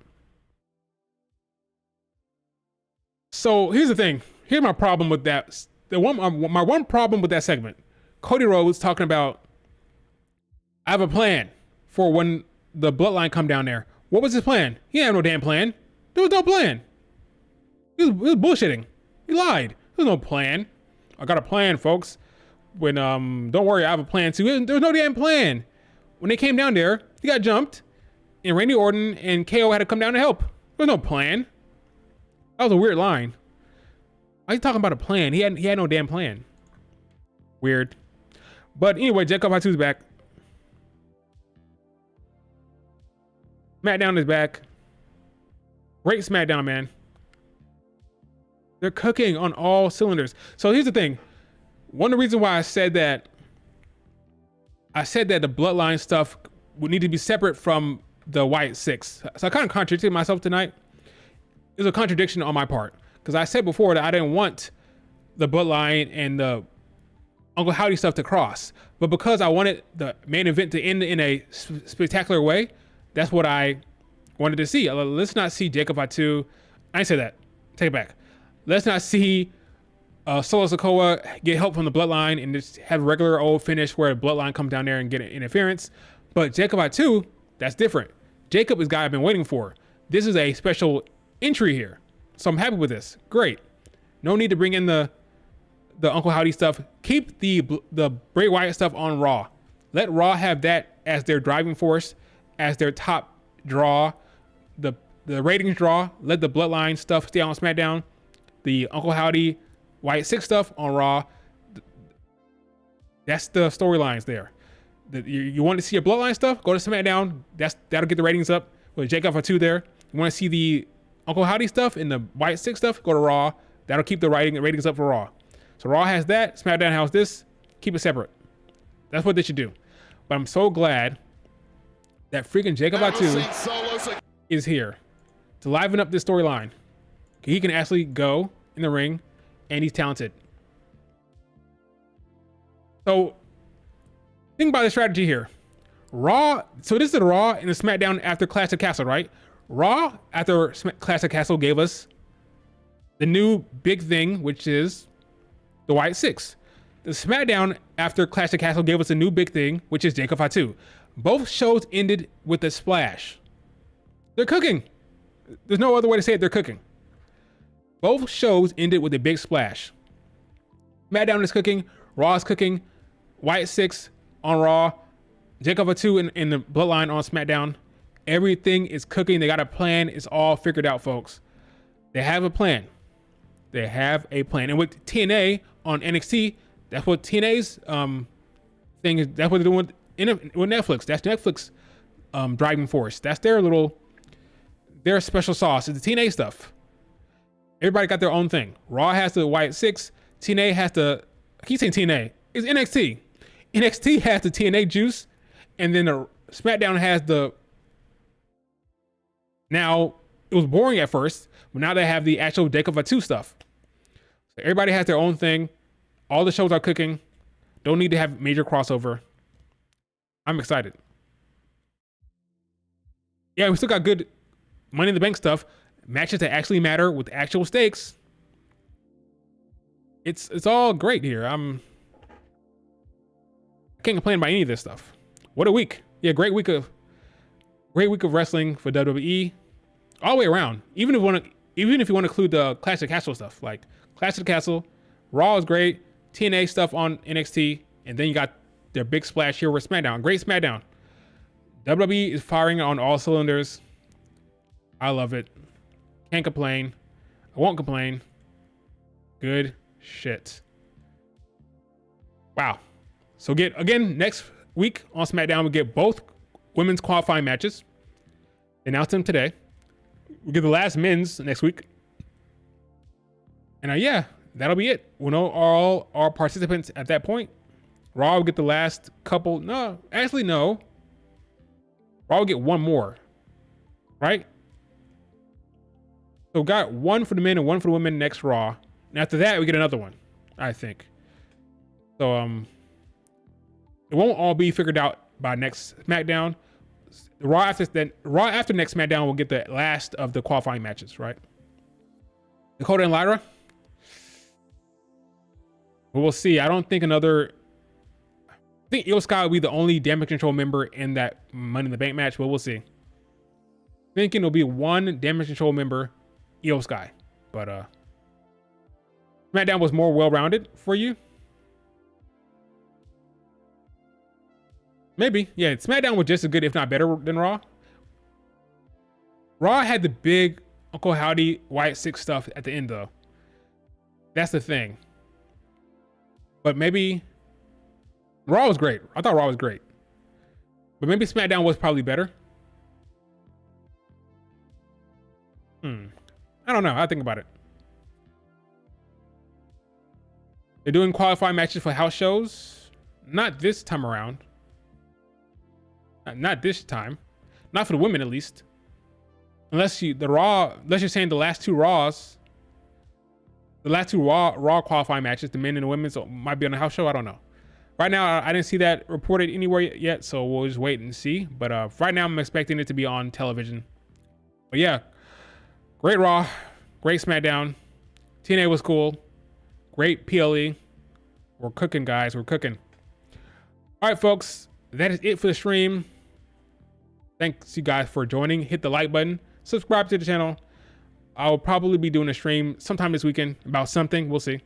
So here's the thing. Here's my problem with that. My one problem with that segment. Cody Rhodes talking about, I have a plan for when the Bloodline come down there. What was his plan? He didn't have no damn plan. There was no plan. He was bullshitting. He lied. There's no plan. I got a plan, folks. When don't worry, I have a plan too. There was no damn plan. When they came down there, he got jumped, and Randy Orton and KO had to come down to help. There was no plan. That was a weird line. Why are you talking about a plan? He had no damn plan. Weird. But anyway, Jacob Fatu's back. SmackDown is back. Great SmackDown, man. They're cooking on all cylinders. So here's the thing. One of the reasons why I said that the Bloodline stuff would need to be separate from the Wyatt Six. So I kind of contradicted myself tonight. It was a contradiction on my part. Because I said before that I didn't want the Bloodline and the Uncle Howdy stuff to cross. But because I wanted the main event to end in a spectacular way, that's what I wanted to see. Let's not see Jacob Fatu. I didn't say that. Take it back. Let's not see Solo Sikoa get help from the Bloodline and just have a regular old finish where the Bloodline comes down there and get interference. But Jacob Fatu, that's different. Jacob is the guy I've been waiting for. This is a special entry here. So I'm happy with this. Great. No need to bring in the Uncle Howdy stuff. Keep the Bray Wyatt stuff on Raw. Let Raw have that as their driving force, as their top draw, the ratings draw. Let the Bloodline stuff stay on SmackDown. The Uncle Howdy Wyatt Six stuff on Raw. That's the storylines there. You want to see your Bloodline stuff? Go to SmackDown. That'll get the ratings up with Jacob Fatu there. You want to see the Uncle Howdy stuff and the Wyatt Six stuff? Go to Raw. That'll keep the ratings up for Raw. So Raw has that. SmackDown has this. Keep it separate. That's what they should do. But I'm so glad that freaking Jacob Fatu is here to liven up this storyline. He can actually go in the ring, and he's talented. So think about the strategy here. Raw. So this is the Raw and the SmackDown after Clash of Castle, right? Raw after Clash of Castle gave us the new big thing, which is the Wyatt Six. The SmackDown after Clash of Castle gave us a new big thing, which is Jacob Fatu. Both shows ended with a splash. They're cooking. There's no other way to say it. They're cooking. Both shows ended with a big splash. SmackDown is cooking. Raw is cooking. Wyatt Six on Raw. Jacob Fatu in the Bloodline on SmackDown. Everything is cooking. They got a plan. It's all figured out, folks. They have a plan. They have a plan. And with TNA on NXT, that's what TNA's thing is. That's what they're doing with Netflix. That's Netflix driving force. That's their special sauce. It's the TNA stuff. Everybody got their own thing. Raw has the Wyatt Six. TNA has the, I keep saying TNA. It's NXT. NXT has the TNA juice. And then the SmackDown has the, now it was boring at first, but now they have the actual Jacob Fatu stuff. So everybody has their own thing. All the shows are cooking. Don't need to have major crossover. I'm excited. Yeah, we still got good Money in the Bank stuff. Matches that actually matter with actual stakes. It's all great here. I can't complain about any of this stuff. What a week. Yeah, great week of wrestling for WWE. All the way around. Even if you want to include the Clash of Castle stuff, like Clash of Castle, Raw is great, TNA stuff on NXT, and then you got their big splash here with SmackDown. Great SmackDown. WWE is firing on all cylinders. I love it. Can't complain. I won't complain. Good shit. Wow. So next week on SmackDown, we get both women's qualifying matches. Announce them today. We get the last men's next week. And yeah, that'll be it. We'll know all our participants at that point. Raw will get the last couple. No, actually, no. Raw will get one more. Right? So we got one for the men and one for the women next Raw. And after that, we get another one, I think. So it won't all be figured out by next SmackDown. Raw after next SmackDown will get the last of the qualifying matches, right? Dakota and Lyra. But we'll see. I don't think I think Io Sky will be the only Damage Control member in that Money in the Bank match, but we'll see. Thinking it'll be one Damage Control member, Io Sky. But SmackDown was more well-rounded for you. Maybe. Yeah, SmackDown was just as good, if not better, than Raw. Raw had the big Uncle Howdy Wyatt Six stuff at the end, though. That's the thing. But maybe Raw was great. I thought Raw was great. But maybe SmackDown was probably better. I don't know. I think about it. They're doing qualifying matches for house shows. Not this time around. Not this time. Not for the women, at least. Unless you're saying the last two Raws. The last two Raw qualifying matches, the men and the women, so might be on a house show. I don't know. Right now, I didn't see that reported anywhere yet, so we'll just wait and see. But right now, I'm expecting it to be on television. But yeah, great Raw, great SmackDown. TNA was cool. Great PLE. We're cooking, guys. We're cooking. All right, folks. That is it for the stream. Thanks, you guys, for joining. Hit the like button. Subscribe to the channel. I'll probably be doing a stream sometime this weekend about something. We'll see.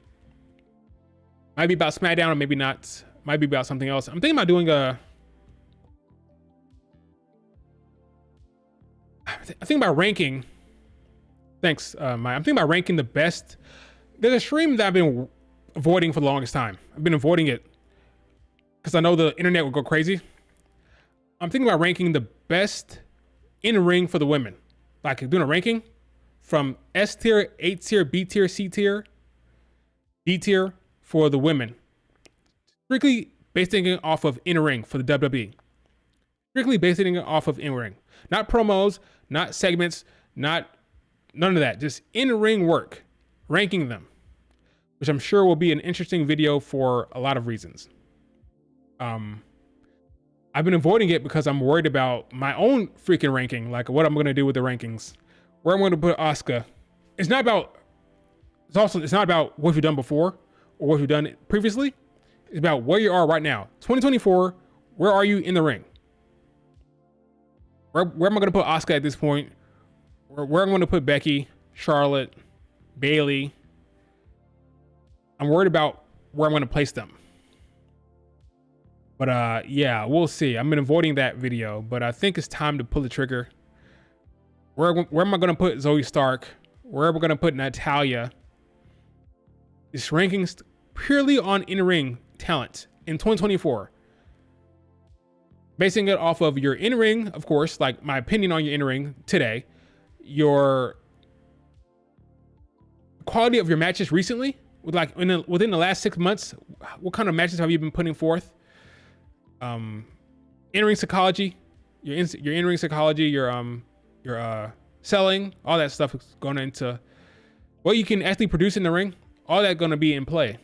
Might be about SmackDown or maybe not. Might be about something else. I'm thinking about doing I think about ranking. Thanks, I'm thinking about ranking the best. There's a stream that I've been avoiding for the longest time. I've been avoiding it because I know the internet will go crazy. I'm thinking about ranking the best in ring for the women. Like doing a ranking from S tier, A tier, B tier, C tier, D tier for the women. Strictly basing it off of in ring for the WWE. Strictly basing it off of in ring. Not promos, not segments, none of that. Just in ring work. Ranking them. Which I'm sure will be an interesting video for a lot of reasons. I've been avoiding it because I'm worried about my own freaking ranking, like what I'm going to do with the rankings, where I'm going to put Asuka. It's not about what you've done before or what you've done previously. It's about where you are right now. 2024, where are you in the ring? Where am I going to put Asuka at this point? Where I'm going to put Becky, Charlotte, Bayley. I'm worried about where I'm going to place them. But yeah, we'll see. I've been avoiding that video, but I think it's time to pull the trigger. Where am I going to put Zoe Stark? Where am I going to put Natalya? This rankings purely on in-ring talent in 2024. Basing it off of your in-ring, of course, like my opinion on your in-ring today, your quality of your matches recently, within the last 6 months, what kind of matches have you been putting forth? In-ring psychology, your in-ring psychology, your selling, all that stuff is going into what you can actually produce in the ring. All that going to be in play.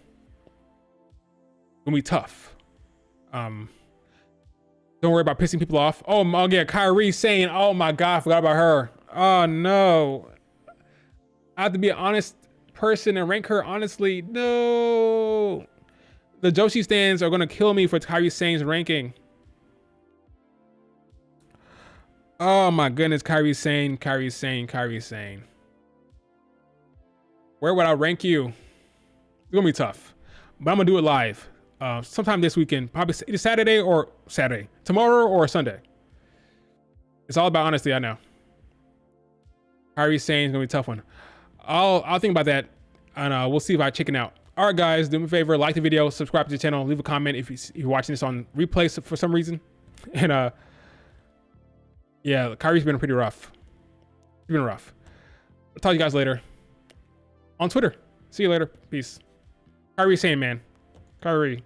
Gonna be tough. Don't worry about pissing people off. Oh yeah, Kyrie saying, "Oh my God, I forgot about her." Oh no, I have to be an honest person and rank her honestly. No. The Joshi stands are going to kill me for Kairi Sane's ranking. Oh my goodness, Kairi Sane. Where would I rank you? It's going to be tough. But I'm going to do it live. Sometime this weekend. Probably either Saturday. Tomorrow or Sunday. It's all about honesty, I know. Kairi Sane's going to be a tough one. I'll think about that, and we'll see if I chicken out. All right, guys, do me a favor, like the video, subscribe to the channel, leave a comment if you're watching this on replay for some reason. And yeah, Kyrie's been pretty rough. It's been rough. I'll talk to you guys later on Twitter. See you later. Peace. Kyrie Sandman. Kyrie.